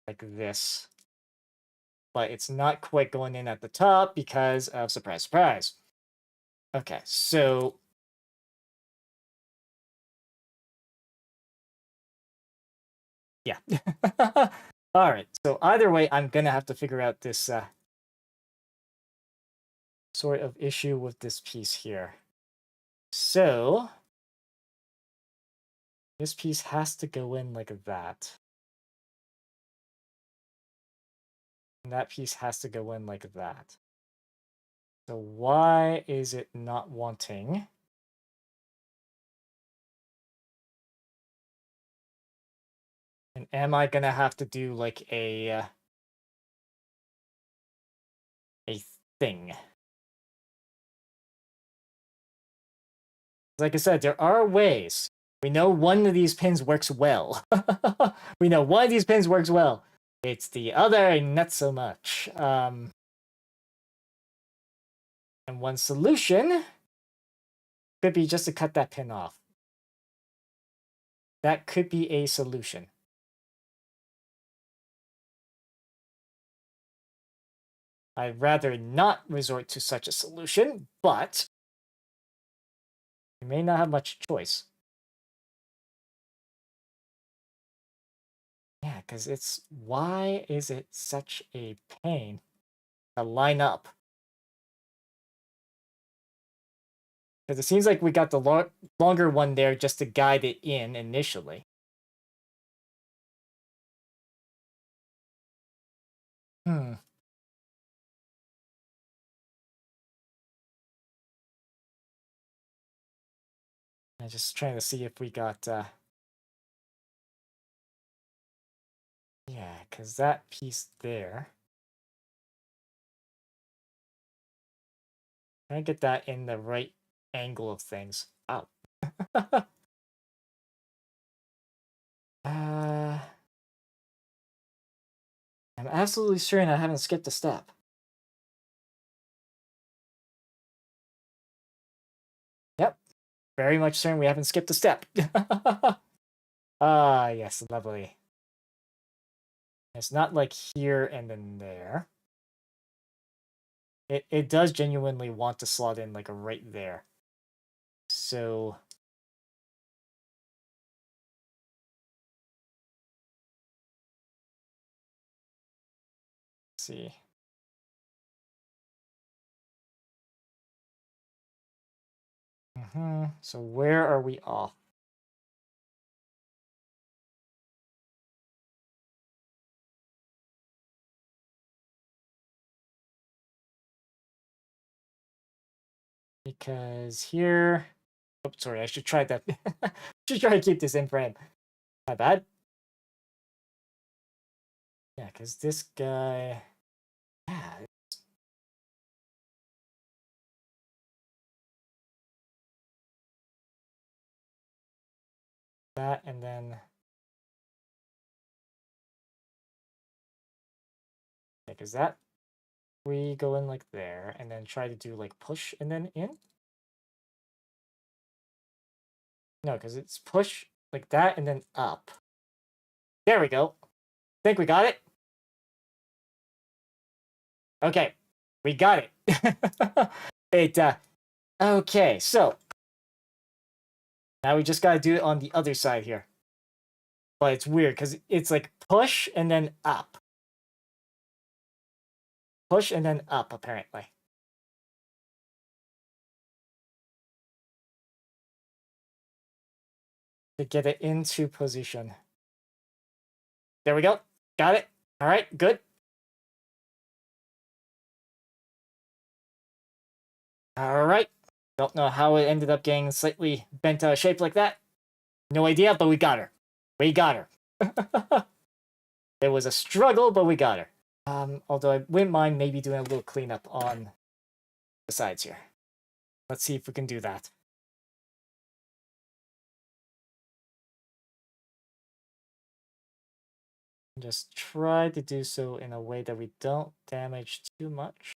Like this. But it's not quite going in at the top because of surprise, surprise. Okay, so... Yeah. All right, so either way, I'm going to have to figure out this sort of issue with this piece here. So... This piece has to go in like that. And that piece has to go in like that. So why is it not wanting? And am I gonna have to do like a thing? Like I said, there are ways. We know one of these pins works well. We know one of these pins works well. It's the other, not so much. And one solution could be just to cut that pin off. That could be a solution. I'd rather not resort to such a solution, but you may not have much choice. Yeah, because it's... Why is it such a pain to line up? Because it seems like we got the longer one there just to guide it in initially. Hmm. I'm just trying to see if we got... Yeah, because that piece there... Trying to get that in the right angle of things. Oh. I'm absolutely certain I haven't skipped a step. Yep. Very much certain we haven't skipped a step. Ah, yes, lovely. It's not like here and then there. It does genuinely want to slot in like right there. So... Let's see. So where are we off? Because here... Oh, sorry, I should try that. Should try to keep this in frame. My bad. Yeah, because this guy... Yeah. That, and then... Yeah, because that... We go in like there, and then try to do like push and then in? No, because it's push like that and then up. There we go. Think we got it? Okay, we got it. Okay, so now we just gotta do it on the other side here. But it's weird because it's like push and then up. Push and then up, apparently. To get it into position. There we go. Got it. All right, good. All right. Don't know how it ended up getting slightly bent out of shape like that. No idea, but we got her. We got her. It was a struggle, but we got her. Although I wouldn't mind maybe doing a little cleanup on the sides here. Let's see if we can do that. Just try to do so in a way that we don't damage too much.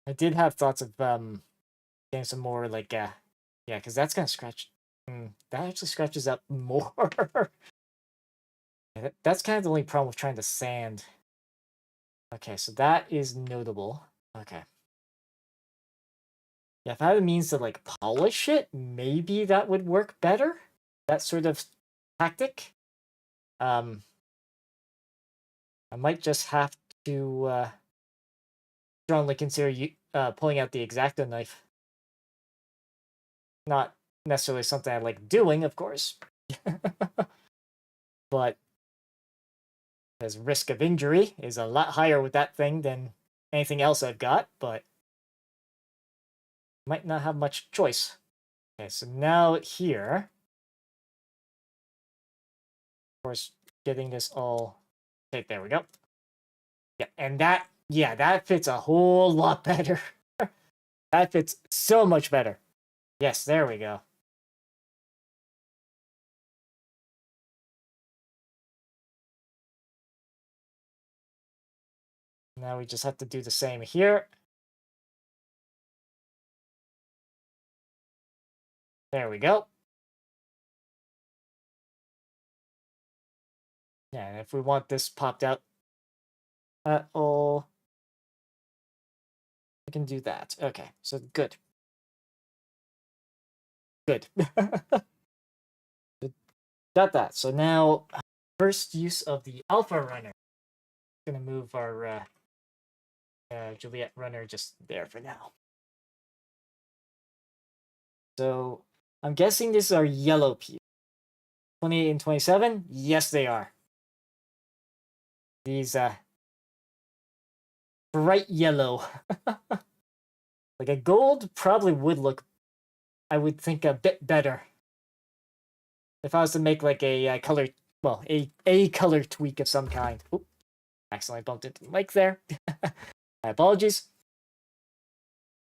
I did have thoughts of getting some more like yeah, because that's gonna scratch. That actually scratches up more. Yeah, that's kind of the only problem with trying to sand. Okay, so that is notable. Okay. Yeah, if I had a means to like polish it, maybe that would work better. That sort of tactic. I might just have to strongly consider pulling out the X-Acto knife. Not necessarily something I like doing, of course. But his risk of injury is a lot higher with that thing than anything else I've got, but might not have much choice. Okay, so now here, of course, getting this all... Okay, there we go. Yeah, and that fits a whole lot better. That fits so much better. Yes, there we go. Now we just have to do the same here. There we go. Yeah, and if we want this popped out at all, we can do that. Okay, so good. Good. got that. So now, first use of the Alpha Runner. Gonna move our Juliet Runner just there for now. So I'm guessing this is our yellow piece. 28 and 27? Yes, they are. These bright yellow. Like a gold probably would look, I would think, a bit better. If I was to make like a color, well, a color tweak of some kind. Oop, accidentally bumped into the mic there. My apologies.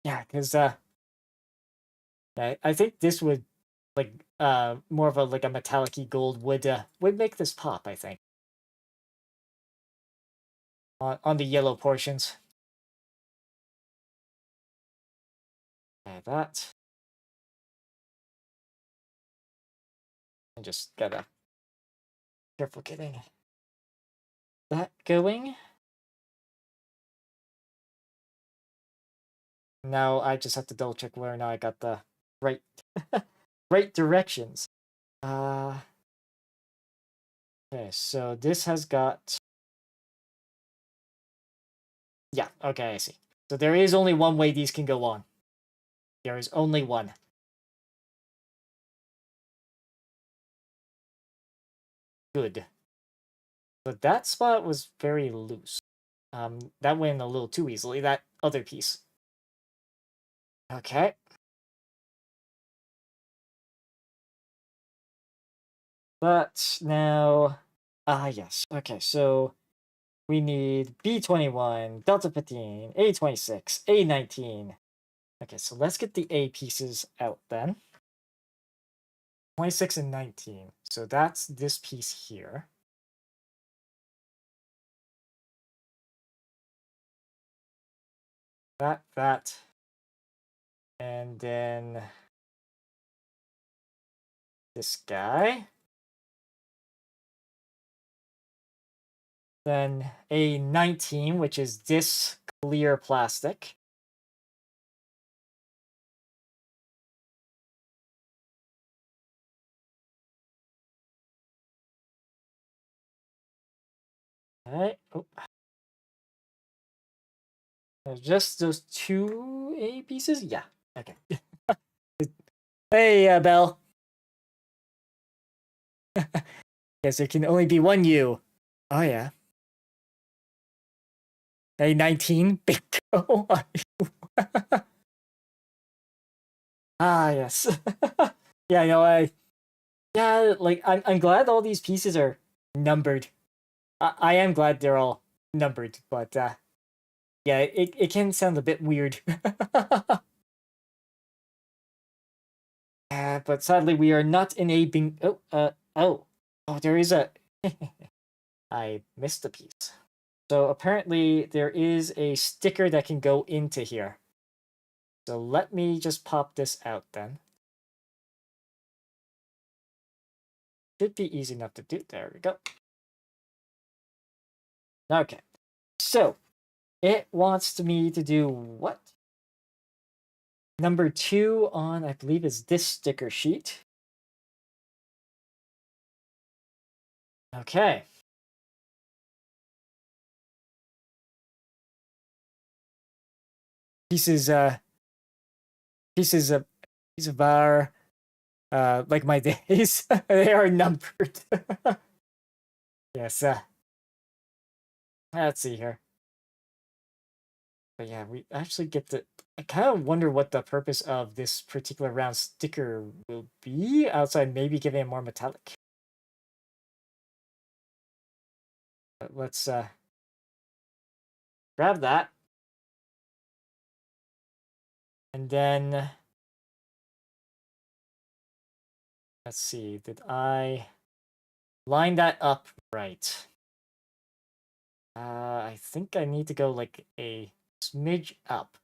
Yeah, because I think this would like more of a like a metallic-y gold would make this pop, I think. On the yellow portions. That. I just gotta careful getting that going. Now I just have to double check whether or not I got the right right directions. Okay, so this has got, yeah, okay, I see. So there is only one way these can go on. There is only one. Good. But that spot was very loose. That went a little too easily, that other piece. Okay. But now, yes. Okay, so we need B21, Delta 15, A26, A19. Okay, so let's get the A pieces out then. 26 and 19. So that's this piece here. That. And then this guy. Then a 19, which is this clear plastic. Alright. Oh. There's just those two A pieces? Yeah. Okay. Hey, Belle. Guess there can only be one you. Oh, yeah. A 19? Bingo. Yes. Yeah, no, I'm glad all these pieces are numbered. I am glad they're all numbered, but yeah, it can sound a bit weird. But sadly, we are not in a bing. Oh, there is a. I missed a piece. So apparently, there is a sticker that can go into here. So let me just pop this out then. Should be easy enough to do. There we go. Okay, so it wants me to do what? Number 2 on, I believe, is this sticker sheet. Okay. Pieces of our, like my days, they are numbered. Yes, let's see here. But yeah, we actually get to, I kind of wonder what the purpose of this particular round sticker will be, outside maybe giving it more metallic. But let's grab that. And then, let's see, did I line that up right? I think I need to go like a smidge up.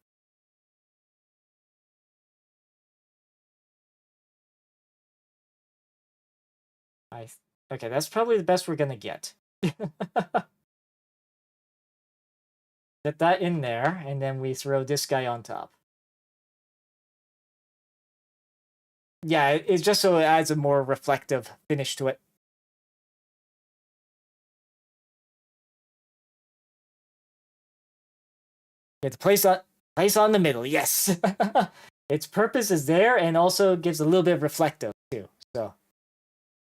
Okay, that's probably the best we're gonna get. Get that in there, and then we throw this guy on top. Yeah, it's just so it adds a more reflective finish to it. It's place on the middle. Yes. Its purpose is there, and also gives a little bit of reflective too. So,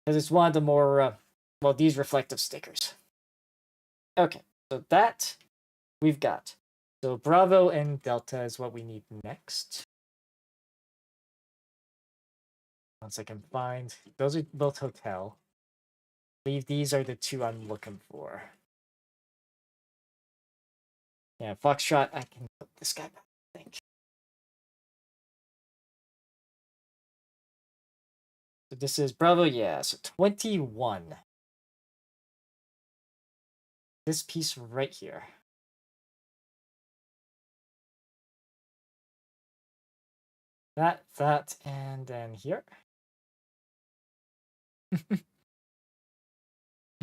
because it's one of the more well, these reflective stickers. Okay, so that we've got. So Bravo and Delta is what we need next. Once I can find, those are both hotel. I believe these are the two I'm looking for. Yeah, Foxtrot, I can put this guy back, I think. So this is Bravo, yeah, so 21. This piece right here. That, and then here.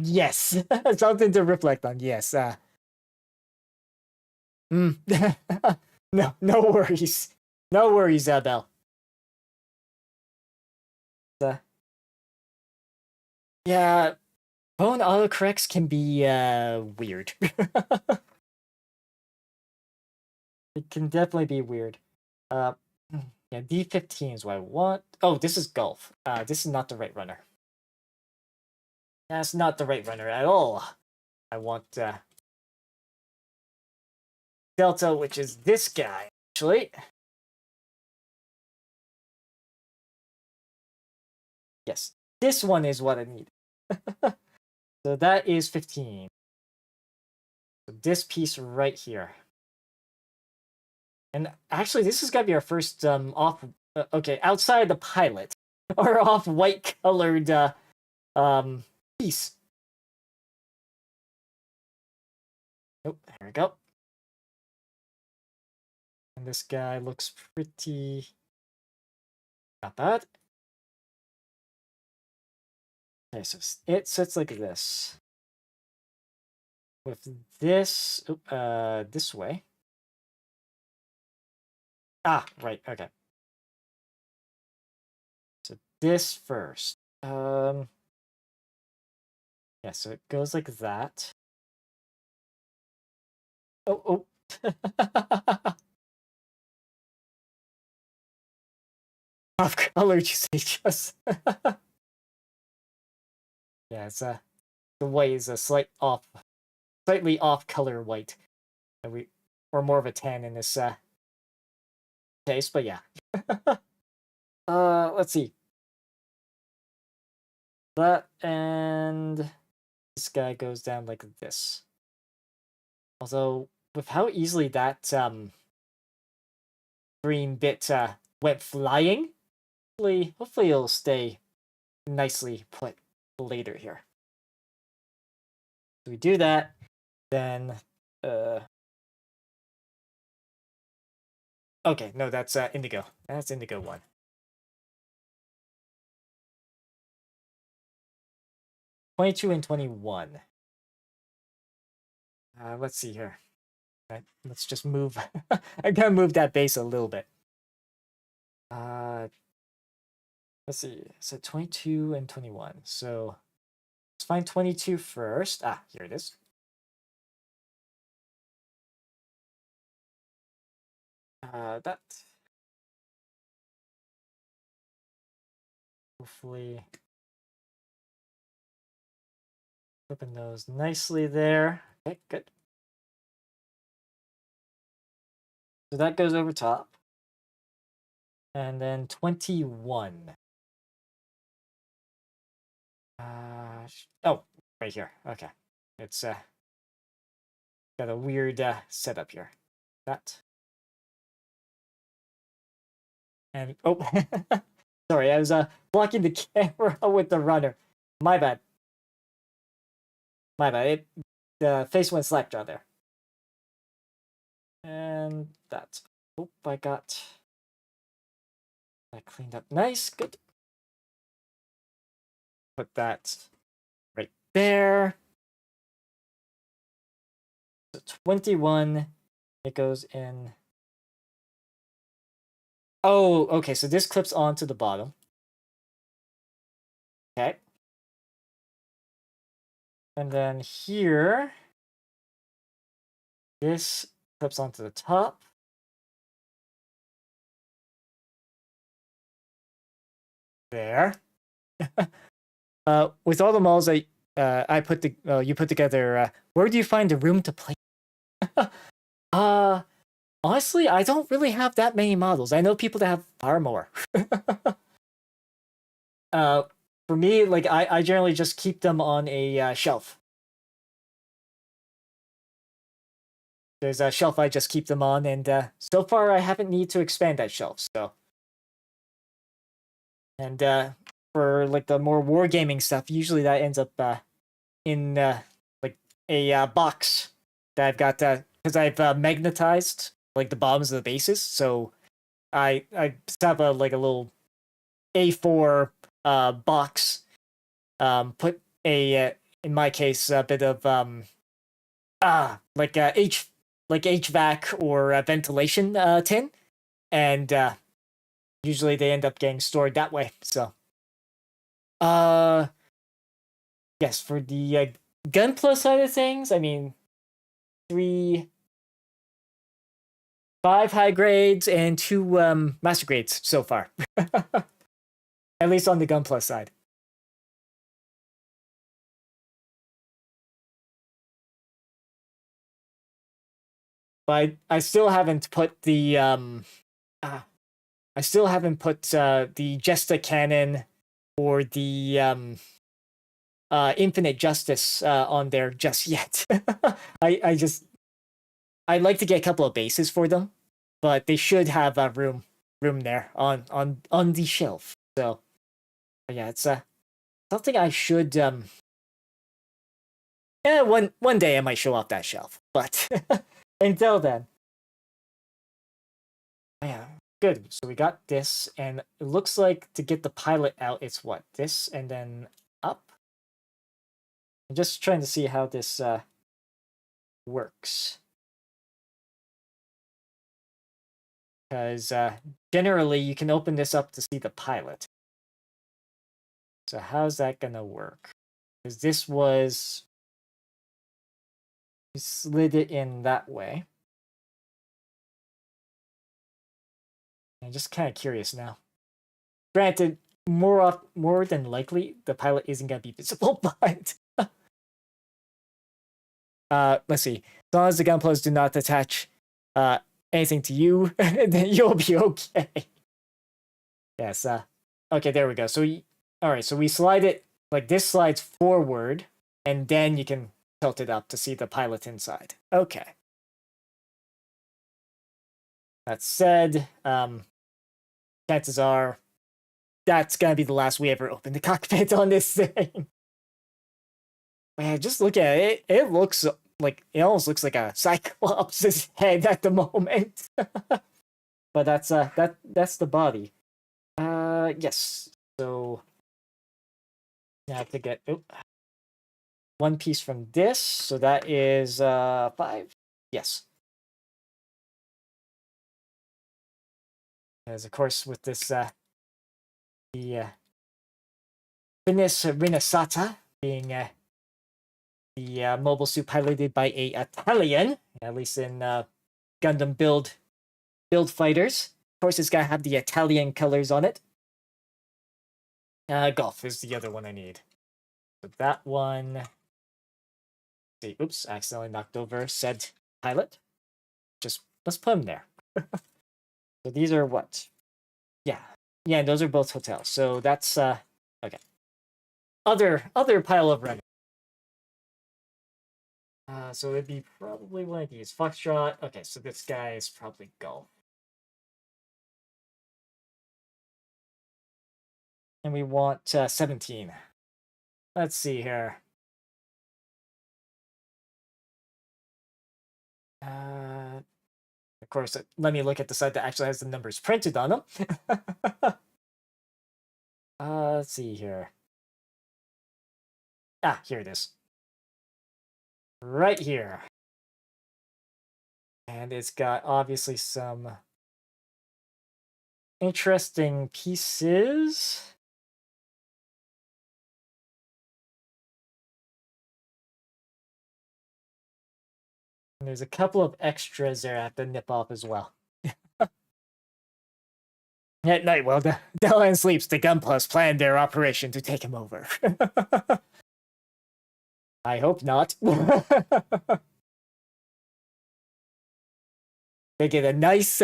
Yes, something to reflect on, yes. No, no worries. No worries, Belle. Yeah, phone autocorrects can be weird. It can definitely be weird. Yeah, D15 is what I want. Oh, this is golf. This is not the right runner. That's not the right runner at all. I want Delta, which is this guy, actually. Yes, this one is what I need. So that is 15. So this piece right here. And actually, this is gonna be our first off. Okay, outside the pilot, or off white colored piece. Oh, there we go. And this guy looks pretty not bad. Okay, so it sits like this. With this, this way. Ah, right, okay. So this first. Yeah, so it goes like that. Oh. Off color usage. Yeah, it's the white is a slightly off color white, and or more of a tan in this case. But yeah, let's see that, and this guy goes down like this. Although with how easily that green bit went flying, hopefully it'll stay nicely put later here. So we do that, then okay, no, that's indigo. That's indigo 1. $22 and $21. Let's see here. Right, let's just move. I'm gonna move that base a little bit. Let's see. So 22 and 21. So let's find 22 first. Ah, here it is. That hopefully open those nicely there. Okay, good. So that goes over top. And then 21. Oh, right here. Okay. It's got a weird setup here. That. And oh, sorry, I was blocking the camera with the runner. My bad. My bad. The face went slackjaw there. And that. Oh, I got that cleaned up nice. Good. Put that right there. So 21. It goes in. Oh, okay. So this clips onto the bottom. Okay. And then here, this clips onto the top. There. With all the models I put you put together, where do you find the room to play? Honestly, I don't really have that many models. I know people that have far more. For me, like I generally just keep them on a shelf. There's a shelf I just keep them on, and so far I haven't need to expand that shelf. So, and for like the more wargaming stuff, usually that ends up in like a box that I've got because I've magnetized like the bottoms of the bases, so I just have a like a little A4 box. Put a in my case a bit of like HVAC or ventilation tin, and usually they end up getting stored that way. So, yes, for the Gunpla side of things, I mean, 5 high grades and 2 master grades so far. At least on the Gunpla side. But I still haven't put the I still haven't put the Jesta cannon or the Infinite Justice on there just yet. I'd like to get a couple of bases for them, but they should have a room there on the shelf. So yeah, it's something I should one day I might show off that shelf, but until then, yeah, good. So we got this, and it looks like to get the pilot out, it's what, this and then up. I'm just trying to see how this works, because generally you can open this up to see the pilot. So how's that gonna work? Because this was slid it in that way. I'm just kind of curious now. Granted, more than likely, the pilot isn't gonna be visible, but let's see. As long as the gunplas do not attach anything to you, then you'll be okay. Yes. Okay, there we go. So all right. So we slide it like this slides forward, and then you can tilt it up to see the pilot inside. Okay. That said, chances are that's gonna be the last we ever open the cockpit on this thing. Man, just look at it. It looks like it almost looks like a Cyclops' head at the moment. But that's that's the body. Yes. So I have to get one piece from this. So that is 5. Yes. As of course with this the Fenice Rinascita being the mobile suit piloted by a Italian, at least in Gundam build fighters. Of course, it's gotta have the Italian colors on it. Golf is the other one I need. So that one. See, oops, I accidentally knocked over said pilot. Just let's put him there. So these are what? Yeah, yeah, those are both hotels. So that's okay. Other pile of running. So it'd be probably one of these. Foxtrot. Okay, so this guy is probably golf. And we want 17. Let's see here. Of course, let me look at the side that actually has the numbers printed on them. Let's see here. Ah, here it is. Right here. And it's got obviously some interesting pieces. And there's a couple of extras there I have to nip off as well. At night, while Dalahan sleeps, the Gunplas plan their operation to take him over. I hope not. They get a nice,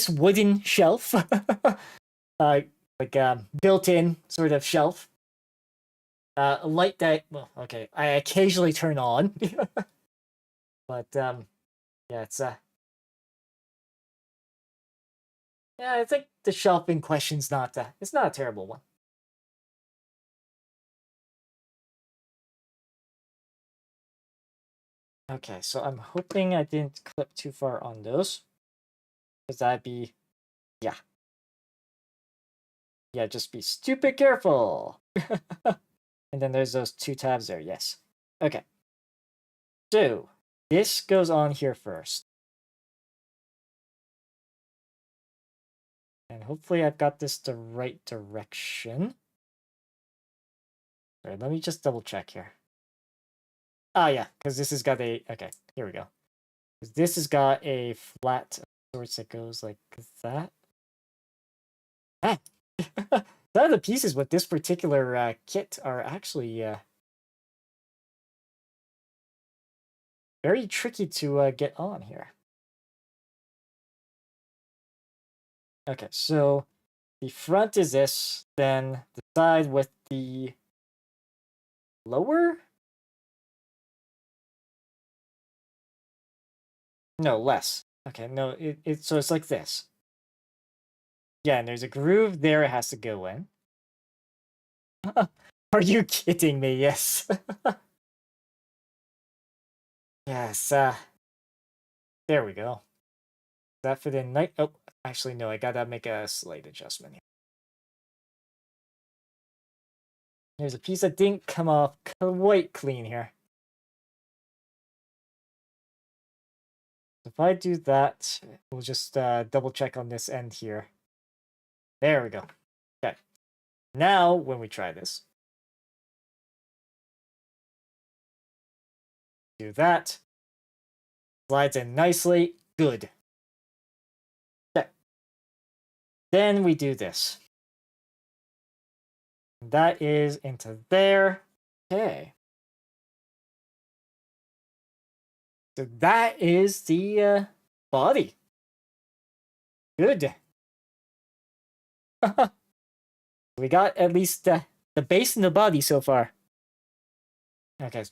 wooden shelf, built-in sort of shelf. A light that, well, okay, I occasionally turn on, but yeah, it's yeah, I think the shelf in question's not it's not a terrible one. Okay, so I'm hoping I didn't clip too far on those, because that'd be, yeah, just be stupid careful. And then there's those 2 tabs there, yes. Okay, so this goes on here first. And hopefully I've got this the right direction. All right, let me just double check here. Ah, yeah, because this has got a, okay, here we go. This has got a flat of sorts that goes like that. Ah! Some of the pieces with this particular kit are actually very tricky to get on here. Okay, so the front is this, then the side with the lower? No, less. Okay, no, so it's like this. Yeah, and there's a groove there it has to go in. Are you kidding me? Yes. Yes, there we go. That fit in night. Oh, actually, no, I gotta make a slight adjustment here. There's a piece that didn't come off quite clean here. If I do that, we'll just double check on this end here. There we go. Okay. Now, when we try this, do that. Slides in nicely. Good. Okay. Then we do this. That is into there. Okay. So that is the body. Good. We got at least the base and the body so far. Okay,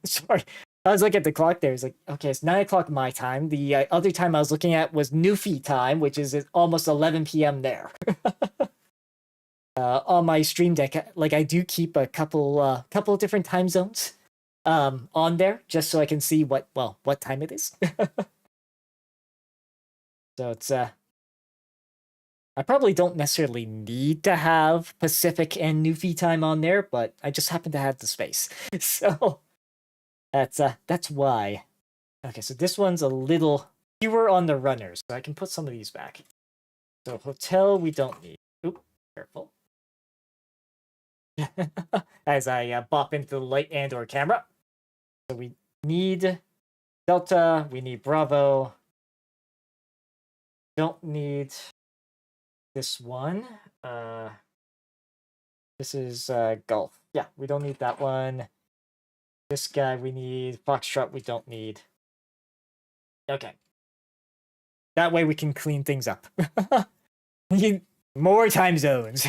sorry. I was looking at the clock there. It's like, okay, it's 9 o'clock my time. The other time I was looking at was Newfie time, which is almost 11 p.m. there. On my stream deck, like I do keep a couple of different time zones on there just so I can see what time it is. So it's I probably don't necessarily need to have Pacific and Newfie time on there, but I just happen to have the space. So that's why. Okay, so this one's a little fewer on the runners, so I can put some of these back. So hotel we don't need. Oop, careful. As I bop into the light and or camera. So we need Delta, we need Bravo. Don't need this one. This is Golf. Yeah, we don't need that one. This guy we need. Foxtrot we don't need. Okay. That way we can clean things up. Need more time zones.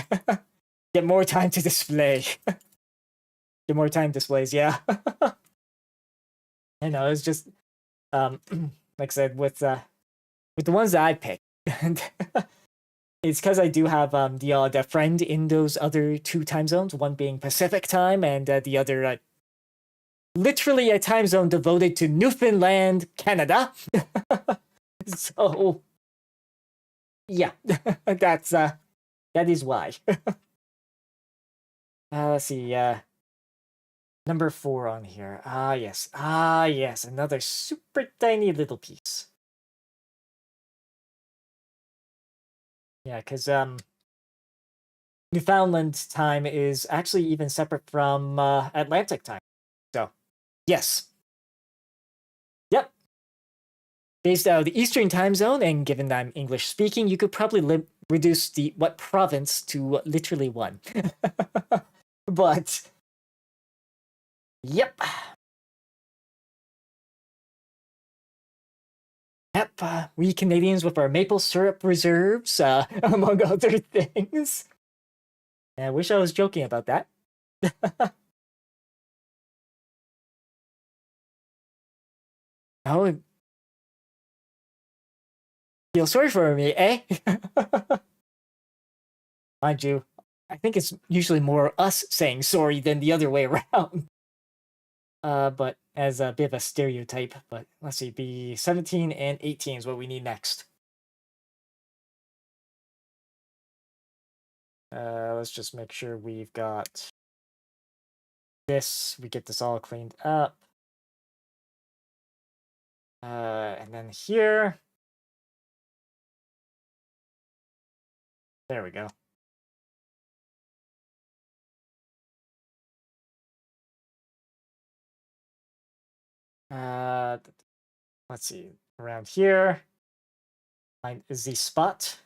Get more time to display. Get more time displays, yeah. I know, it's just like I said, with the ones that I picked, and it's because I do have the odd friend in those other 2 time zones, one being Pacific time and the other literally a time zone devoted to Newfoundland, Canada. So yeah, that is why. Let's see, number 4 on here. Yes, another super tiny little piece. Yeah, because Newfoundland time is actually even separate from Atlantic time. So, yes. based out of the Eastern time zone, and given that I'm English speaking, you could probably reduce the what province to literally one. But yep. Yep, we Canadians with our maple syrup reserves, among other things. And I wish I was joking about that. Oh, feel sorry for me, eh? Mind you, I think it's usually more us saying sorry than the other way around. But as a bit of a stereotype. But let's see, be 17 and 18 is what we need next. Let's just make sure we've got this. We get this all cleaned up. And then here. There we go. Let's see. Around here is the spot.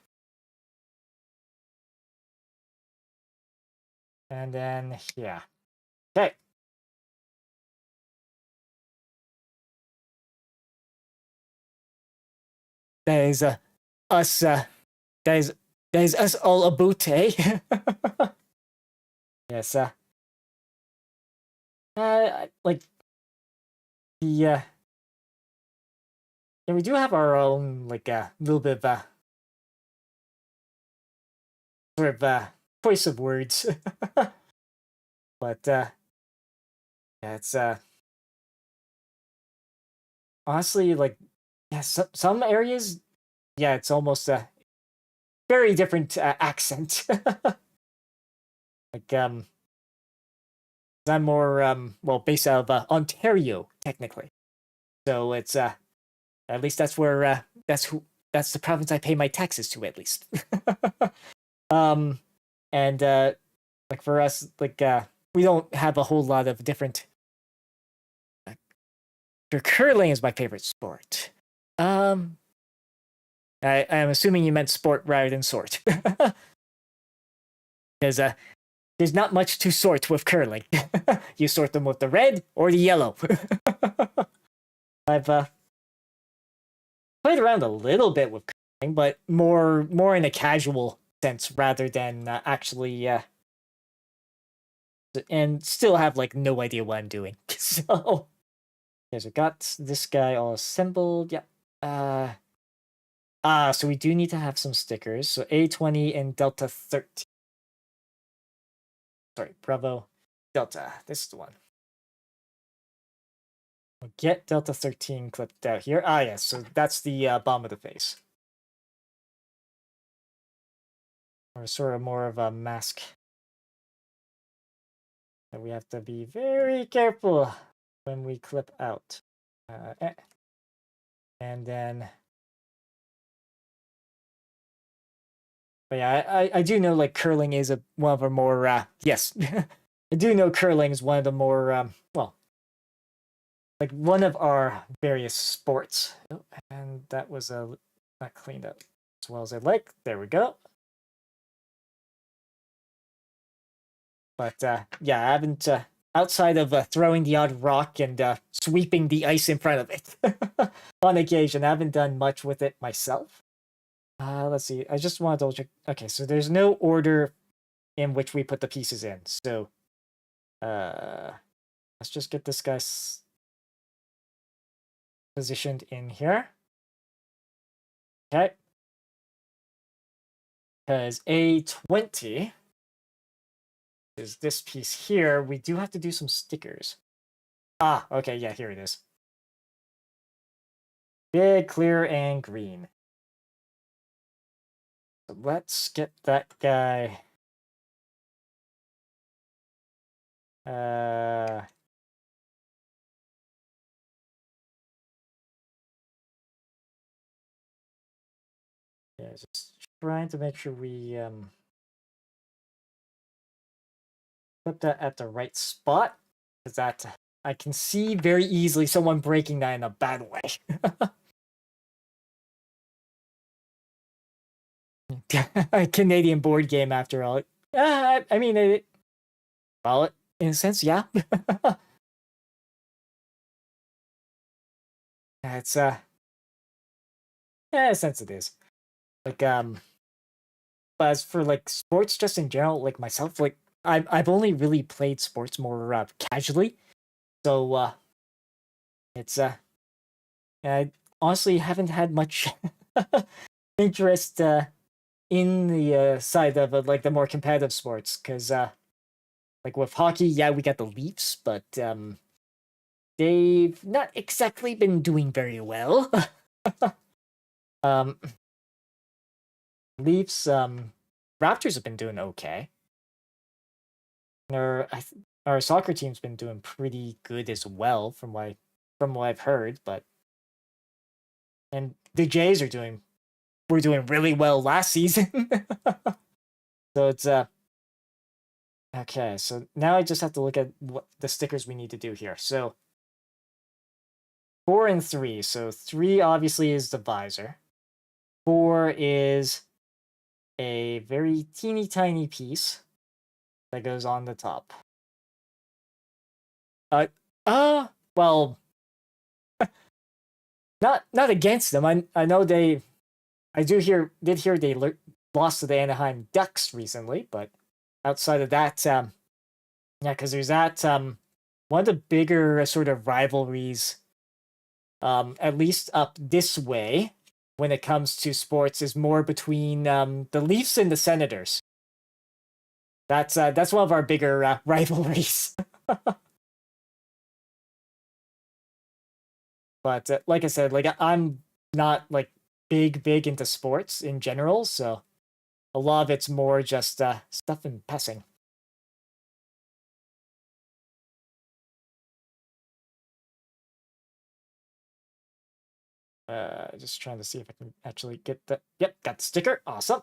And then, yeah. Okay. That is us. That is us all about, eh? Yes. Like the and we do have our own like a little bit of sort of choice of words, but yeah, it's honestly like yeah, some areas, yeah, it's almost a very different accent. Like I'm more well based out of Ontario technically, so it's at least that's where that's the province I pay my taxes to at least. um and like for us like we don't have a whole lot of different curling is my favorite sport. I'm assuming you meant sport rather than sort. Because there's not much to sort with curling. You sort them with the red or the yellow. I've played around a little bit with curling, but more in a casual sense rather than actually and still have like no idea what I'm doing. So yes, I got this guy all assembled. Yep. So we do need to have some stickers. So A20 and Delta 13. Sorry, Bravo, Delta. This is the one. We'll get Delta 13 clipped out here. Ah, yes. So that's the bomb of the face. Or sort of more of a mask. And we have to be very careful when we clip out. And then... But yeah, I do know like curling is one of our more yes, I do know curling is one of the more well, like one of our various sports. Oh, and that was not cleaned up as well as I'd like. There we go. But yeah, I haven't outside of throwing the odd rock and sweeping the ice in front of it on occasion. I haven't done much with it myself. Let's see. I just want to double check. Okay, so there's no order in which we put the pieces in. So, let's just get this guy positioned in here. Okay. Because A20 is this piece here. We do have to do some stickers. Ah, okay, yeah, here it is. Big, clear, and green. So let's get that guy. Yeah, just trying to make sure we put that at the right spot, because that I can see very easily someone breaking that in a bad way. a Canadian board game after all. I mean, well, in a sense, yeah. It's yeah, in a sense it is. Like but as for like sports, just in general, like myself, like I've only really played sports more casually, so it's I honestly haven't had much interest in the side of like the more competitive sports, because like with hockey, yeah, we got the Leafs, but they've not exactly been doing very well. um, Leafs, Raptors have been doing okay. Our our soccer team's been doing pretty good as well, from what I've heard. But and the Jays were doing really well last season. So it's okay. So now I just have to look at what the stickers we need to do here. So 4 and 3. So 3 obviously is the visor. 4 is a very teeny tiny piece that goes on the top. Uh, well, not against them. I know did hear they lost to the Anaheim Ducks recently, but outside of that, yeah, because there's that one of the bigger sort of rivalries, at least up this way, when it comes to sports, is more between the Leafs and the Senators. That's one of our bigger rivalries. But like I said, like I'm not like big into sports in general, so a lot of it's more just stuff in passing. Just trying to see if I can actually get the. Yep, got the sticker. Awesome.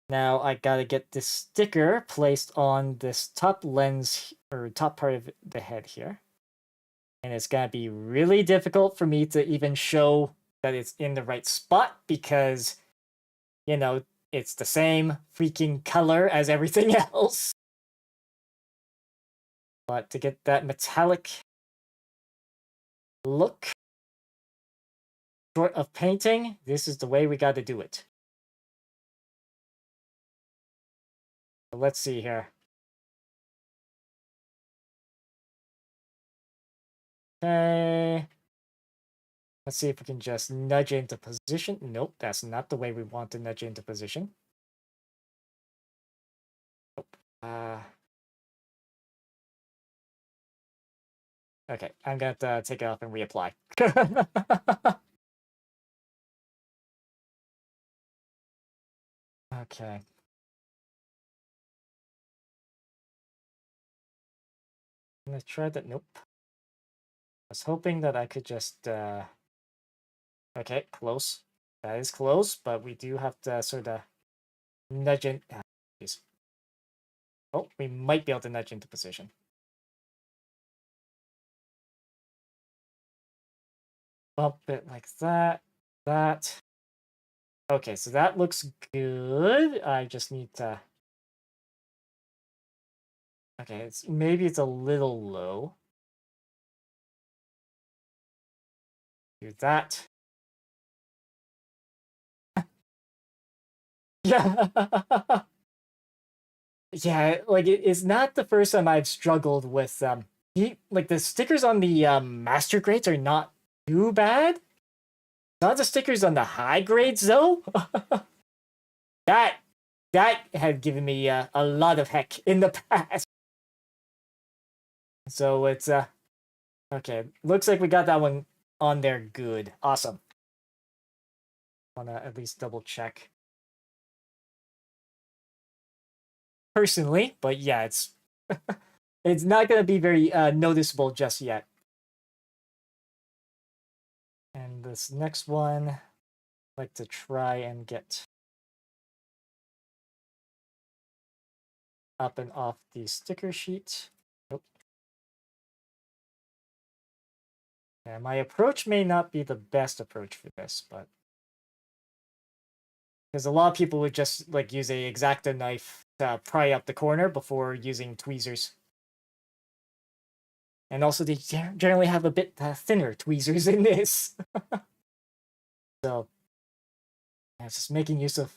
Now I gotta get this sticker placed on this top lens or top part of the head here. And it's gonna be really difficult for me to even show that it's in the right spot because, you know, it's the same freaking color as everything else. But to get that metallic look, short of painting, this is the way we gotta do it. So let's see here. Okay. Let's see if we can just nudge into position. Nope, that's not the way we want to nudge into position. Nope. Okay, I'm gonna take it off and reapply. Okay. I'm gonna try that. Nope. I was hoping that I could just okay, close. That is close, but we do have to sort of nudge in. Jeez. Oh, we might be able to nudge into position. Bump it like that. That. Okay, so that looks good. I just need to. Okay, maybe it's a little low. Do that. Yeah. Yeah, like it's not the first time I've struggled with like the stickers on the master grades are not too bad. Not the stickers on the high grades though. that that had given me a lot of heck in the past. So it's okay. Looks like we got that one on there good. Awesome. Wanna at least double check personally, but yeah, it's not gonna be very noticeable just yet. And this next one, I'd like to try and get up and off the sticker sheet. Nope. Yeah, my approach may not be the best approach for this, but Because a lot of people would just like use a X-Acto knife to pry up the corner before using tweezers. And also, they generally have a bit thinner tweezers in this. So, yeah, it's just making use of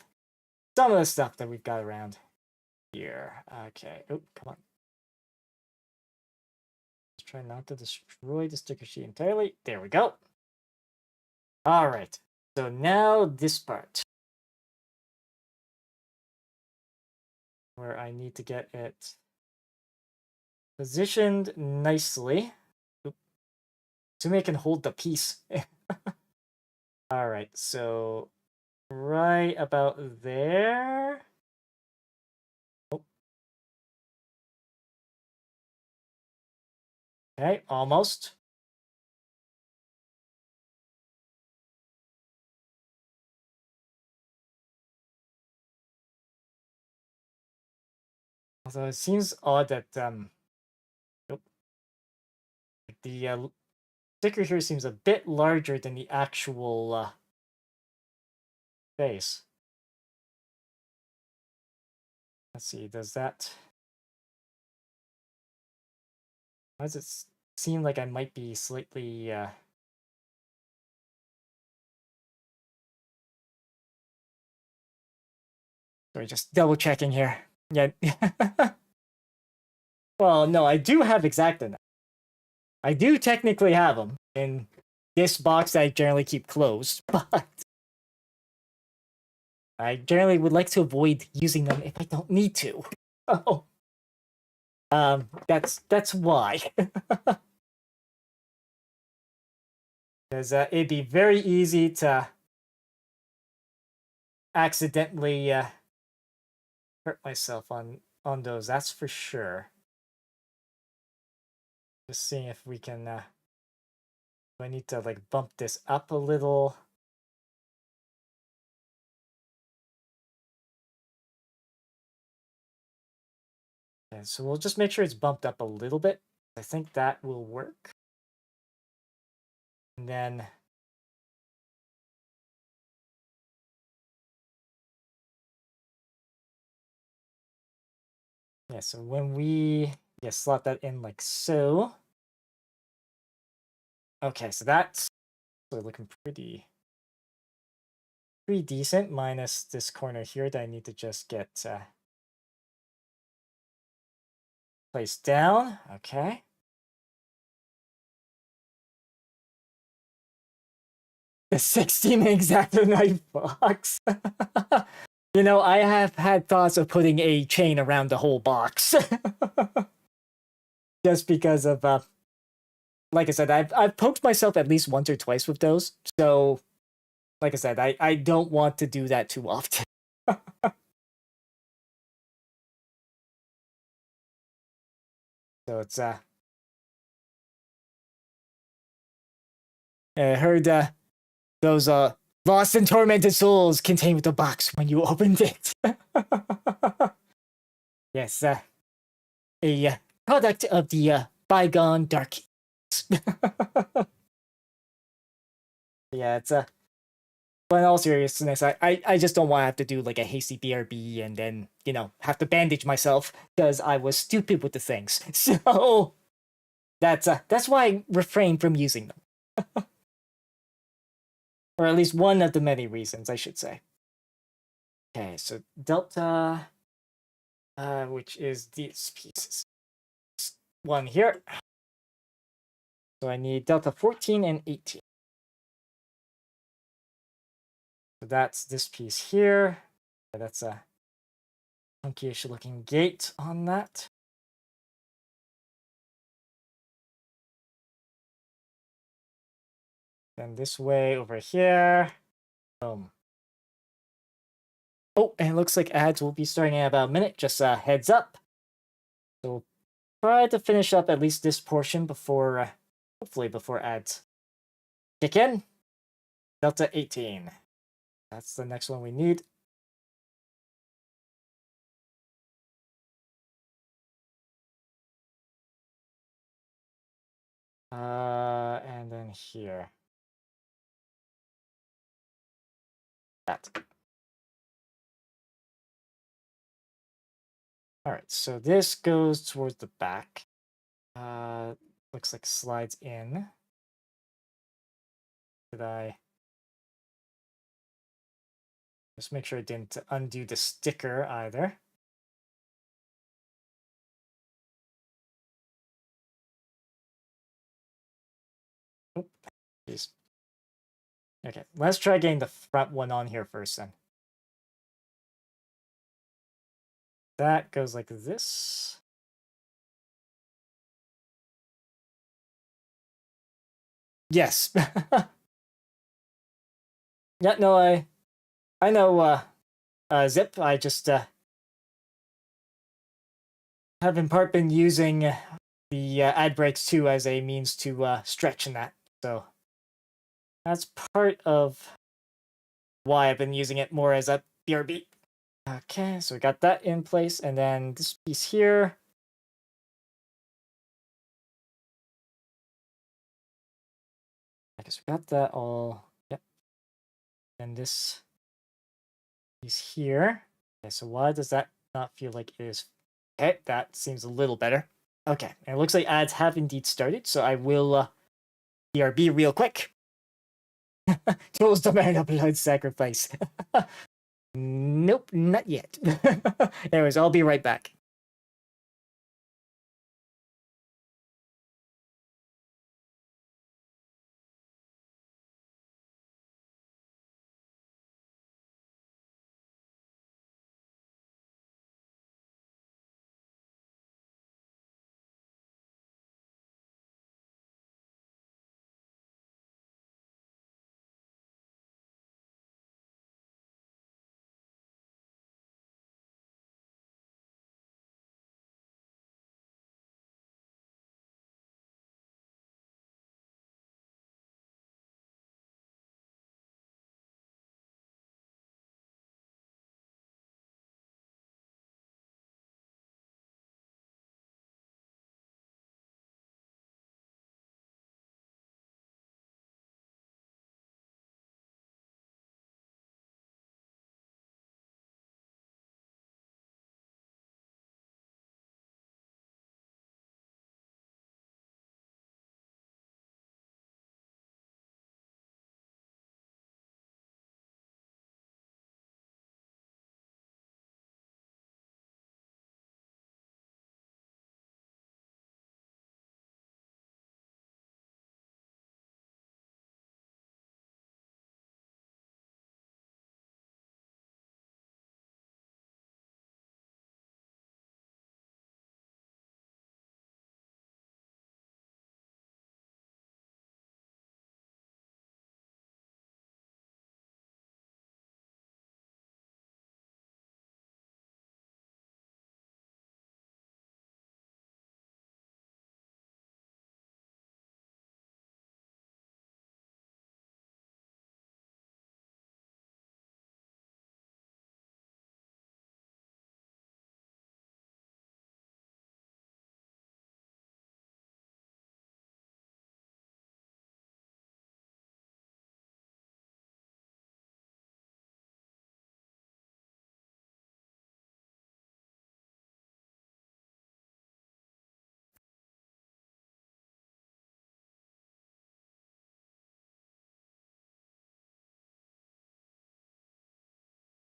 some of the stuff that we've got around here. Okay. Oh, come on. Let's try not to destroy the sticker sheet entirely. There we go. All right. So now this part, where I need to get it positioned nicely. Assuming I can hold the piece. All right, so right about there. Oh. Okay, almost. Although it seems odd that the sticker here seems a bit larger than the actual face. Let's see, does that... Why does it seem like I might be slightly... Sorry, just double checking here. Yeah. Well, no, I do have X-Acto. I do technically have them in this box that I generally keep closed, but I generally would like to avoid using them if I don't need to. Oh, that's why. Because it'd be very easy to accidentally hurt myself on those. That's for sure. Just seeing if we can. Do I need to like bump this up a little? Okay, so we'll just make sure it's bumped up a little bit. I think that will work. And then yeah, so when we slot that in like so. Okay, so that's looking pretty decent, minus this corner here that I need to just get placed down. Okay. The 16 X-Acto knife box. You know, I have had thoughts of putting a chain around the whole box. Just because of, like I said, I've poked myself at least once or twice with those. So, like I said, I don't want to do that too often. So it's, I heard, those, lost and tormented souls contained with the box when you opened it. Yes, a product of the bygone dark ages. Yeah, it's but in all seriousness, I just don't want to have to do like a hasty BRB and then, you know, have to bandage myself because I was stupid with the things. So that's why I refrain from using them. Or at least one of the many reasons, I should say. Okay, so Delta, which is these pieces. One here. So I need Delta 14 and 18. So that's this piece here. That's a funky-ish looking gate on that. Then this way over here. Boom. Oh, and it looks like ads will be starting in about a minute. Just heads up. So try to finish up at least this portion before, hopefully before ads kick in. Delta 18. That's the next one we need. And then here. That. All right, so this goes towards the back. Looks like slides in. Did I just make sure I didn't undo the sticker either? Oh, jeez. Okay, let's try getting the front one on here first then. That goes like this. Yes. Yeah, no, I know Zip. I just have in part been using the ad breaks too as a means to stretch in that. So that's part of why I've been using it more as a BRB. Okay, so we got that in place, and then this piece here. I guess we got that all. Yep. And this piece here. Okay, so why does that not feel like it is? Okay, that seems a little better. Okay, and it looks like ads have indeed started, so I will BRB real quick. Tools demand upload sacrifice. Nope, not yet. Anyways, I'll be right back.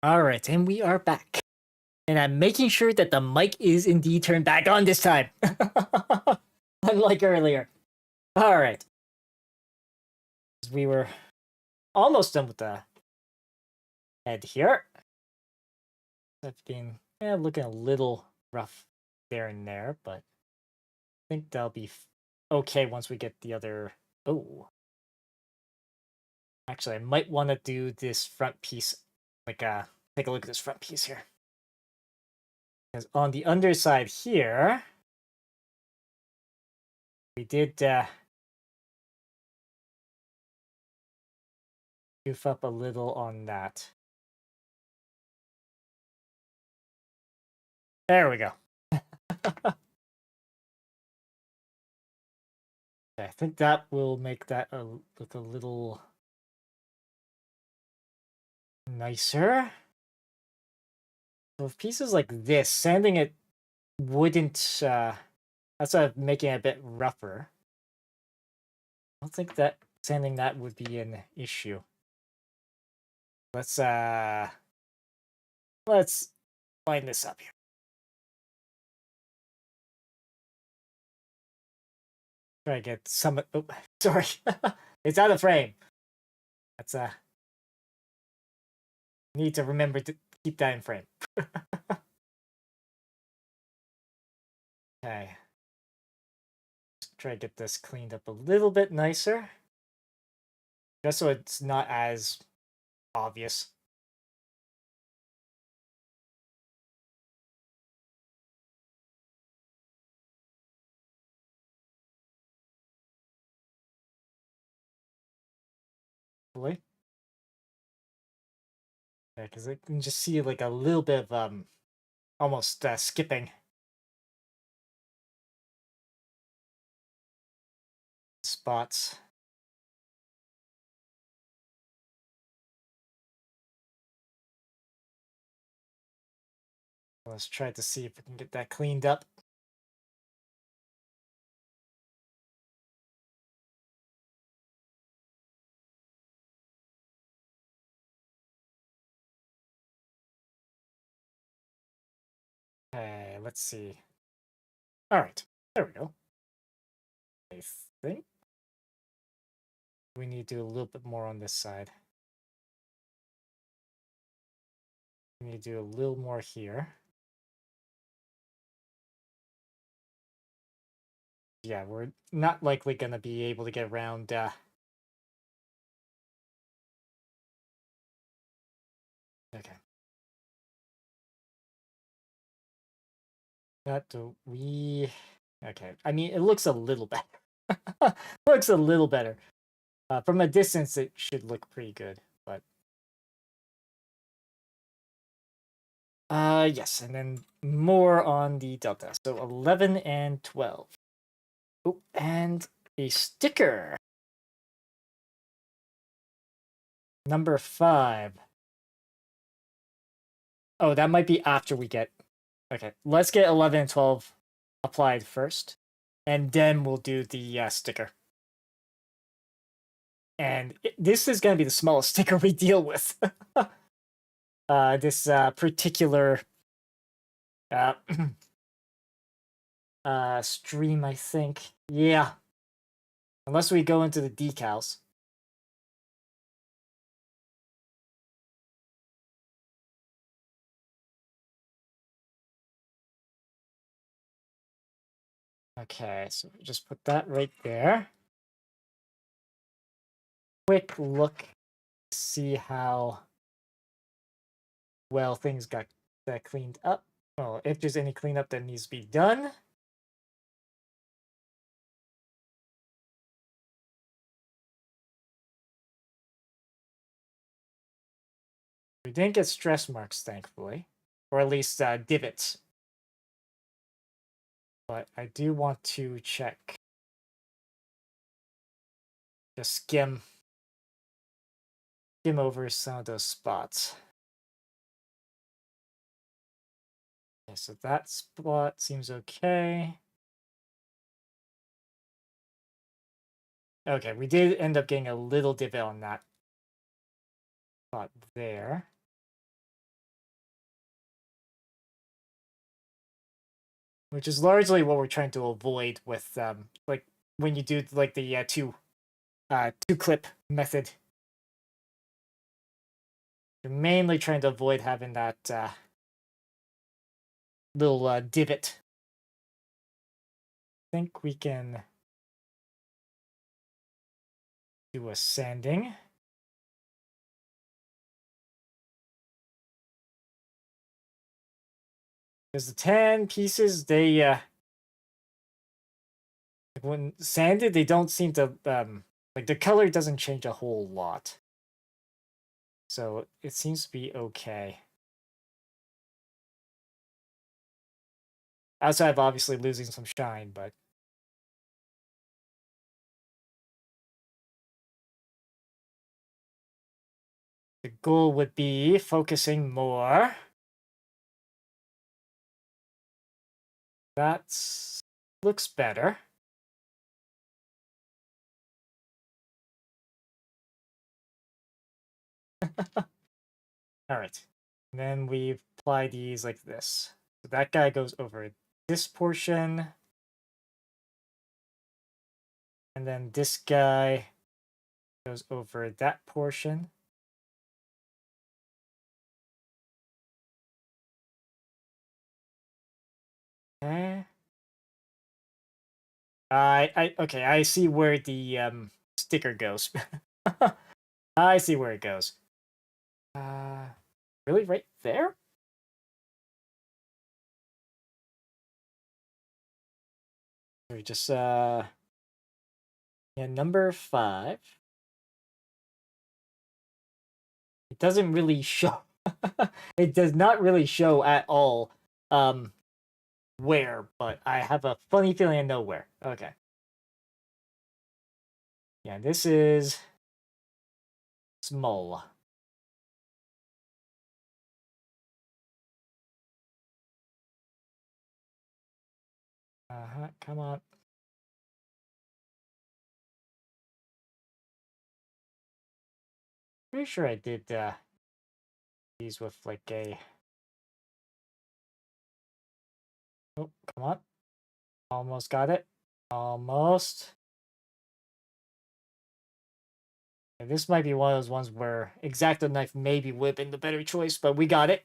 All right, and we are back. And I'm making sure that the mic is indeed turned back on this time. Unlike earlier. All right. We were almost done with the head here. That's been looking a little rough there and there, but I think that'll be okay once we get the other. Oh. Actually, I might want to do this front piece. Take a look at this front piece here. Because on the underside here, we did goof up a little on that. There we go. I think that will make that look a little nicer. So with pieces like this, sanding it wouldn't, that's making it a bit rougher. I don't think that sanding that would be an issue. Let's line this up here. Try to get some, oh, sorry. It's out of frame. That's, need to remember to keep that in frame. Okay. Let's try to get this cleaned up a little bit nicer. Just so it's not as obvious. Hopefully. Yeah, because I can just see like a little bit of almost skipping spots. Let's try to see if we can get that cleaned up. Okay, let's see. All right, there we go. I think we need to do a little bit more on this side. We need to do a little more here. Yeah, we're not likely going to be able to get around okay. That do we okay. I mean, it looks a little better. Looks a little better. From a distance, it should look pretty good, but yes, and then more on the delta. So 11 and 12. Oh, and a sticker. Number 5. Oh, that might be after we get. Okay, let's get 11 and 12 applied first, and then we'll do the sticker. And this is going to be the smallest sticker we deal with. This particular stream, I think. Yeah. Unless we go into the decals. Okay, so just put that right there. Quick look, see how well things got cleaned up. Well, if there's any cleanup that needs to be done. We didn't get stress marks, thankfully. Or at least divots. But I do want to check. Just skim over some of those spots. Okay, so that spot seems okay. Okay, we did end up getting a little divot on that spot there. Which is largely what we're trying to avoid with like when you do like the two clip method. You're mainly trying to avoid having that little divot. I think we can do a sanding. Because the tan pieces, they when sanded, they don't seem to like the color doesn't change a whole lot. So it seems to be okay. Outside of obviously losing some shine, but the goal would be focusing more That looks better. All right. And then we apply these like this. So that guy goes over this portion. And then this guy goes over that portion. Okay. Okay, I see where the sticker goes. I see where it goes. Really right there? We just yeah, number 5. It doesn't really show. It does not really show at all where, but I have a funny feeling I know where. Okay. Yeah, this is small. Come on. Pretty sure I did these with like a... Oh, come on. Almost got it. Almost. And this might be one of those ones where X-Acto knife maybe would have been the better choice, but we got it.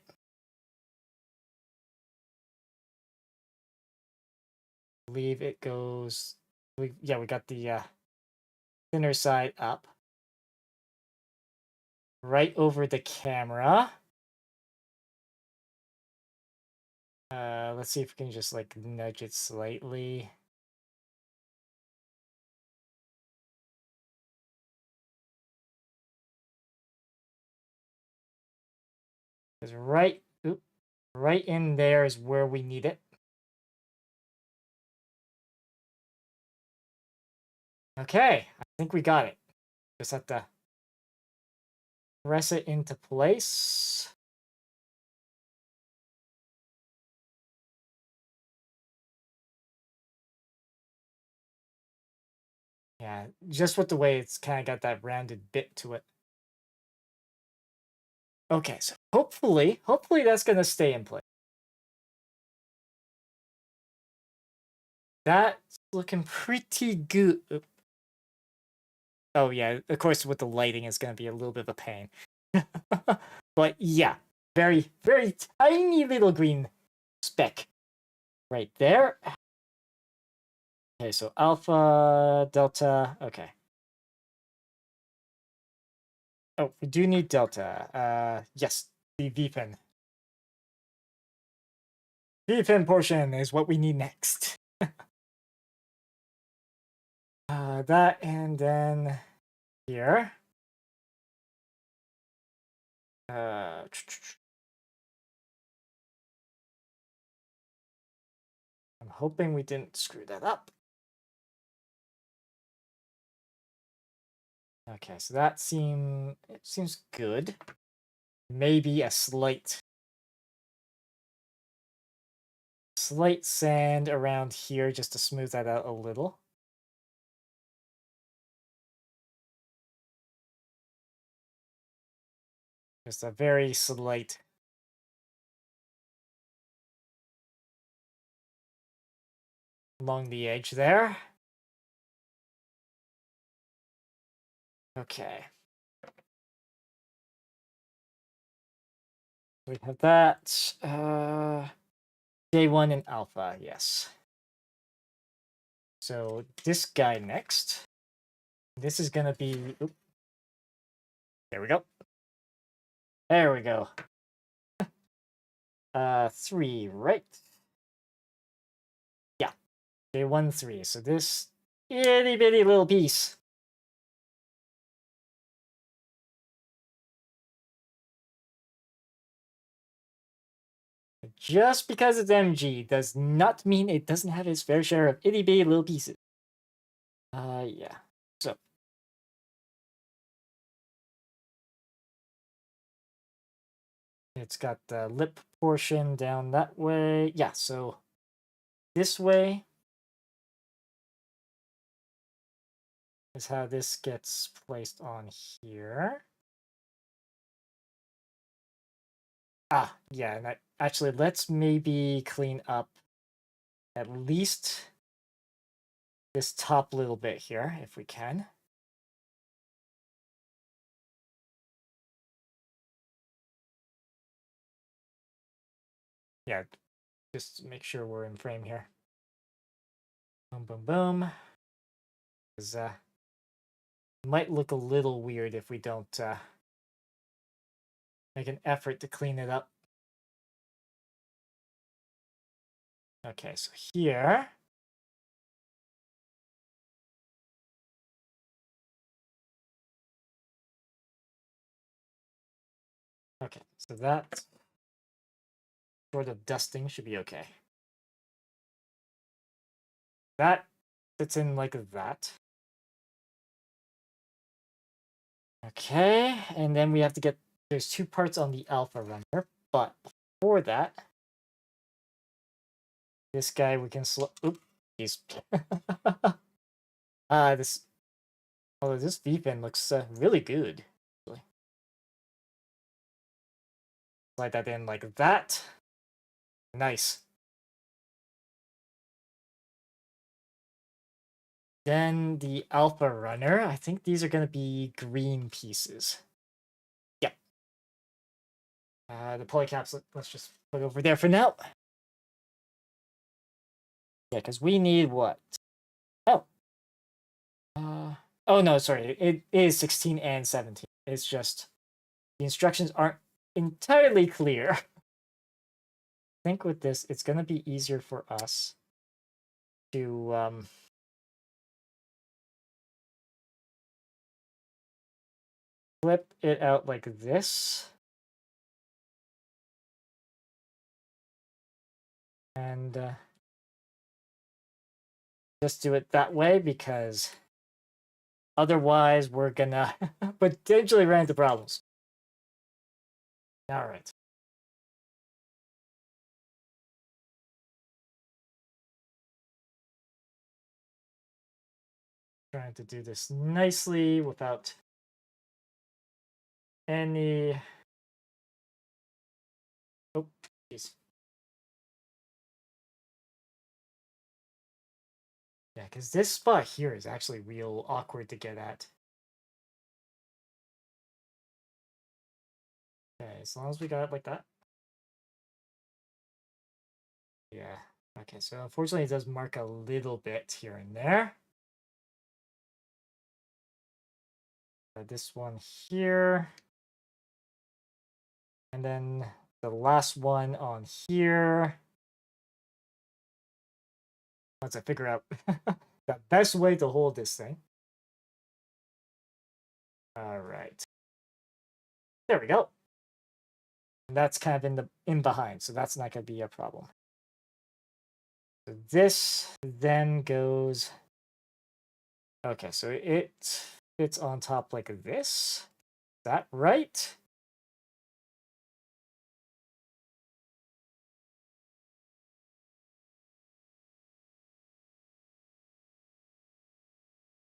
I believe it goes... Yeah, we got the thinner side up. Right over the camera. Let's see if we can just like nudge it slightly. Because right in there is where we need it. Okay, I think we got it. Just have to press it into place. Yeah, just with the way it's kind of got that rounded bit to it. Okay, so hopefully that's going to stay in place. That's looking pretty good. Oh yeah, of course with the lighting it's going to be a little bit of a pain. But yeah, very, very tiny little green speck right there. Okay, so alpha, delta, okay. Oh, we do need delta. Yes, the V-pin. V-pin portion is what we need next. That, and then here. I'm hoping we didn't screw that up. Okay, so that seems good. Maybe a slight sand around here just to smooth that out a little. Just a very slight. Along the edge there. Okay. We have that. J1 and alpha, yes. So this guy next. This is gonna be... Oop. There we go. There we go. 3, right? Yeah. J1, 3. So this itty bitty little piece. Just because it's MG does not mean it doesn't have its fair share of itty bitty little pieces. Yeah. So. It's got the lip portion down that way. Yeah, so this way is how this gets placed on here. Ah, yeah, and actually, let's maybe clean up at least this top little bit here, if we can. Yeah, just make sure we're in frame here. Boom, boom, boom. Because it might look a little weird if we don't make an effort to clean it up. Okay, so here. Okay, so that sort of dusting should be okay. That fits in like that. Okay, and then we have to get, there's 2 parts on the alpha runner, but before that, this guy we can oop, jeez. This, although this V-fin looks really good. Slide that in like that. Nice. Then the alpha runner, I think these are going to be green pieces. Yep. The polycaps, let's just put over there for now. Yeah, because we need what? Oh. Oh no, sorry. It is 16 and 17. It's just the instructions aren't entirely clear. I think with this, it's going to be easier for us to flip it out like this. And just do it that way, because otherwise we're gonna potentially run into problems. All right. Trying to do this nicely without any... Oh, jeez. Yeah, because this spot here is actually real awkward to get at. Okay, as long as we got it like that. Yeah. Okay, so unfortunately it does mark a little bit here and there. This one here. And then the last one on here. Once I figure out the best way to hold this thing. All right. There we go. And that's kind of in behind, so that's not going to be a problem. So this then goes... Okay, so it fits on top like this. Is that right?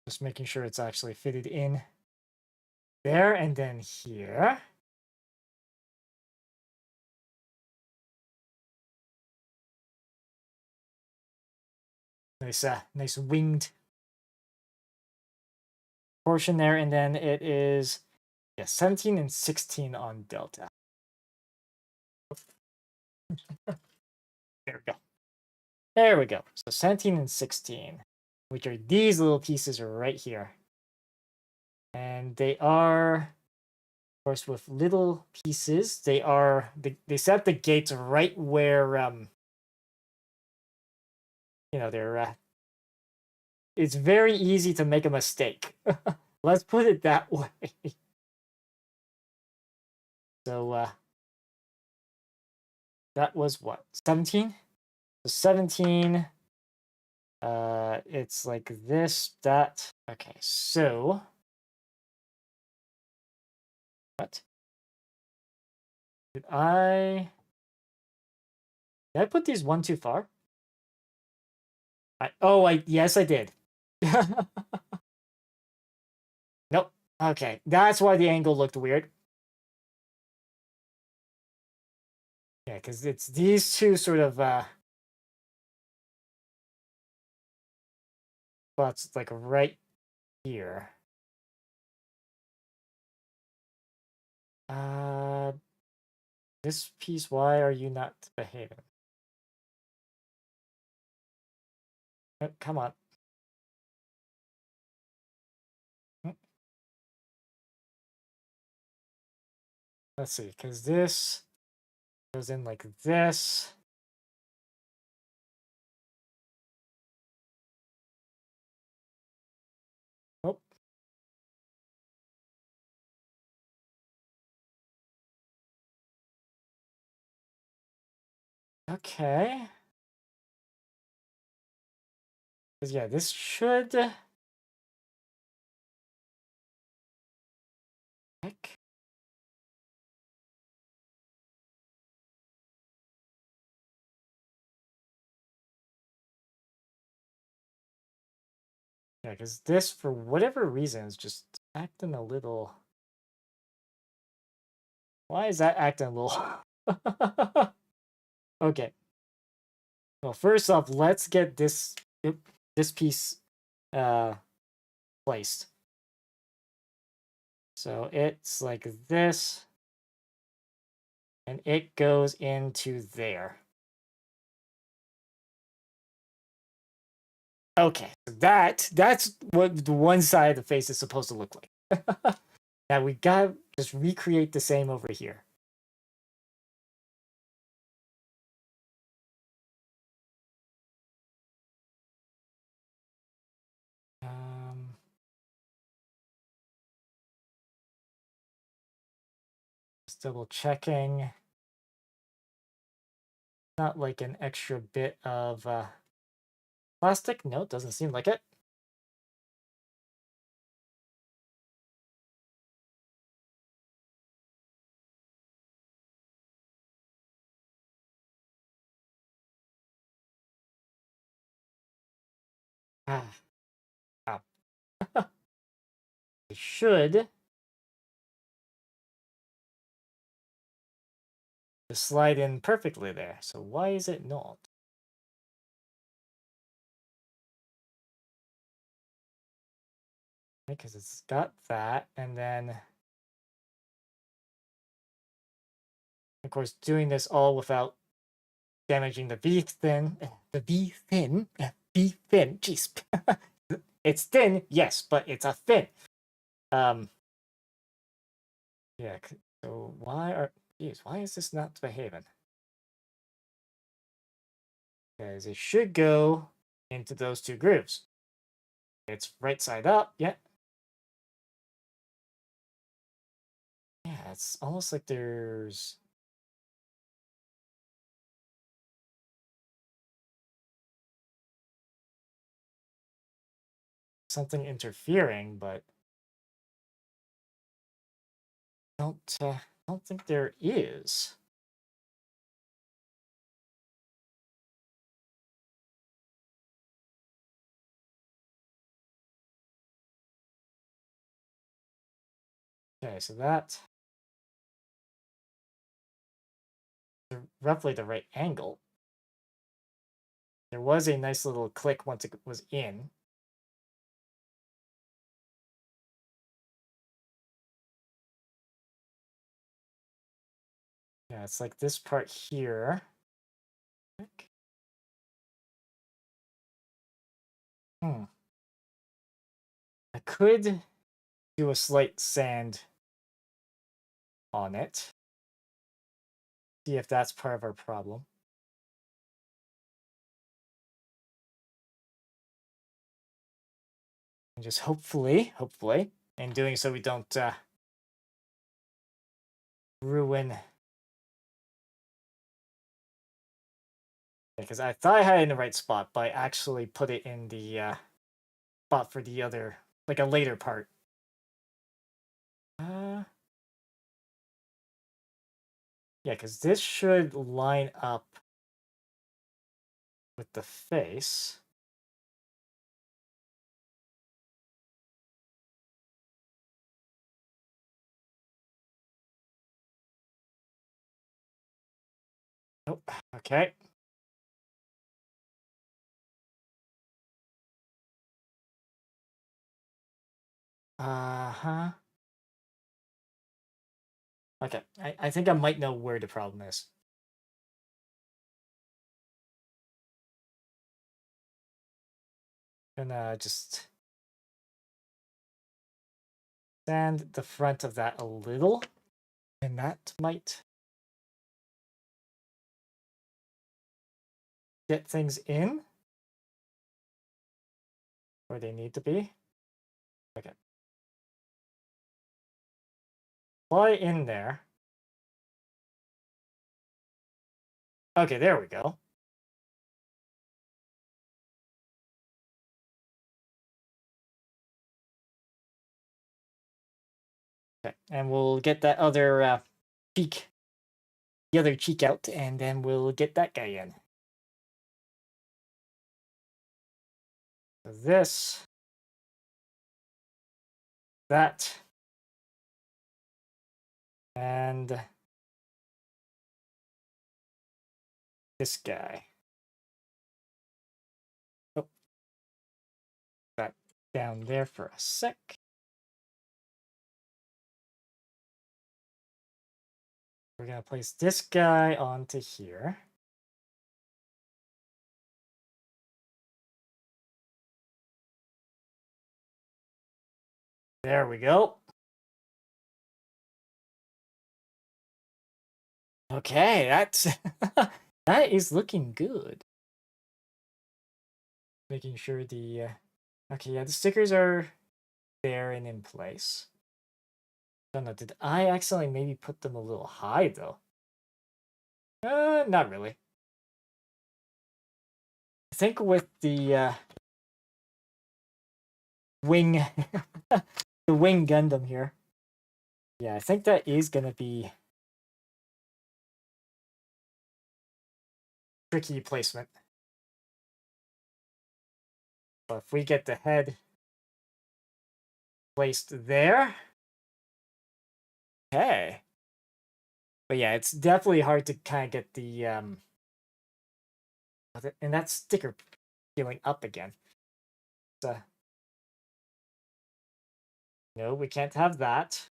Just making sure it's actually fitted in there, and then here. Nice winged portion there, and then it is 17 and 16 on Delta. There we go. There we go. So 17 and 16, which are these little pieces right here. And they are, of course, with little pieces, they set the gates right where, they're, it's very easy to make a mistake. Let's put it that way. So, that was what? 17? So 17, it's like this, that. Okay, so... What? Did I put these one too far? Yes, I did. Nope. Okay, that's why the angle looked weird. Yeah, because it's these two sort of spots, like right here. Uh, this piece, why are you not behaving? Oh, come on. Mm, let's see, because this goes in like this. Oh, okay. Because yeah, this should. Heck. Yeah, because this, for whatever reason, is just acting a little. Why is that acting a little? Okay. Well, first off, let's get this piece placed. So it's like this, and it goes into there. Okay, so that's what the one side of the face is supposed to look like. Now we gotta just recreate the same over here. Um, just double checking. Not like an extra bit of plastic. No, it doesn't seem like it. Ah, oh. It should just slide in perfectly there. So why is it not? Because it's got that, and then of course doing this all without damaging the V thin. Jeez, it's thin, yes, but it's a thin. Yeah. So why is this not behaving? Because it should go into those two grooves. It's right side up, yeah. Yeah, it's almost like there's something interfering, but don't think there is. Okay, so that's roughly the right angle. There was a nice little click once it was in. Yeah, it's like this part here. Hmm. I could do a slight sand on it. See if that's part of our problem. And just hopefully, in doing so we don't ruin. Because I thought I had it in the right spot, but I actually put it in the spot for the other, like a later part. Yeah, because this should line up with the face. Oh, okay. Uh-huh. Okay, I think I might know where the problem is. Gonna just sand the front of that a little, and that might get things in where they need to be. Okay. Fly in there. Okay, there we go. Okay, and we'll get that other cheek, the other cheek out, and then we'll get that guy in. So this, that, and this guy. Oh, that down there for a sec. We're gonna place this guy onto here. There we go. Okay, that's that is looking good. Making sure the okay, yeah, the stickers are there and in place. Don't know, did I accidentally maybe put them a little high though? Not really. I think with the wing the wing Gundam here. Yeah, I think that is gonna be tricky placement. But if we get the head placed there, okay. But yeah, it's definitely hard to kind of get the and that sticker peeling up again. So, no, we can't have that.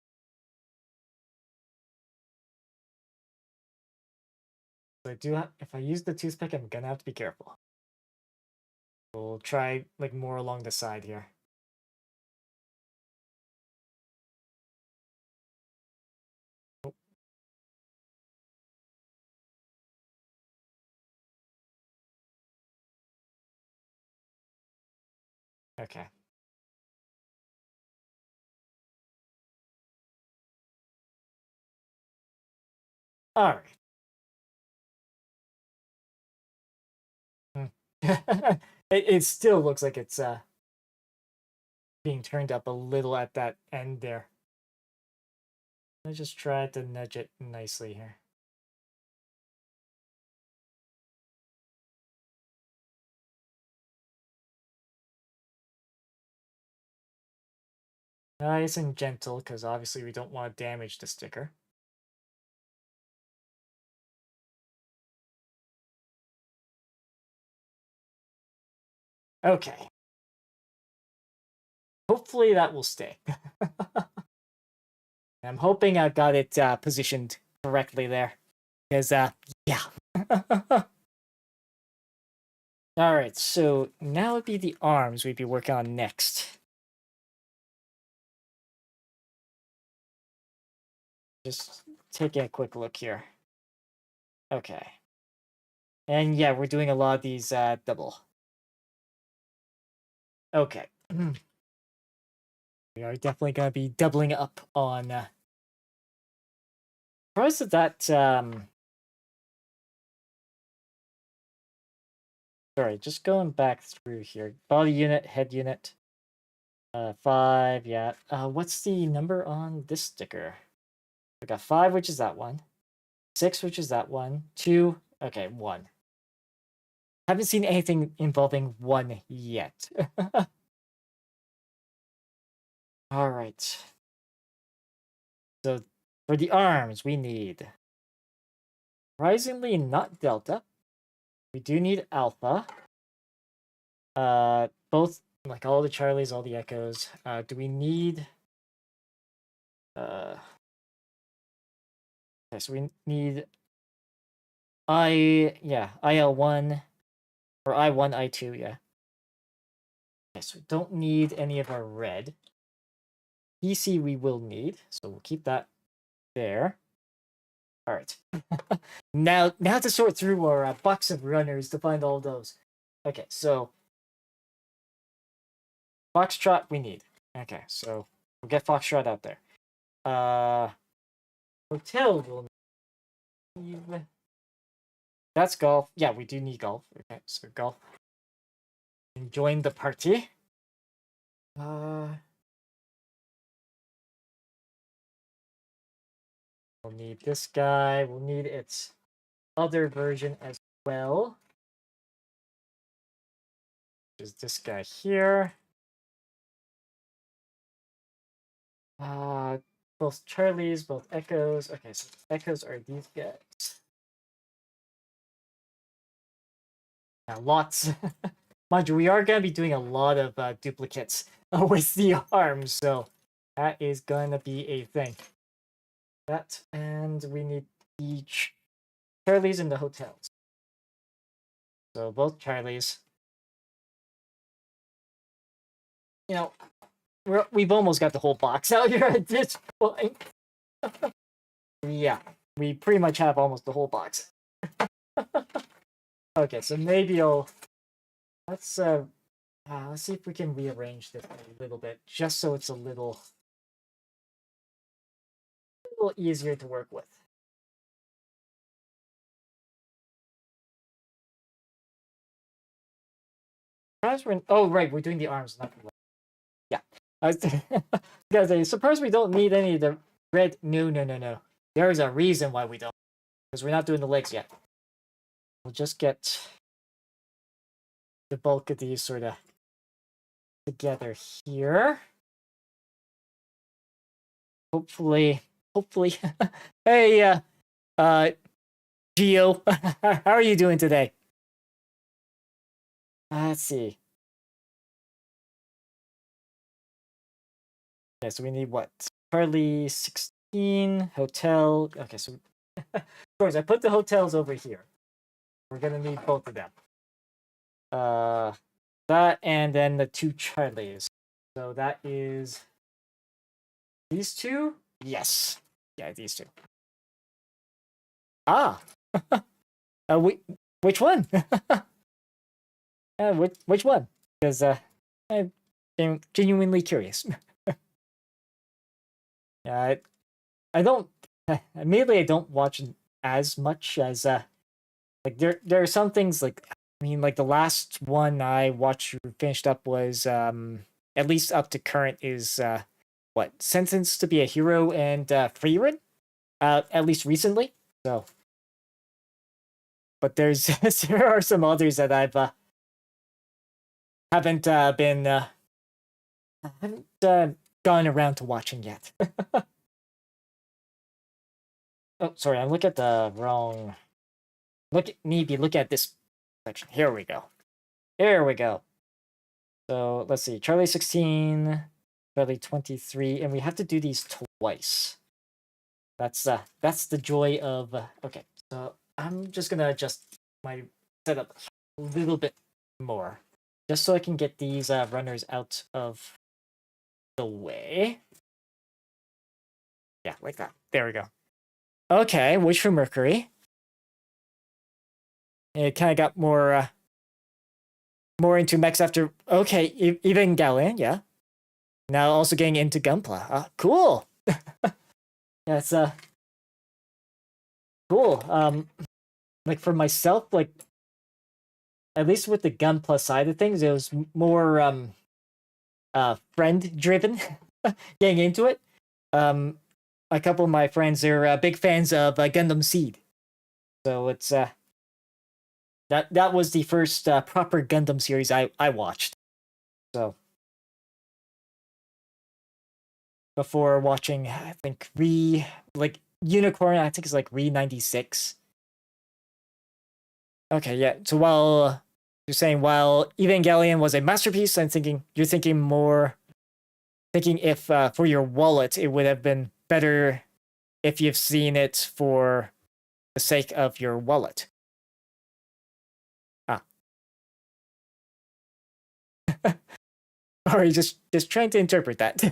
So I do have, if I use the toothpick, I'm gonna have to be careful. We'll try like more along the side here. Oh. Okay. All right. It still looks like it's being turned up a little at that end there. Let's just try to nudge it nicely here. Nice and gentle, because obviously we don't want to damage the sticker. Okay. Hopefully that will stay. I'm hoping I got it positioned correctly there. Because, yeah. Alright, so now would be the arms we'd be working on next. Just taking a quick look here. Okay. And yeah, we're doing a lot of these double. Okay. We are definitely going to be doubling up on... Price of that... Sorry, just going back through here. Body unit, head unit. 5, yeah. What's the number on this sticker? We got 5, which is that one. 6, which is that one. 2, okay, 1. Haven't seen anything involving 1 yet. All right. So for the arms, we need Surprisingly, not Delta. We do need Alpha. Both, like all the Charlies, all the Echoes. Do we need... okay, so we need IL1, or I1, I2, yeah. Okay, so we don't need any of our red. PC we will need, so we'll keep that there. All right. now to sort through our box of runners to find all those. Okay, so Foxtrot we need. Okay, so we'll get Foxtrot out there. Hotel will need... That's golf. Yeah, we do need golf. Okay, so golf. And join the party. We'll need this guy. We'll need its other version as well. Which is this guy here. Both Charlies, both Echoes. Okay, so Echoes are these guys. Now, lots. Mind you, we are going to be doing a lot of duplicates with the arms, so that is going to be a thing. That, and we need each Charlies in the hotels. So both Charlies. You know, we've almost got the whole box out here at this point. Yeah, we pretty much have almost the whole box. Okay, so maybe let's see if we can rearrange this a little bit, just so it's a little easier to work with. Oh, right, we're doing the arms, not the legs. Yeah. I was gonna say, suppose we don't need any of the red. No. There's a reason why we don't. Because we're not doing the legs yet. We'll just get the bulk of these sort of together here. Hopefully. Hey, Geo, how are you doing today? Let's see. Okay, so we need what? Charlie 16, hotel. Okay, so of course I put the hotels over here. We're gonna need both of them. That and then the two Charlies. So that is these two? Yes. Yeah, these two. Ah. Which one? Which one? Because I'm genuinely curious. Yeah, I don't. Immediately, I don't watch as much as like there are some things like like the last one I watched finished up was at least up to current is what Sentenced to be a Hero and Freerun, at least recently. So, but there are some others that I've haven't gone around to watching yet. Oh, sorry, I'm looking at the wrong. Look at this section. Here we go. So let's see, Charlie 16, Charlie 23, and we have to do these twice. That's the joy of. Okay, so I'm just gonna adjust my setup a little bit more, just so I can get these runners out of the way. Yeah, like that. There we go. Okay, Wish for Mercury. It kind of got more into mechs after. Okay, even Galen, yeah. Now also getting into Gunpla. Cool. Yeah, it's cool. Like for myself, like at least with the Gunpla side of things, it was more friend driven. Getting into it. A couple of my friends are big fans of Gundam Seed, so it's that was the first proper Gundam series I watched. So before watching, I think Unicorn, I think it's like Re 96. Okay, yeah. So while you're saying while Evangelion was a masterpiece, you're thinking more thinking if for your wallet it would have been better if you've seen it for the sake of your wallet. Ah, or you just trying to interpret that.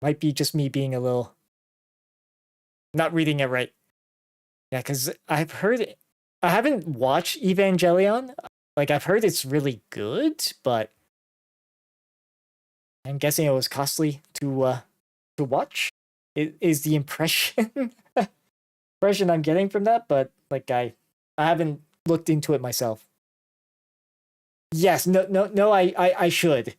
Might be just me being a little not reading it right. Yeah, because I've heard it. I haven't watched Evangelion. Like I've heard it's really good, but I'm guessing it was costly to watch. It is the impression impression I'm getting from that, but like I haven't looked into it myself. Yes, no. I should.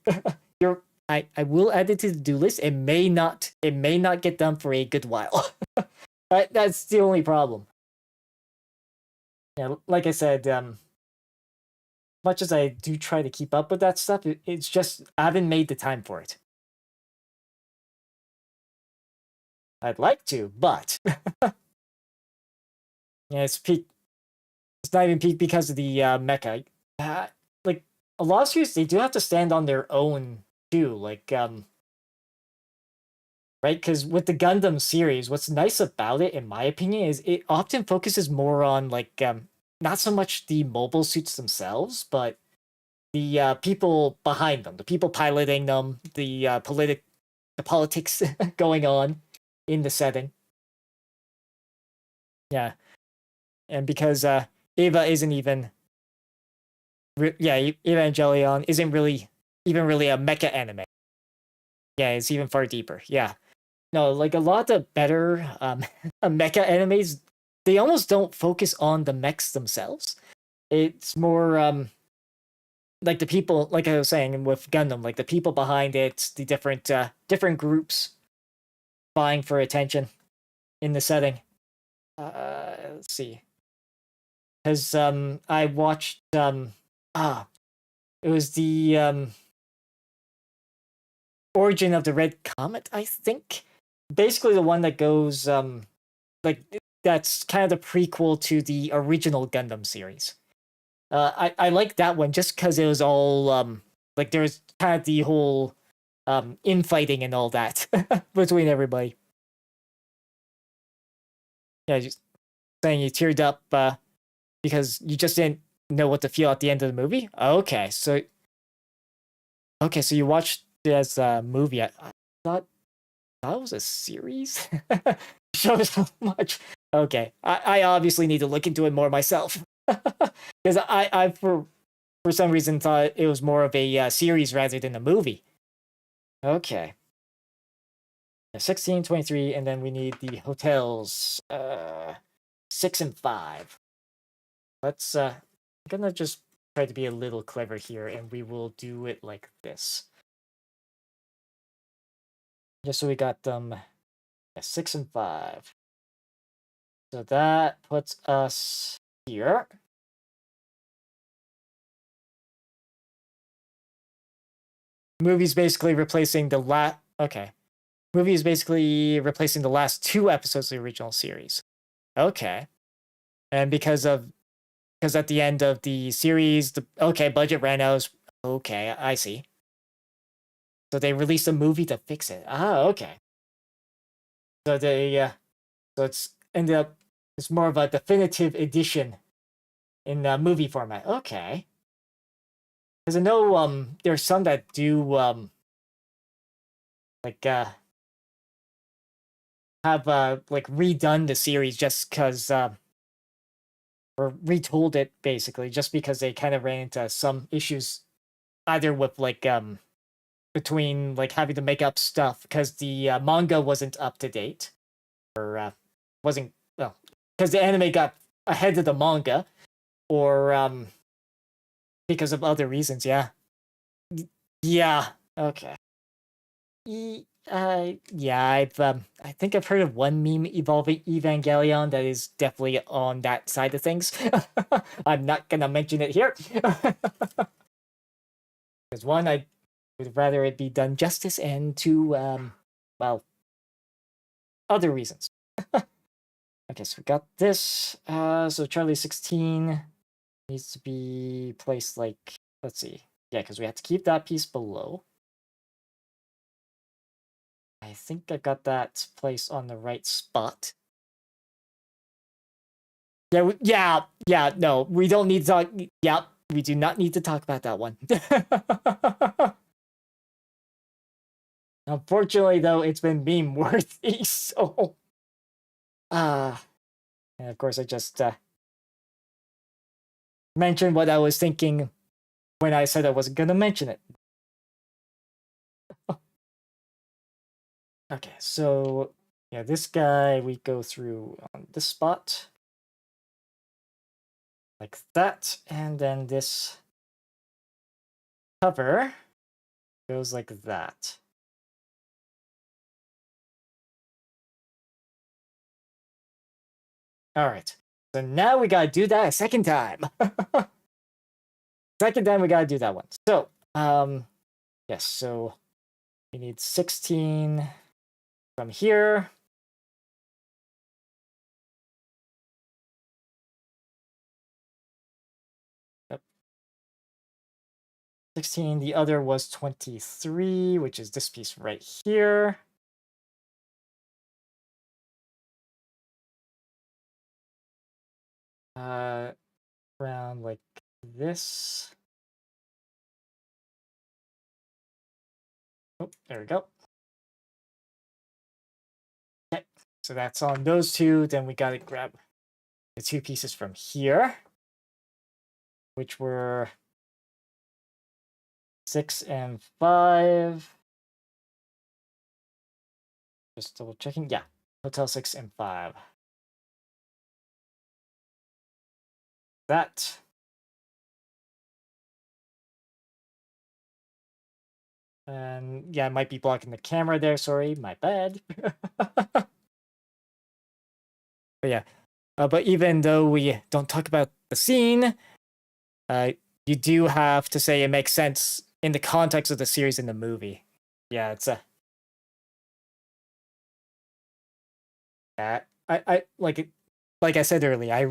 You're. I will add it to the do list. It may not get done for a good while. That's the only problem. Yeah, like I said, much as I do try to keep up with that stuff, it's just I haven't made the time for it. I'd like to, but yeah, it's peak. It's not even peak because of the mecha. Like a lot of series, they do have to stand on their own too. Like right, because with the Gundam series, what's nice about it, in my opinion, is it often focuses more on like not so much the mobile suits themselves, but the people behind them, the people piloting them, the politics going on in the setting. Yeah, and because Eva isn't even, Evangelion isn't really even really a mecha anime. Yeah, it's even far deeper. Yeah, no, like a lot of the better mecha animes, they almost don't focus on the mechs themselves. It's more like the people, like I was saying with Gundam, like the people behind it, the different groups vying for attention in the setting. Let's see, because I watched ah it was the Origin of the Red Comet, I think. Basically, the one that goes like that's kind of the prequel to the original Gundam series. I like that one just because it was all like there was kind of the whole infighting and all that between everybody. Yeah, just saying you teared up because you just didn't know what to feel at the end of the movie. Okay, so you watched it as a movie. I thought that was a series. Shows how much. Okay, I obviously need to look into it more myself because I for some reason thought it was more of a series rather than a movie. Okay, 16, 23, and then we need the hotels 6 and 5. I'm gonna just try to be a little clever here, and we will do it like this. Just so we got them 6 and 5. So that puts us here. Movie's basically replacing the last. Okay, movie is basically replacing the last 2 episodes of the original series. Okay, and because at the end of the series, budget ran out. Okay, I see. So they released a movie to fix it. Ah, okay. So so it's ended up it's more of a definitive edition in movie format. Okay, because I know there's some that do like have like redone the series just because or retold it basically just because they kind of ran into some issues either with like between like having to make up stuff because the manga wasn't up to date or wasn't well because the anime got ahead of the manga or because of other reasons. Yeah, yeah, okay. Yeah, I think I've heard of one meme evolving Evangelion that is definitely on that side of things. I'm not gonna mention it here because one, I would rather it be done justice, and two, well, other reasons. Okay, so we got this. So Charlie 16 needs to be placed like, let's see. Yeah, because we have to keep that piece below. I think I got that placed on the right spot. Yeah, no, we don't need to talk. Yeah, we do not need to talk about that one. Unfortunately, though, it's been meme worthy, so... and of course, I just mentioned what I was thinking when I said I wasn't going to mention it. Okay, so, yeah, this guy, we go through on this spot. Like that, and then this cover goes like that. All right, so now we gotta do that a second time. Second time we gotta do that one. So, yes, so we need 16 from here. Yep. 16, the other was 23, which is this piece right here. Around like this. Oh, there we go. Okay, so that's on those two. Then we gotta grab the two pieces from here, which were 6 and 5. Just double checking. Yeah, Hotel 6 and 5. That. And yeah, I might be blocking the camera there. Sorry, my bad. But yeah, but even though we don't talk about the scene, you do have to say it makes sense in the context of the series and the movie. Yeah, it's a. I like I said earlier, I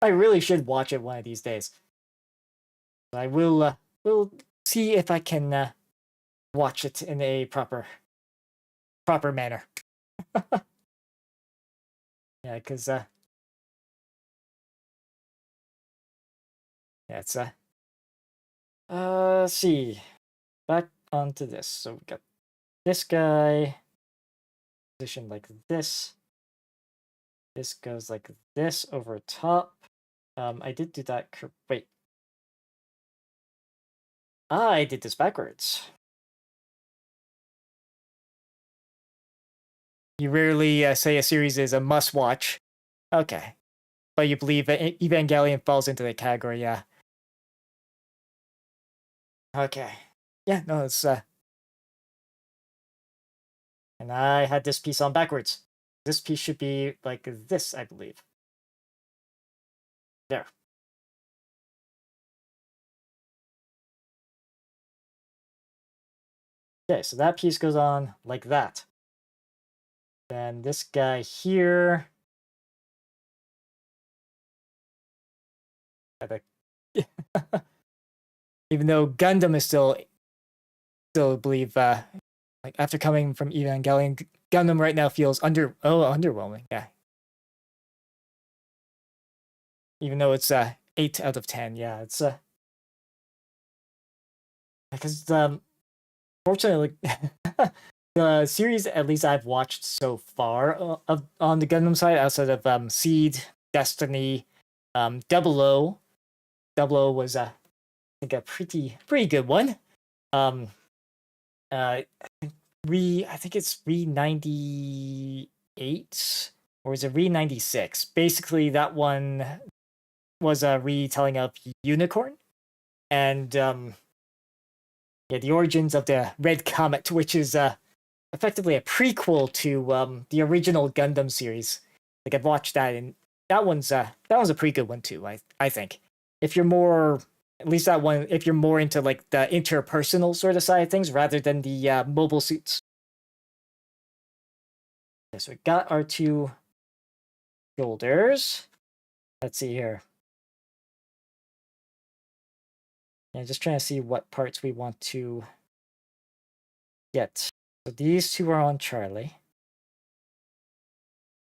really should watch it one of these days. I will see if I can watch it in a proper manner. Yeah, because yeah, it's let's see, back onto this. So we got this guy positioned like this. This goes like this over top. I did do that. Wait, I did this backwards. You rarely say a series is a must-watch. Okay, but you believe Evangelion falls into the category, yeah. Okay. Yeah, no, it's and I had this piece on backwards. This piece should be like this, I believe. There. Okay, so that piece goes on like that. Then this guy here. Even though Gundam is still believe like after coming from Evangelion, Gundam right now feels underwhelming. Yeah. Even though it's 8 out of 10, yeah, it's because fortunately the series at least I've watched so far on the Gundam side outside of Seed, Destiny, Double O. Double O was I think a pretty good one. I think it's Re 98 or is it Re 96? Basically, that one was a retelling of Unicorn, and yeah, the origins of the Red Comet, which is effectively a prequel to the original Gundam series. Like I've watched that, and that one's a pretty good one too. I think if you're more, at least that one, if you're more into like the interpersonal sort of side of things rather than the mobile suits. Okay, so we got our two shoulders. Let's see here. Yeah, just trying to see what parts we want to get. So these two are on Charlie.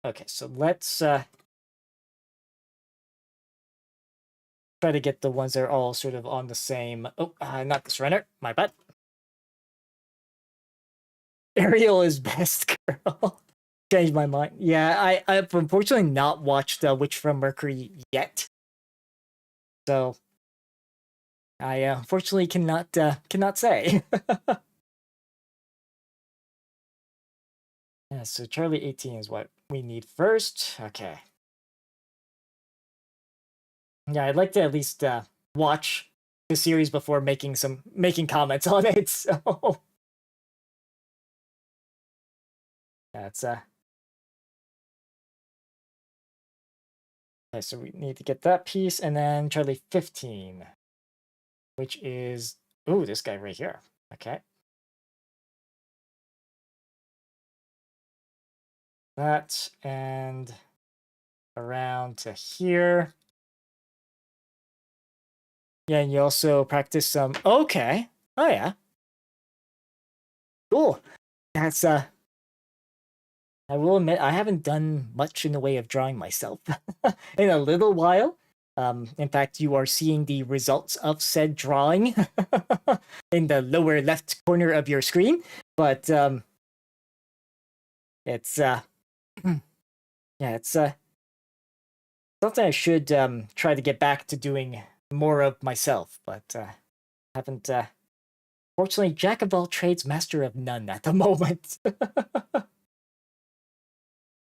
Okay, so let's try to get the ones that are all sort of on the same. Oh, not this runner. My bad. Ariel is best girl. Changed my mind. Yeah, I've unfortunately not watched Witch from Mercury yet, so I unfortunately cannot say. Yeah, so Charlie 18 is what we need first. Okay. Yeah, I'd like to at least watch the series before making comments on it. So that's okay, so we need to get that piece, and then Charlie 15, which is this guy right here. Okay. That and around to here. Yeah, and you also practice some. Okay. Oh yeah. Cool. That's I will admit I haven't done much in the way of drawing myself in a little while. In fact, you are seeing the results of said drawing in the lower left corner of your screen. But it's yeah, it's something I should try to get back to doing more of myself, but haven't. Fortunately, jack of all trades, master of none at the moment.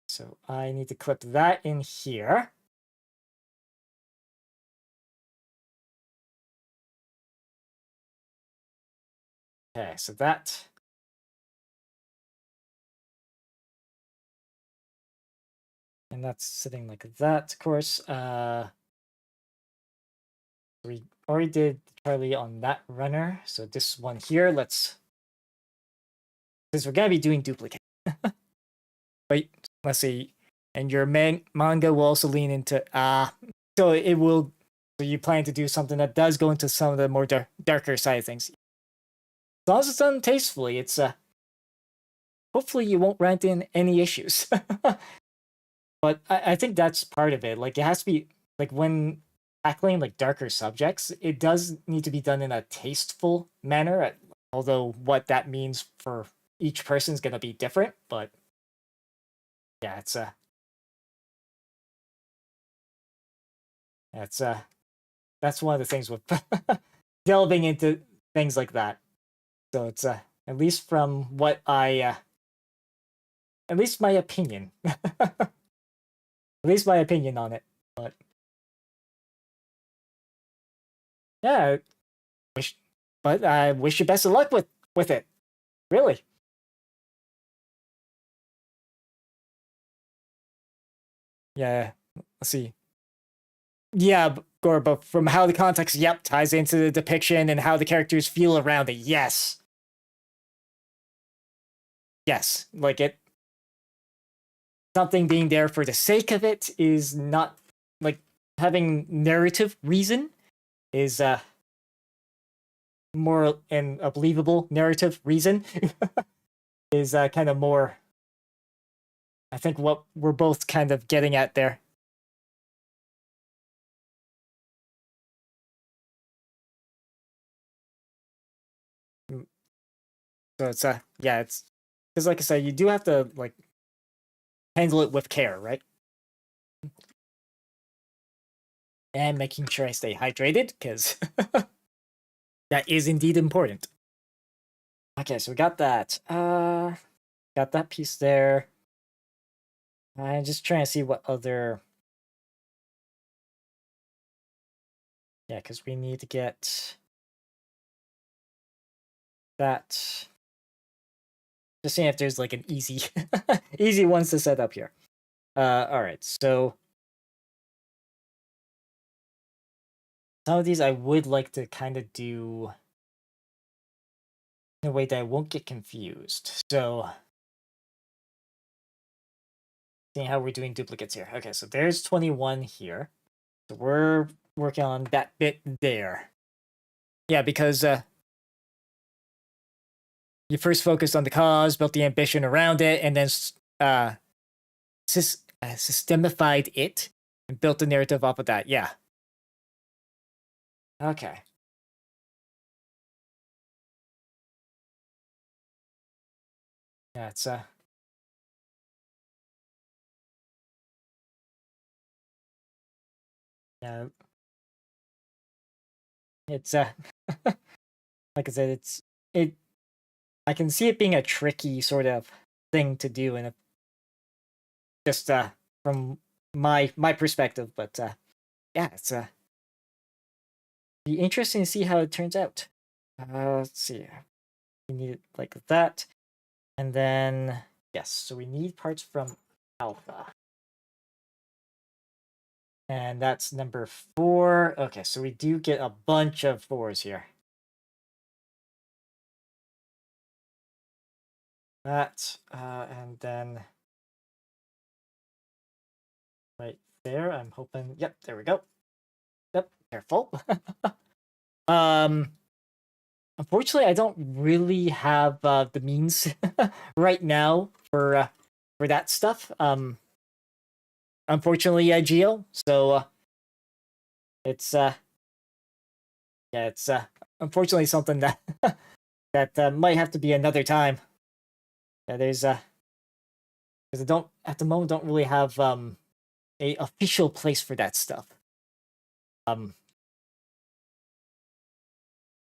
So I need to clip that in here. Okay, so that. And that's sitting like that, of course. We already did Charlie on that runner. So this one here, since we're gonna be doing duplicate. Wait, let's see. And your manga will also lean into so it will. So you plan to do something that does go into some of the more darker side of things. As long as it's done tastefully, it's hopefully you won't run into any issues. But I think that's part of it. Like it has to be like when tackling like darker subjects, it does need to be done in a tasteful manner. Although what that means for each person is gonna be different. But yeah, that's one of the things with delving into things like that. So it's at least from what at least my opinion, at least my opinion on it. But yeah, wish, but I wish you best of luck with it. Really. Yeah. Let's see. Yeah, Gore, but from how the context, yep, ties into the depiction and how the characters feel around it. Yes. Yes. Like it something being there for the sake of it is not like having narrative reason is more and a believable narrative reason is kind of more I think what we're both kind of getting at there. Mm, so it's yeah, it's because like I said, you do have to like handle it with care, right? And making sure I stay hydrated because that is indeed important. Okay, so we got that. Got that piece there. I'm just trying to see what other. Yeah, because we need to get that. Just seeing if there's like an easy, easy ones to set up here. All right, so some of these I would like to kind of do in a way that I won't get confused. So seeing how we're doing duplicates here. Okay, so there's 21 here. So we're working on that bit there. Yeah, because you first focused on the cause, built the ambition around it, and then systemified it and built the narrative off of that. Yeah. Okay. Yeah, it's yeah, it's like I said, it. I can see it being a tricky sort of thing to do, and just from my perspective, but yeah, it's be interesting to see how it turns out. Let's see. We need it like that. And then, yes, so we need parts from alpha. And that's number 4. Okay, so we do get a bunch of 4s here. That, and then right there, I'm hoping, yep, there we go. Yep, careful. Unfortunately, I don't really have the means right now for that stuff. Unfortunately, Geo. So it's yeah, it's unfortunately something that that might have to be another time. Yeah, there's because I don't at the moment don't really have a official place for that stuff. Um,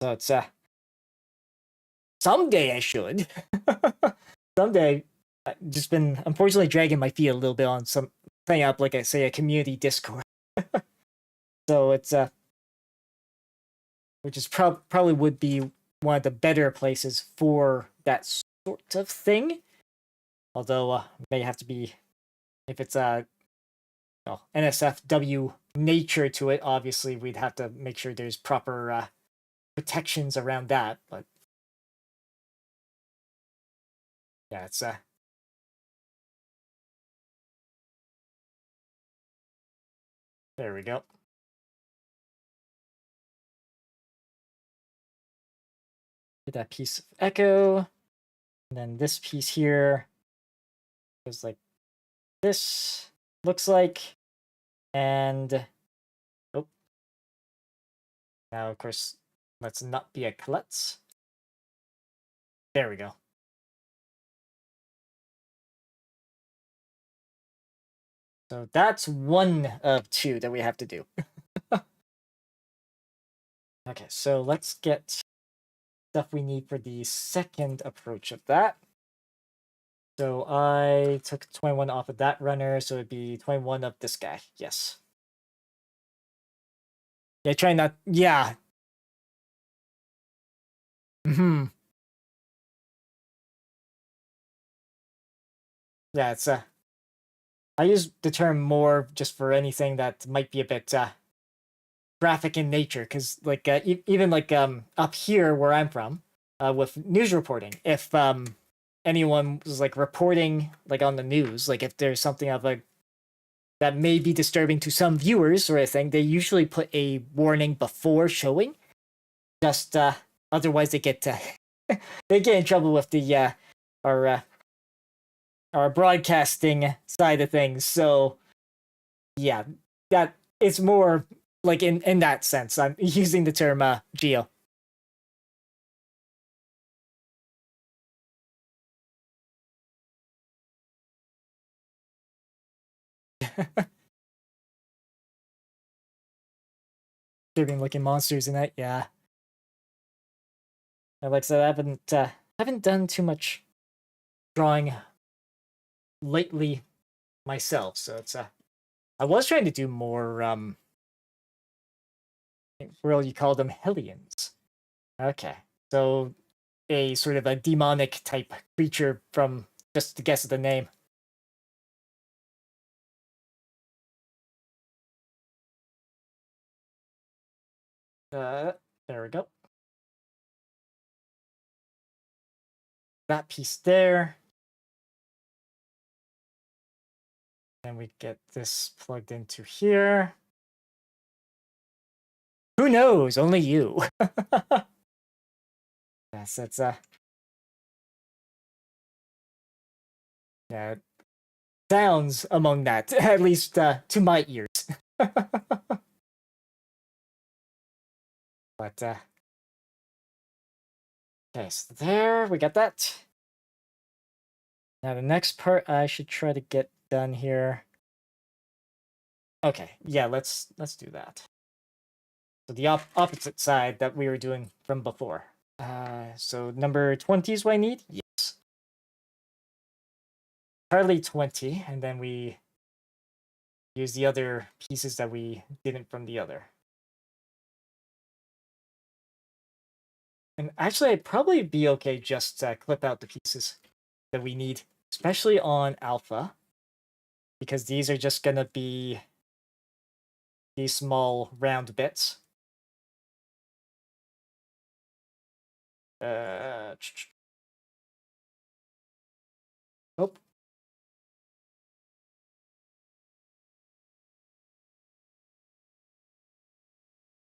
so it's someday I should. Someday, I've just been unfortunately dragging my feet a little bit on some playing up like I say a community Discord. So it's which is probably would be one of the better places for that sort of thing. Although may have to be if it's NSFW nature to it. Obviously, we'd have to make sure there's proper protections around that. But yeah, it's there we go. Get that piece of echo, and then this piece here is like this looks like, and oh, now of course let's not be a klutz. There we go. So that's 1 of 2 that we have to do. Okay, so let's get stuff we need for the second approach of that. So I took 21 off of that runner, so it'd be 21 of this guy. Yes. Yeah, try not. Yeah. Hmm. Yeah, it's I use the term more just for anything that might be a bit graphic in nature, because like even like up here where I'm from, with news reporting, if anyone was like reporting like on the news, like if there's something of a that may be disturbing to some viewers or anything, they usually put a warning before showing. Just otherwise they get they get in trouble with the our uh, our broadcasting side of things. So yeah, that it's more like in that sense. I'm using the term geo. Disturbing looking monsters in that. Yeah, and like I said, I haven't done too much drawing lately myself. So it's I was trying to do more what you call them Hellions. Okay, so a sort of a demonic type creature from just to guess at the name. Uh, there we go. That piece there. Then we get this plugged into here. Who knows? Only you. Yes, that's yeah, sounds among that, at least to my ears. But okay, so there we got that. Now the next part I should try to get done here. Okay, yeah, let's do that. So the opposite side that we were doing from before. So number 20 is what I need? Yes. Hardly 20, and then we use the other pieces that we didn't from the other. And actually, I'd probably be okay just clip out the pieces that we need, especially on alpha, because these are just gonna be these small round bits. Oh.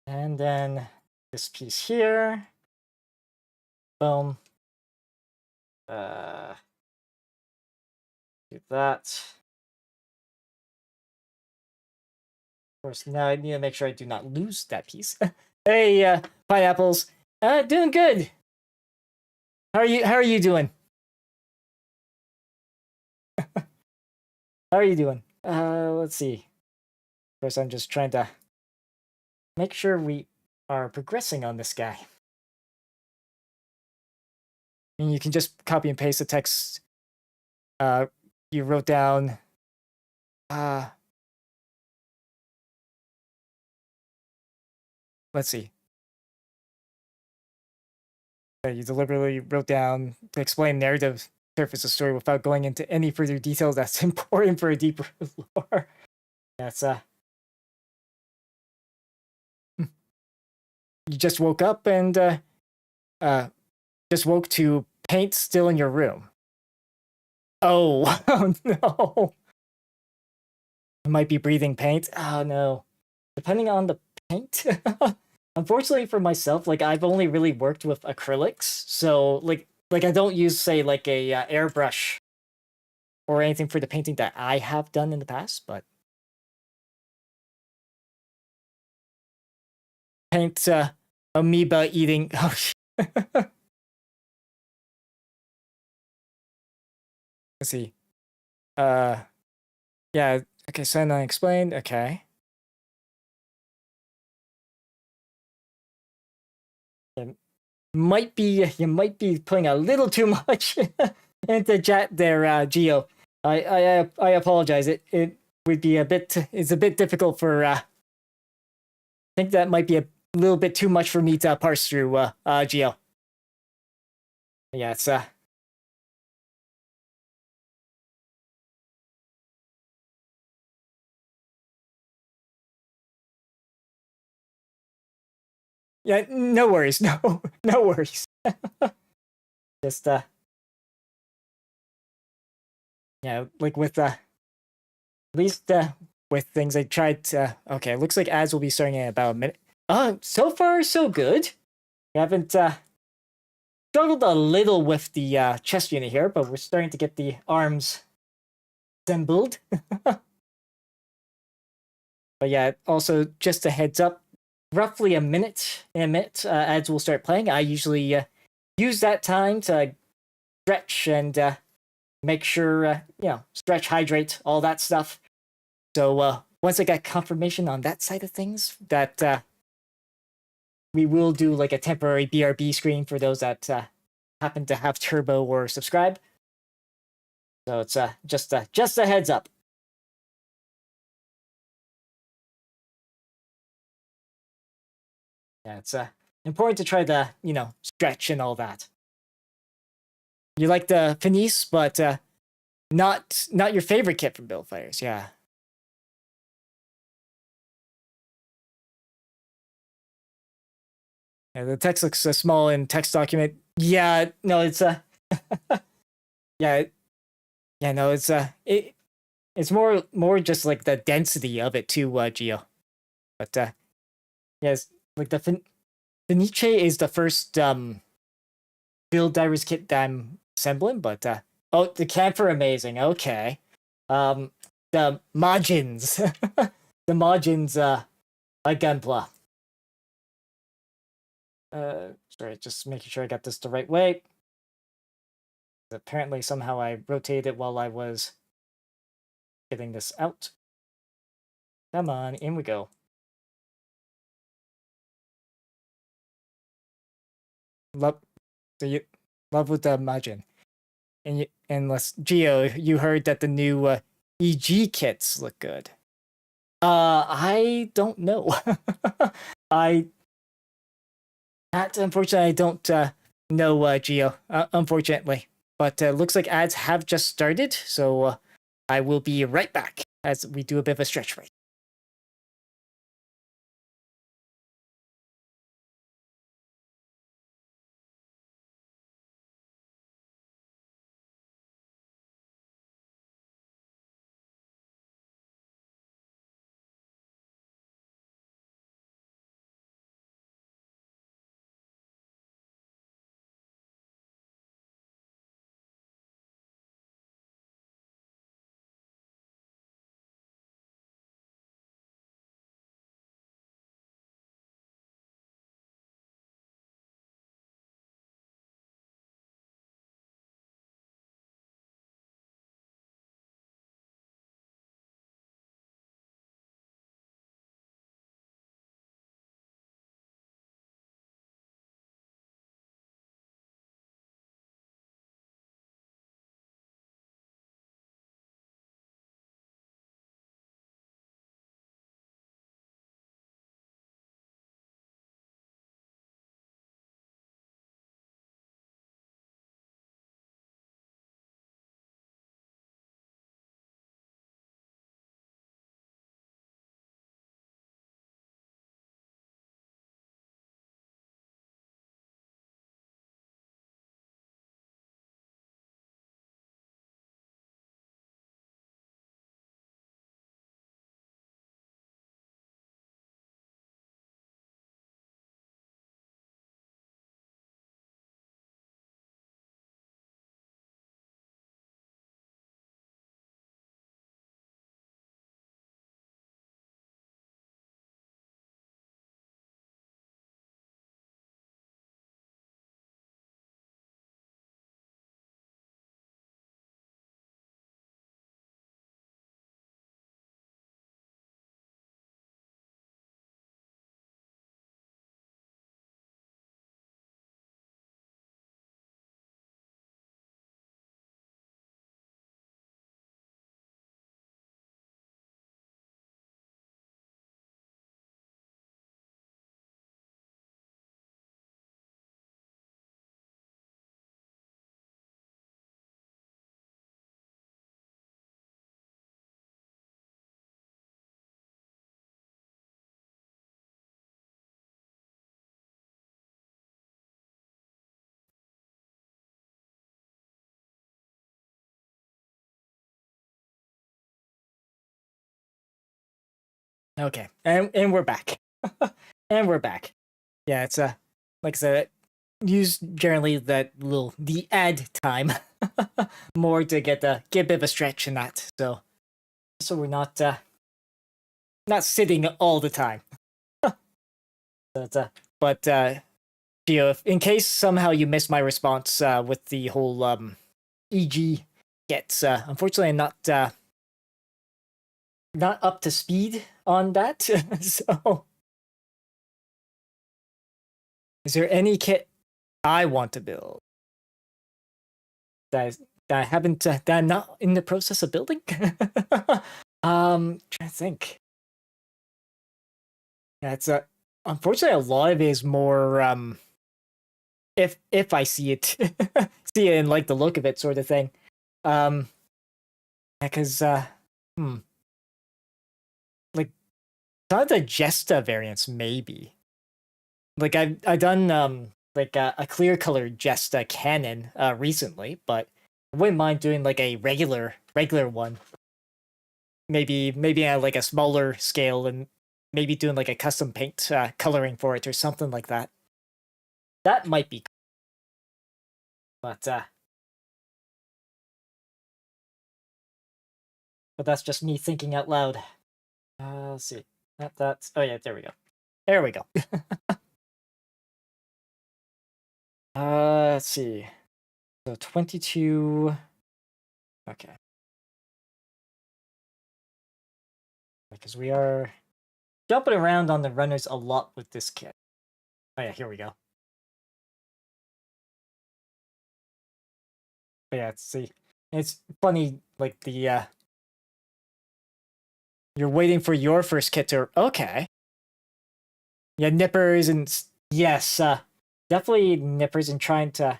And then this piece here. Boom. Do that. Of course, now I need to make sure I do not lose that piece. Hey, pineapples. Doing good. How are you doing? How are you doing? Let's see. Of course, I'm just trying to make sure we are progressing on this guy. I mean, you can just copy and paste the text you wrote down. Let's see. You deliberately wrote down to explain narrative surface of story without going into any further details that's important for a deeper lore. That's you just woke up and just woke to paint still in your room. Oh, oh no. I might be breathing paint. Oh no. Depending on the paint. Unfortunately for myself, like I've only really worked with acrylics, so like I don't use say like a airbrush or anything for the painting that I have done in the past, but paint amoeba eating. Oh, let's see. Yeah. Okay. So then I explained. Okay. You might be putting a little too much into chat there, Geo. I apologize. It would be it's a bit difficult for. I think that might be a little bit too much for me to parse through, Geo. Yeah, it's yeah, no worries. No worries. Just yeah, like with at least with things I tried to okay, looks like ads will be starting in about a minute. So far so good. We haven't struggled a little with the chest unit here, but we're starting to get the arms assembled. But yeah, also just a heads up, roughly in a minute, ads will start playing. I usually use that time to stretch and make sure, stretch, hydrate, all that stuff. So once I get confirmation on that side of things, that we will do like a temporary BRB screen for those that happen to have Turbo or subscribe. So it's just a heads up. Yeah, it's important to try to stretch and all that. You like the Fenice, but not your favorite kit from Build Fighters, yeah. Yeah, the text looks small in text document. Yeah, no, it's yeah, yeah, no, it's it's more just like the density of it too, Geo. But yes, like the Fenice is the first build divers kit that I'm assembling, but oh, the camper amazing. Okay. The Majins. The Majins Gunpla. Sorry, just making sure I got this the right way. Apparently somehow I rotated it while I was getting this out. Come on, in we go. Love love with the Majin. And unless Geo, you heard that the new EG kits look good. I don't know. I unfortunately I don't know Geo. Unfortunately, but looks like ads have just started, so I will be right back as we do a bit of a stretch break. Okay, and we're back, and we're back. Yeah, it's like I said, use generally that little the ad time more to get a bit of a stretch in that. So we're not sitting all the time. But Gio, if, in case somehow you missed my response with the whole EG gets, unfortunately, I'm not up to speed on that. So, is there any kit I want to build that I haven't that I'm not in the process of building? Trying to think. Yeah, it's unfortunately a lot of it is more if I see it see it and like the look of it sort of thing. Yeah, because like some of the Jesta variants maybe. Like I've done like a clear colored Jesta cannon recently, but I wouldn't mind doing like a regular one. maybe at like a smaller scale and maybe doing like a custom paint coloring for it or something like that. That might be cool. But that's just me thinking out loud. Let's see. That's oh yeah, there we go. There we go. Let's see. So 22. Okay. Because we are jumping around on the runners a lot with this kit. Oh yeah, here we go. But yeah, see. It's funny, like the you're waiting for your first kit to okay. Yeah, nippers and yes, definitely nippers and trying to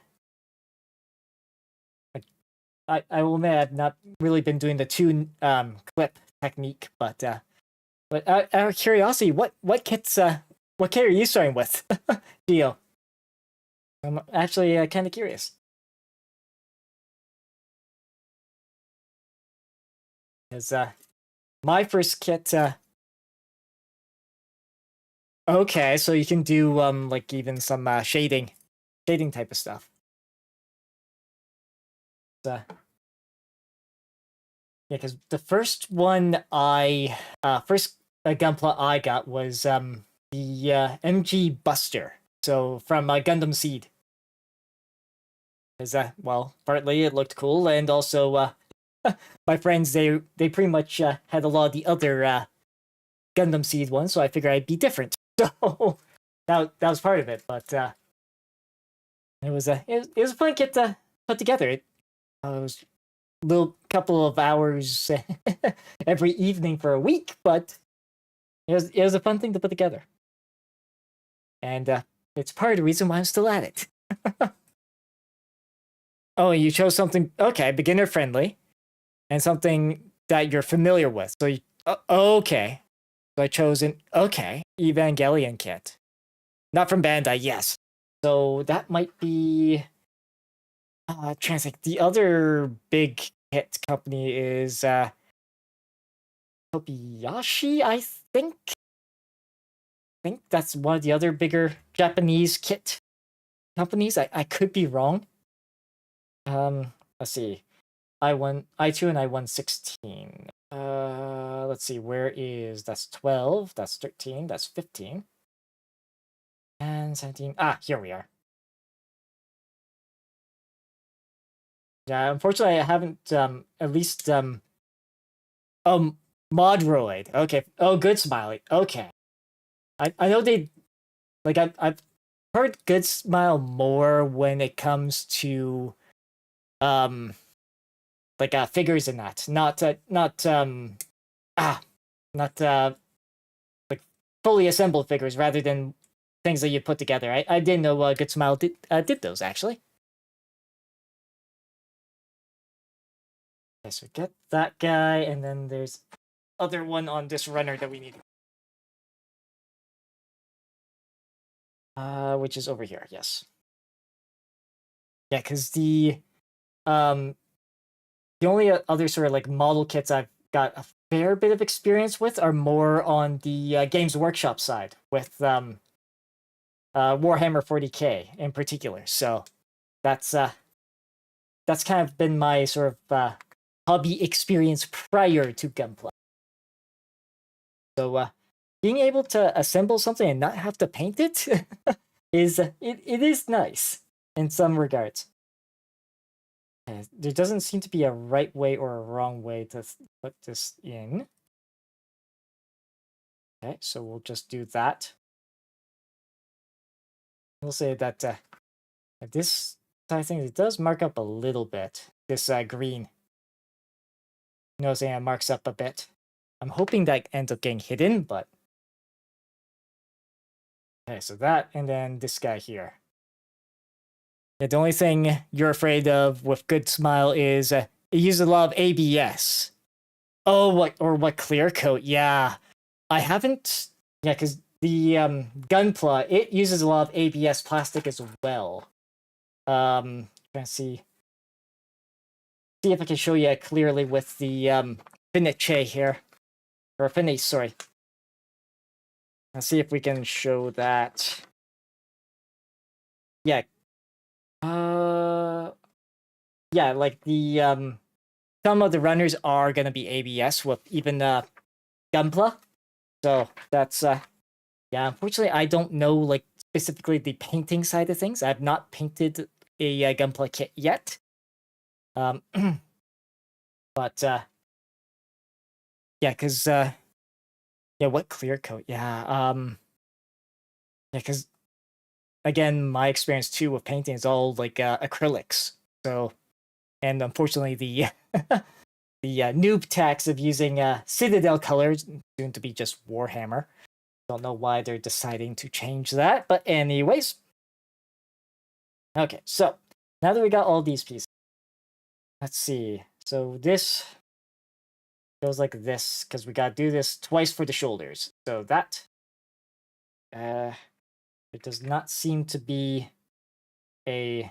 I will admit I've not really been doing the two clip technique, but out of curiosity, what kits what kit are you starting with, Dio? I'm actually kind of curious. Because my first kit, okay, so you can do like even some shading type of stuff. Yeah, because the first one first Gunpla I got was the MG Buster. So from Gundam Seed. Because well, partly it looked cool, and also my friends they pretty much had a lot of the other Gundam Seed ones, so I figured I'd be different. So that was part of it, but it was it was a fun kit to put together. It was a little couple of hours every evening for a week, but it was a fun thing to put together, and it's part of the reason why I'm still at it. Oh, you chose something okay, beginner friendly, and something that you're familiar with. So okay, so I chose an okay Evangelion kit, not from Bandai, yes. So that might be. Trying to think. The other big kit company is Kobayashi, I think. I think that's one of the other bigger Japanese kit companies. I could be wrong. Let's see. I2 and I116. Let's see, where is that's 12, that's 13, that's 15. And 17. Ah, here we are. Yeah, unfortunately I haven't at least Modroid. Okay. Oh, Good Smiley. Okay. I know they like I've heard Good Smile more when it comes to like figures and that. Not not like fully assembled figures rather than things that you put together. I didn't know Good Smile did those actually. Okay, so get that guy, and then there's other one on this runner that we need. Which is over here, yes. Yeah, because the only other sort of like model kits I've got a fair bit of experience with are more on the Games Workshop side with Warhammer 40K in particular. So that's kind of been my sort of hobby experience prior to Gunpla. So being able to assemble something and not have to paint it is it is nice in some regards. There doesn't seem to be a right way or a wrong way to put this in. Okay, so we'll just do that. We'll say that this I think it does mark up a little bit. This green. Noticing it marks up a bit. I'm hoping that ends up getting hidden, but okay, so that and then this guy here. Yeah, the only thing you're afraid of with Good Smile is it uses a lot of ABS. Oh, what clear coat? Yeah, I haven't. Yeah, because the Gunpla it uses a lot of ABS plastic as well. Trying to see if I can show you clearly with the Fenice here. Or Fenice, sorry. Let's see if we can show that. Yeah. Yeah, like the some of the runners are gonna be ABS with even Gunpla. So that's yeah, unfortunately I don't know like specifically the painting side of things. I've not painted a Gunpla kit yet. But yeah, cause yeah, what clear coat? Yeah, because again, my experience too with painting is all like acrylics. So, and unfortunately, the the noob tax of using Citadel colors, soon to be just Warhammer. Don't know why they're deciding to change that, but anyways. Okay, so now that we got all these pieces, let's see. So this goes like this because we gotta do this twice for the shoulders. So that it does not seem to be a.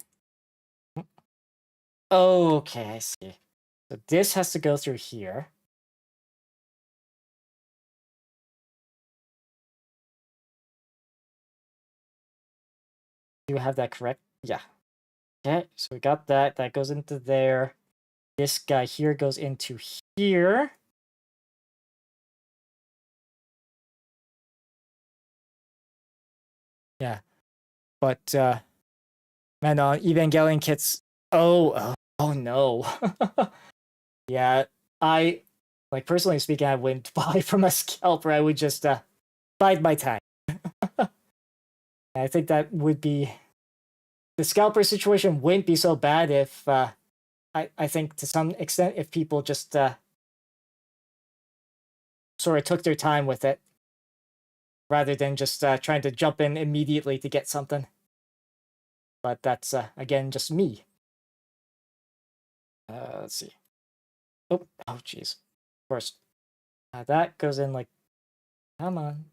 Okay, I see. So this has to go through here. Do you have that correct? Yeah. Okay, so we got that. That goes into there. This guy here goes into here. Yeah. But man, Evangelion kits. Oh no. Yeah, I like personally speaking, I wouldn't buy from a scalper. I would just bide my time. I think that would be the scalper situation wouldn't be so bad if I think to some extent if people just sort of took their time with it rather than just trying to jump in immediately to get something. But that's again just me. Let's see. Oh, jeez. Of course, that goes in like. Come on.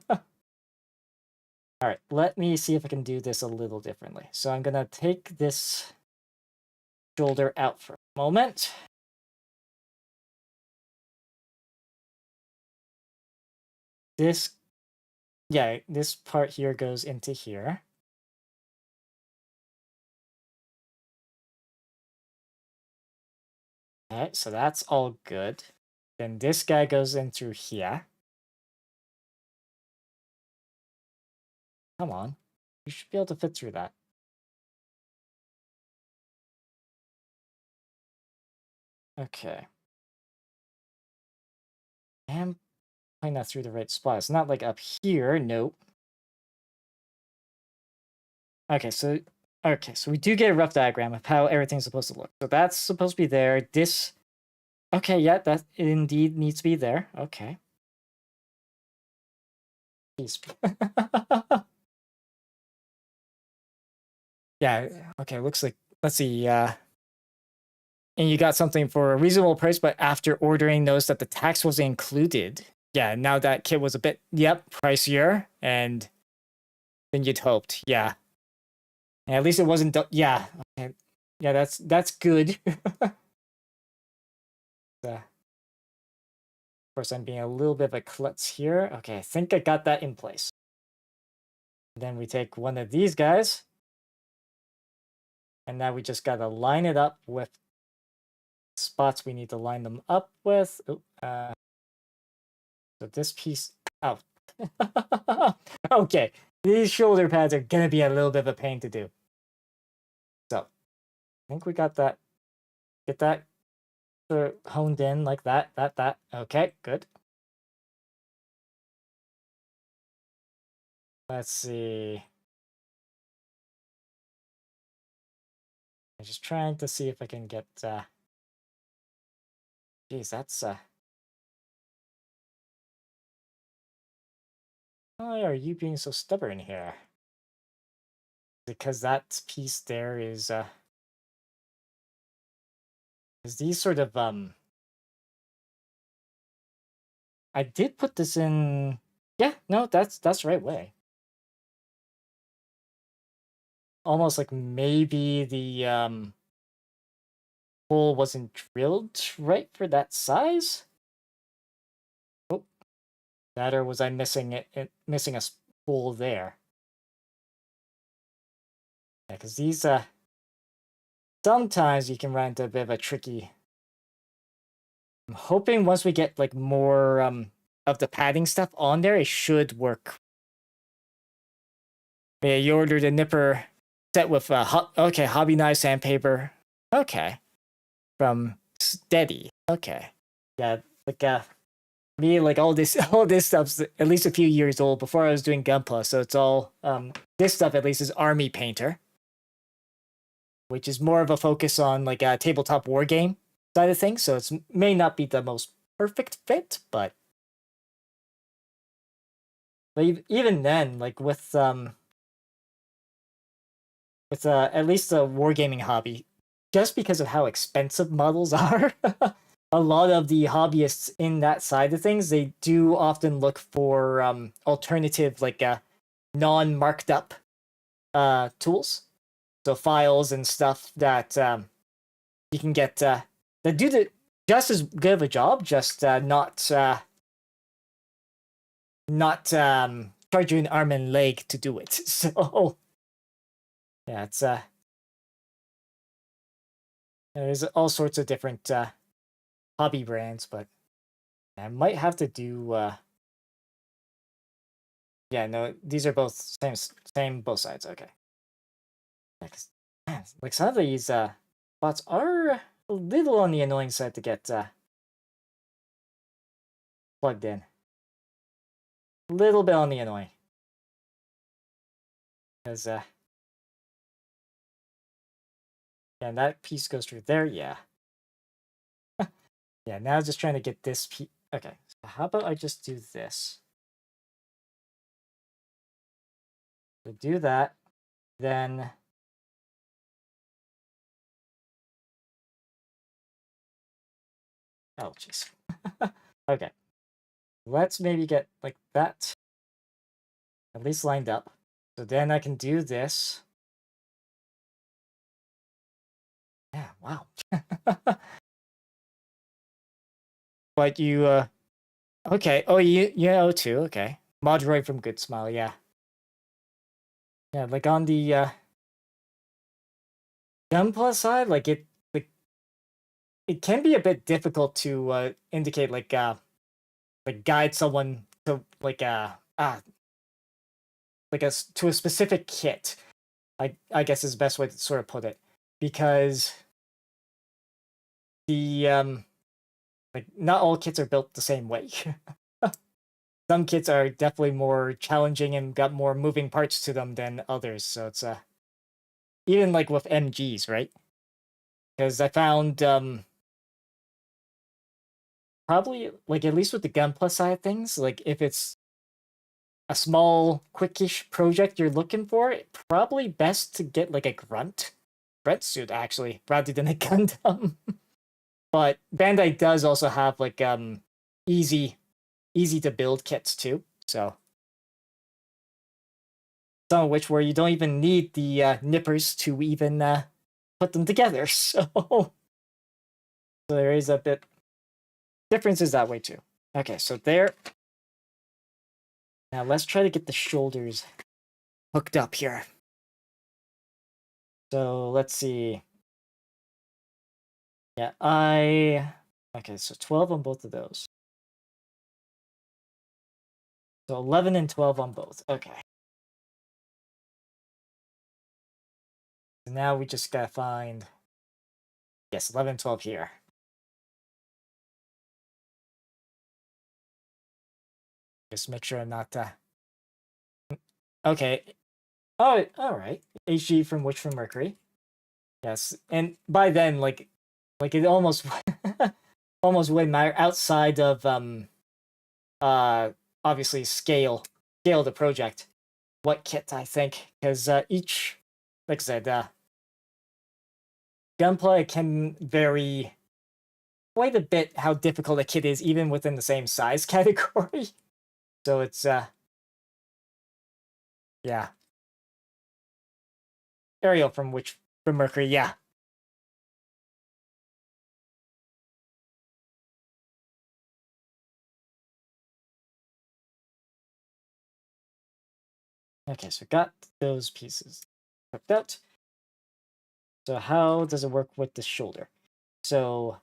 All right, let me see if I can do this a little differently. So I'm gonna take this shoulder out for a moment. This, yeah, this part here goes into here. Okay, so that's all good. Then this guy goes in through here. Come on, you should be able to fit through that. Okay. I am putting that through the right spot. It's not like up here, nope. Okay, so we do get a rough diagram of how everything's supposed to look. So that's supposed to be there. This, okay, yeah, that indeed needs to be there. Okay. Yeah, okay, looks like, let's see, and you got something for a reasonable price, but after ordering, noticed that the tax was included. Yeah, now that kit was a bit, yep, pricier, and than you'd hoped. Yeah. And at least it wasn't, yeah. Okay. Yeah, that's good. Of course, I'm being a little bit of a klutz here. Okay, I think I got that in place. Then we take one of these guys. And now we just gotta line it up with spots we need to line them up with. So this piece, oh. Okay, these shoulder pads are gonna be a little bit of a pain to do. So, I think we got that. Get that honed in like that. Okay, good. Let's see. I'm just trying to see if I can get. Geez, that's. Why are you being so stubborn here? Because that piece there is these sort of I did put this in. Yeah, no, that's the right way. Almost like maybe the hole wasn't drilled right for that size. Oh, that or was I missing missing a hole there? Yeah, because these sometimes you can run into a bit of a tricky. I'm hoping once we get like more of the padding stuff on there, it should work. Yeah, you ordered a nipper set with okay, hobby knife, sandpaper. Okay. From Steady. Okay. Yeah, like me, like all this all this stuff's at least a few years old before I was doing Gunpla, so it's all this stuff at least is Army Painter, which is more of a focus on like a tabletop war game side of things, so it's may not be the most perfect fit, but even then, like with at least the wargaming hobby, just because of how expensive models are, a lot of the hobbyists in that side of things, they do often look for alternative, like non-marked up tools. So files and stuff that you can get that do just as good of a job, just not charge you an arm and leg to do it. So yeah, it's there's all sorts of different hobby brands, but I might have to do yeah, no, these are both same both sides. Okay. Man, like some of these bots are a little on the annoying side to get plugged in. A little bit on the annoying. Because yeah, that piece goes through there, yeah. Yeah, now just trying to get this piece. Okay, so how about I just do this? So do that, then oh jeez. Okay, let's maybe get like that at least lined up. So then I can do this. Yeah, wow. But you okay. Oh, you know too. Okay, Moderate from Good Smile. Yeah, yeah. Like on the Gunpla side, like it can be a bit difficult to indicate like guide someone to like like to a specific kit. I guess is the best way to sort of put it, because the like not all kits are built the same way. Some kits are definitely more challenging and got more moving parts to them than others. So it's even like with MGs, right? Because I found probably like at least with the Gunpla side of things, like if it's a small, quickish project you're looking for, probably best to get like a grunt suit actually, rather than a Gundam. But Bandai does also have like easy to build kits too. So some of which where you don't even need the nippers to even put them together. So there is a bit differences that way too. Okay, so there. Now let's try to get the shoulders hooked up here. So let's see. Yeah, okay, so 12 on both of those. So 11 and 12 on both. Okay. So now we just gotta find, yes, 11 and 12 here. Just make sure I'm not, okay. Oh, all right. HG from Witch from Mercury. Yes, and by then, like it almost, almost wouldn't matter outside of, obviously scale the project. What kit, I think, because each, like I said, Gunpla can vary quite a bit how difficult a kit is, even within the same size category. So it's yeah. Ariel from Mercury, yeah. Okay, so got those pieces hooked out. So how does it work with the shoulder? So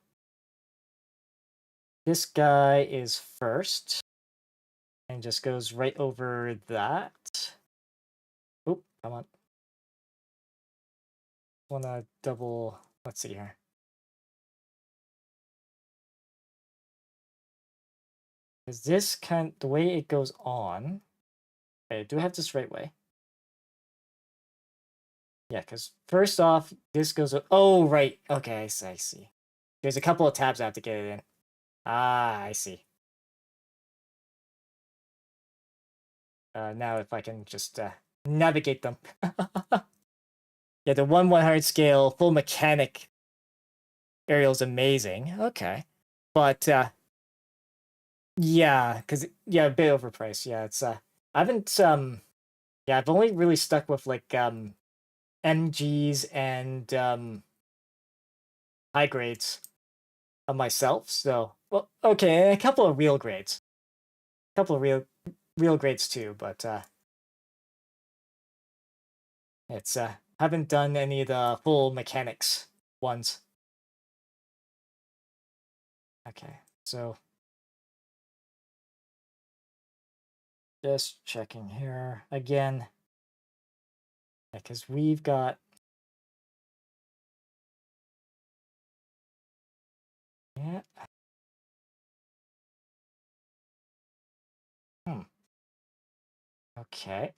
this guy is first and just goes right over that. Oop, come on. Wanna double, let's see here. Is this the way it goes on? Okay, do I have this right way? Yeah, because first off, this goes. Oh, right. Okay, I see. There's a couple of tabs I have to get it in. Ah, I see. Now if I can just navigate them. Yeah, the 1/100 scale full mechanic aerial is amazing. Okay, but yeah, because yeah, a bit overpriced. Yeah, it's I haven't yeah, I've only really stuck with like MGs and high grades of myself. So well, okay, a couple of real grades, a couple of real grades too, but it's haven't done any of the full mechanics ones. Okay, so just checking here again, because we've got yeah. Hmm. Okay.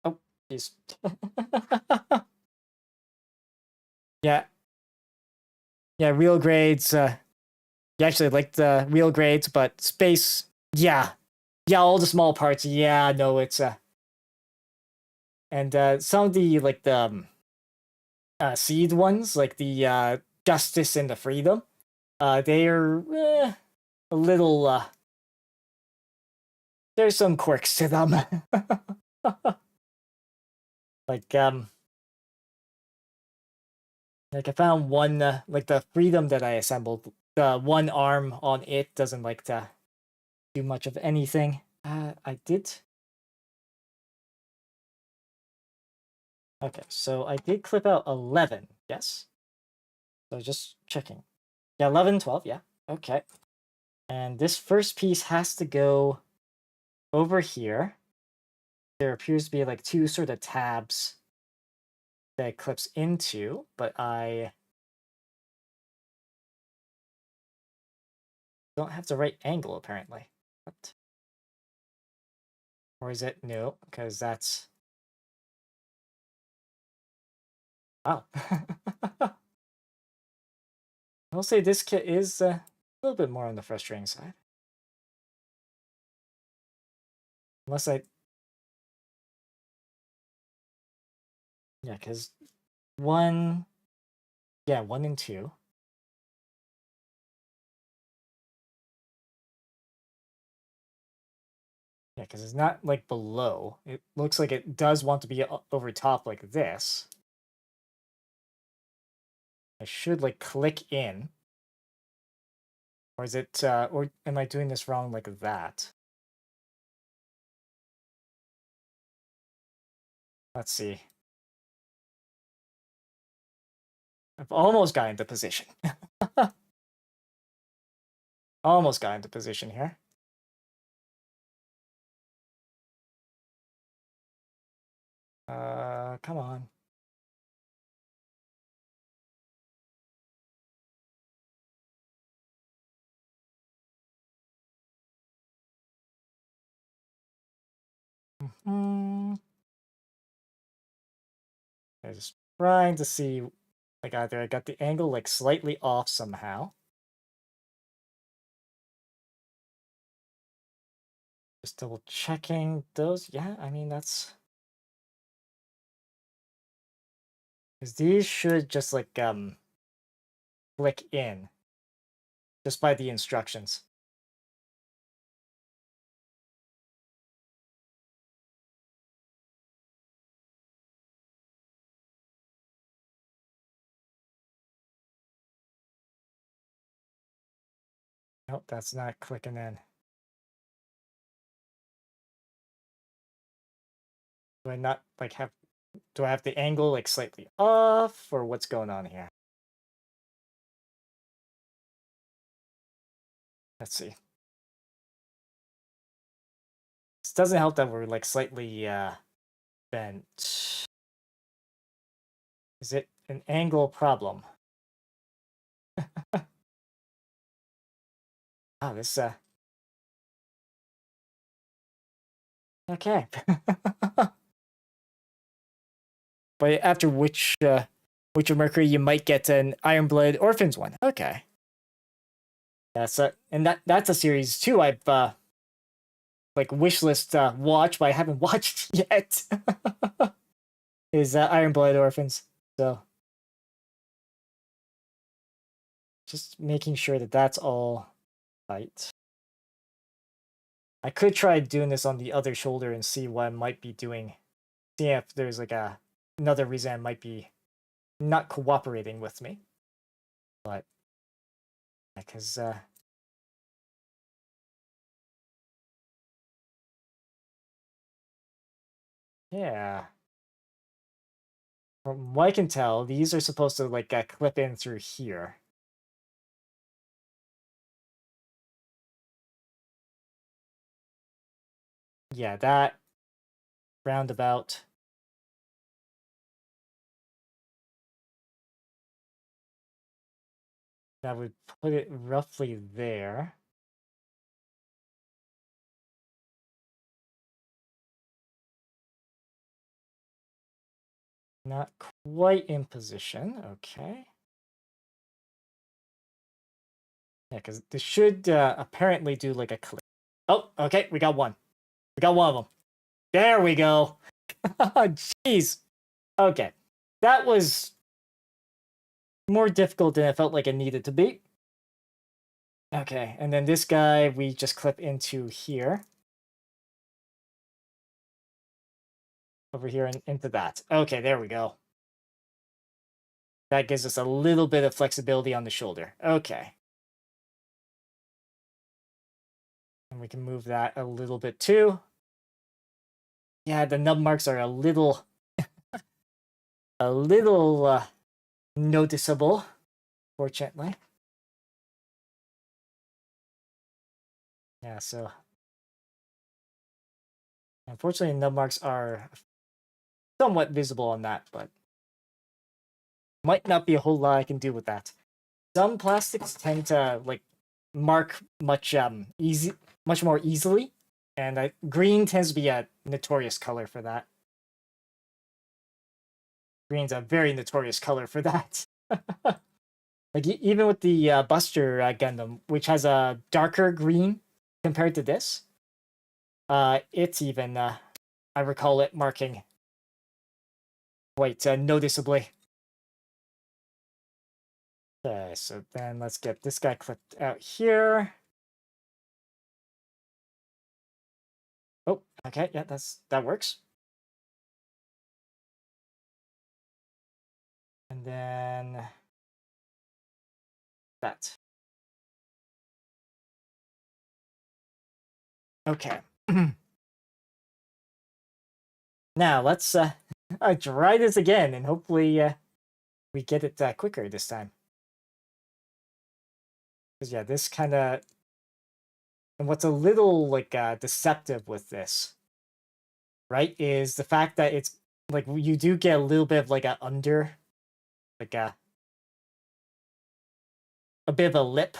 Oh, jeez. Yeah, yeah. Real grades. You actually like the real grades, but space. Yeah, yeah. All the small parts. Yeah, no, it's and some of the like the seed ones, like the justice and the freedom. They are a little. There's some quirks to them. like like I found one like the freedom that I assembled. The one arm on it doesn't like to do much of anything. I did. Okay, so I did clip out 11. Yes. So just checking. Yeah, 11, 12. Yeah. Okay. And this first piece has to go over here. There appears to be like two sort of tabs that it clips into, but I don't have the right angle apparently. What? Or is it no? Because that's wow. I'll say this kit is a little bit more on the frustrating side. Unless I yeah, because one yeah, 1 and 2. Yeah, because it's not like below. It looks like it does want to be over top like this. I should like click in. Or is it, or am I doing this wrong like that? Let's see. I've almost got into position. Almost got into position here. Come on. Hmm. I'm just trying to see, like either I got the angle like slightly off somehow. Just double checking those. Yeah, I mean that's because these should just like click in just by the instructions. Nope, that's not clicking in. Do I not like have? Do I have the angle like slightly off, or what's going on here? Let's see. This doesn't help that we're like slightly bent. Is it an angle problem? Ah, this okay. But after which of Mercury you might get an Ironblood Orphans one. Okay. That's and that's a series too I've like wishlist watch, but I haven't watched yet. Is Ironblood Orphans. So just making sure that that's all right. I could try doing this on the other shoulder and see what I might be doing. See if there's like another reason I might be not cooperating with me. But because yeah. From what I can tell, these are supposed to like clip in through here. Yeah, that roundabout. That would put it roughly there. Not quite in position. Okay. Yeah, because this should apparently do like a clip. Oh, okay. We got one. We got one of them. There we go. Jeez. Okay. That was more difficult than it felt like it needed to be. Okay, and then this guy we just clip into here. Over here and into that. Okay, there we go. That gives us a little bit of flexibility on the shoulder. Okay. And we can move that a little bit too. Yeah, the nub marks are a little noticeable, fortunately. Yeah, so unfortunately nub marks are somewhat visible on that, but might not be a whole lot I can do with that. Some plastics tend to like mark much more easily, and green tends to be a notorious color for that. Green's a very notorious color for that. Like even with the Buster Gundam, which has a darker green compared to this, it's even I recall it marking quite noticeably. Okay, so then let's get this guy clipped out here. Oh, okay, yeah, that works. And then that. Okay. Now let's try this again, and hopefully we get it quicker this time. Because yeah, this kind of, and what's a little like deceptive with this, right, is the fact that it's like you do get a little bit of like like a bit of a lip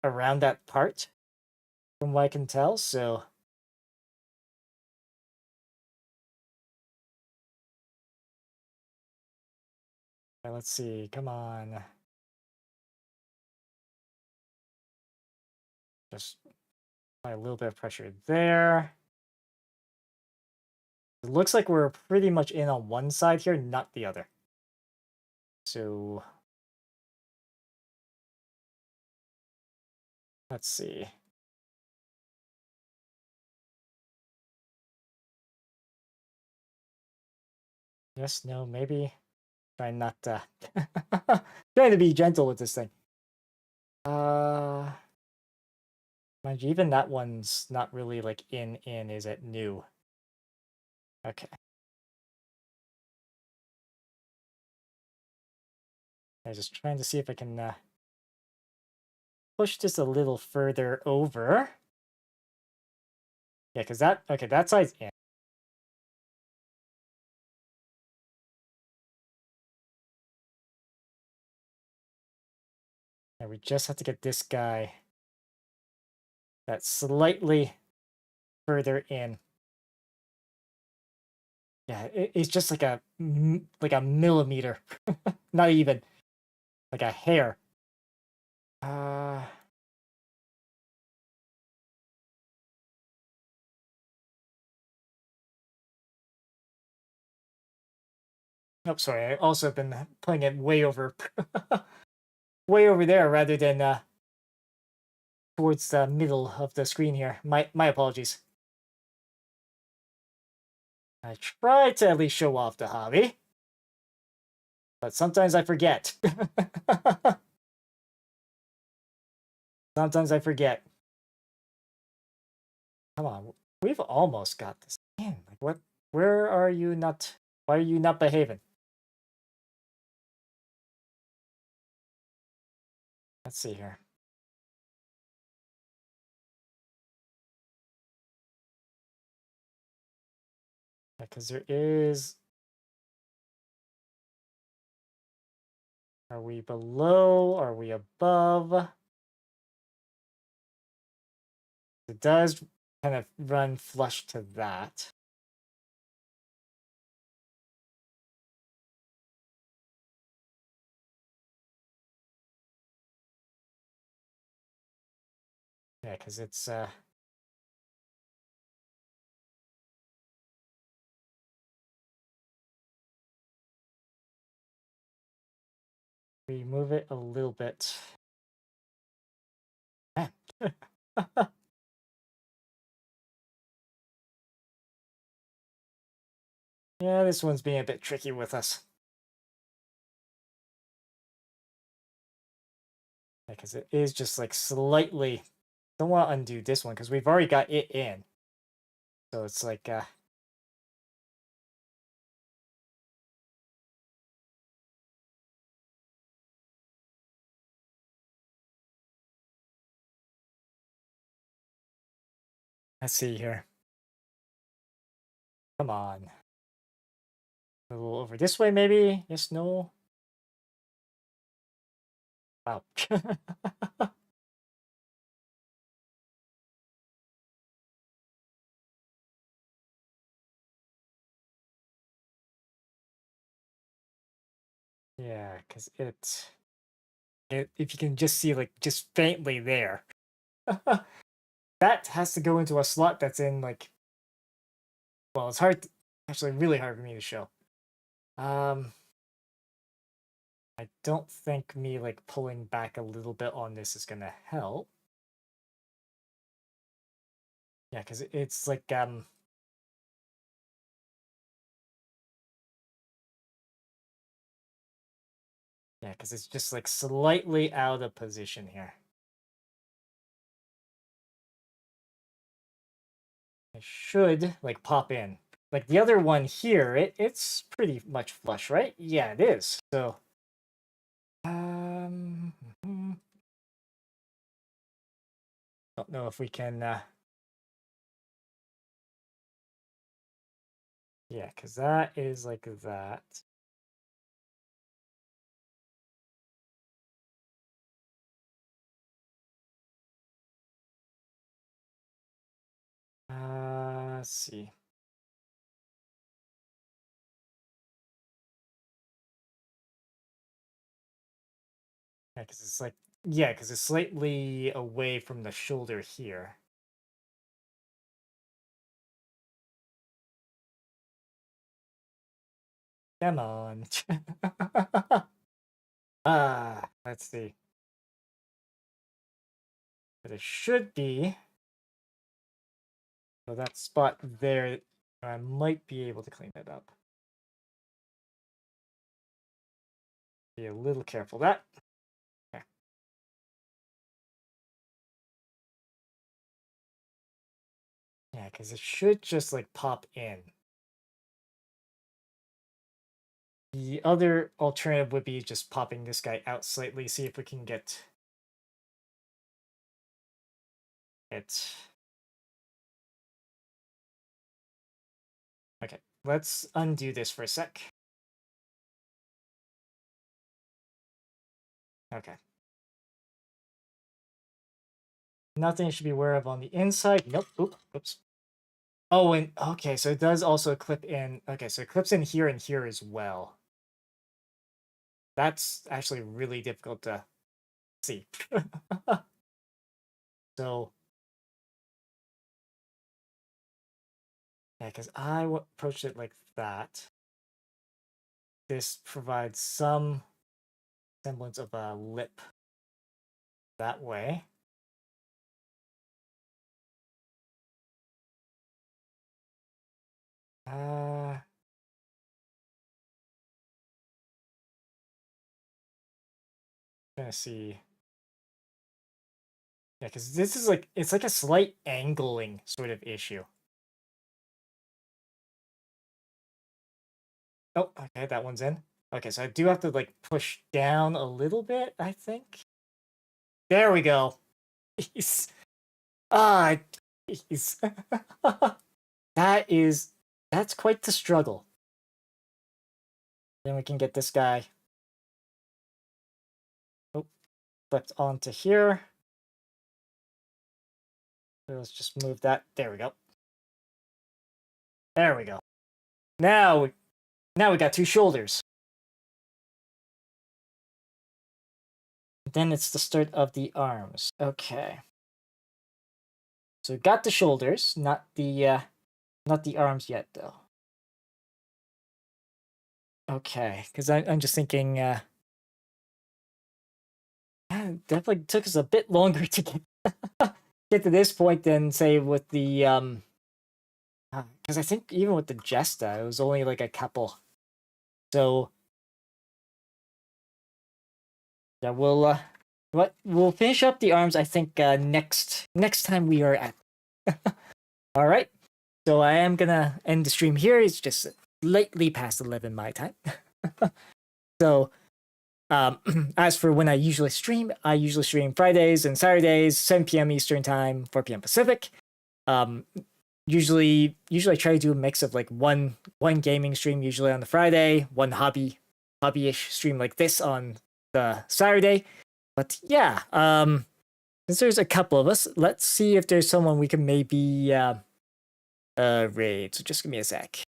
around that part, from what I can tell. So let's see. Come on. Just apply a little bit of pressure there. It looks like we're pretty much in on one side here, not the other. So let's see. Yes, no, maybe. Try not to trying to be gentle with this thing. Mind you, even that one's not really like in, is it new? Okay. I'm just trying to see if I can push this a little further over. Yeah, because that side's in. And we just have to get this guy that's slightly further in. Yeah, it's just like a millimeter, not even like a hair. Uh, Nope, sorry. I also have been playing it way over, way over there rather than towards the middle of the screen here. My apologies. I try to at least show off the hobby, but sometimes I forget. Sometimes I forget. Come on, we've almost got this. Man, like what? Where are you not? Why are you not behaving? Let's see here. Because there is. Are we below? Are we above? It does kind of run flush to that. Yeah, because it's we move it a little bit. Yeah, this one's being a bit tricky with us. Because it is just like slightly. Don't want to undo this one because we've already got it in. So it's like let's see here. Come on. A little over this way, maybe? Yes, no? Wow. Yeah, because if you can just see, like, just faintly there. That has to go into a slot that's in, like, well, it's hard, actually really hard for me to show. I don't think me, like, pulling back a little bit on this is gonna help. Yeah, because it's like, yeah, because it's just, like, slightly out of position here. I should, like, pop in. Like, the other one here, it's pretty much flush, right? Yeah, it is. So, don't know if we can, yeah, because that is like that. Let's see. Yeah, because it's like, yeah, because it's slightly away from the shoulder here. Come on. Let's see. But it should be. So that spot there, I might be able to clean it up. Be a little careful. That. Okay. Yeah, because it should just like pop in. The other alternative would be just popping this guy out slightly, see if we can get it. Okay, let's undo this for a sec. Okay. Nothing should be aware of on the inside. Nope. Oops. Oh, and okay, so it does also clip in. Okay, so it clips in here and here as well. That's actually really difficult to see. So, yeah, because I approached it like that. This provides some semblance of a lip that way. Gonna see. Yeah, because this is like, it's like a slight angling sort of issue. Oh, okay, that one's in. Okay, so I do have to like push down a little bit, I think. There we go. He's he's that's quite the struggle. Then we can get this guy. Oh, flipped onto here. So let's just move that. There we go. There we go. Now we got two shoulders. Then it's the start of the arms. Okay. So we got the shoulders, not the arms yet though. Okay, because I'm just thinking definitely took us a bit longer to get to this point than say with the because I think even with the Jesta it was only like a couple. So yeah, we'll finish up the arms I think next time we are at. All right. So I am gonna end the stream here. It's just slightly past 11 my time. So as for when I usually stream Fridays and Saturdays, 7 p.m. Eastern time, 4 p.m. Pacific. Usually I try to do a mix of like one gaming stream usually on the Friday, one hobbyish stream like this on the Saturday. But yeah, since there's a couple of us, let's see if there's someone we can maybe raid. So just give me a sec.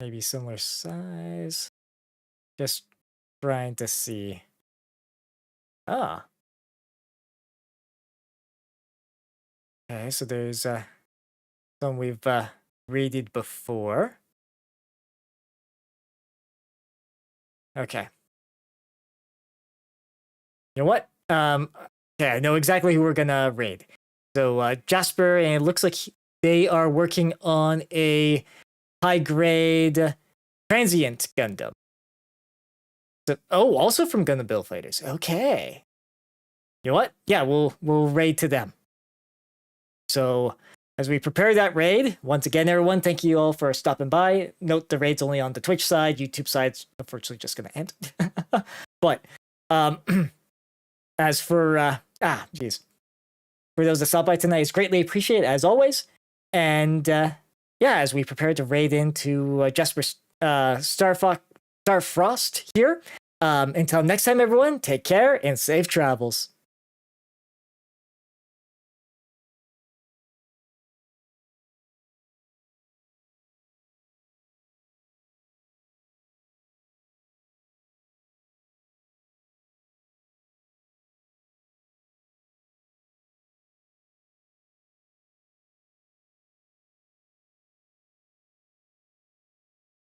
Maybe similar size. Just trying to see. Ah. Okay, so there's some we've raided before. Okay. You know what? Okay, I know exactly who we're gonna raid. So Jasper, and it looks like they are working on a high-grade transient Gundam. So, oh, also from Gundam Build Fighters. Okay. You know what? Yeah, we'll raid to them. So as we prepare that raid, once again, everyone, thank you all for stopping by. Note the raid's only on the Twitch side. YouTube side's unfortunately just gonna end. But as for for those that stopped by tonight, it's greatly appreciated as always. And yeah, as we prepare to raid into Jasper Starfrost here. Until next time, everyone, take care and safe travels.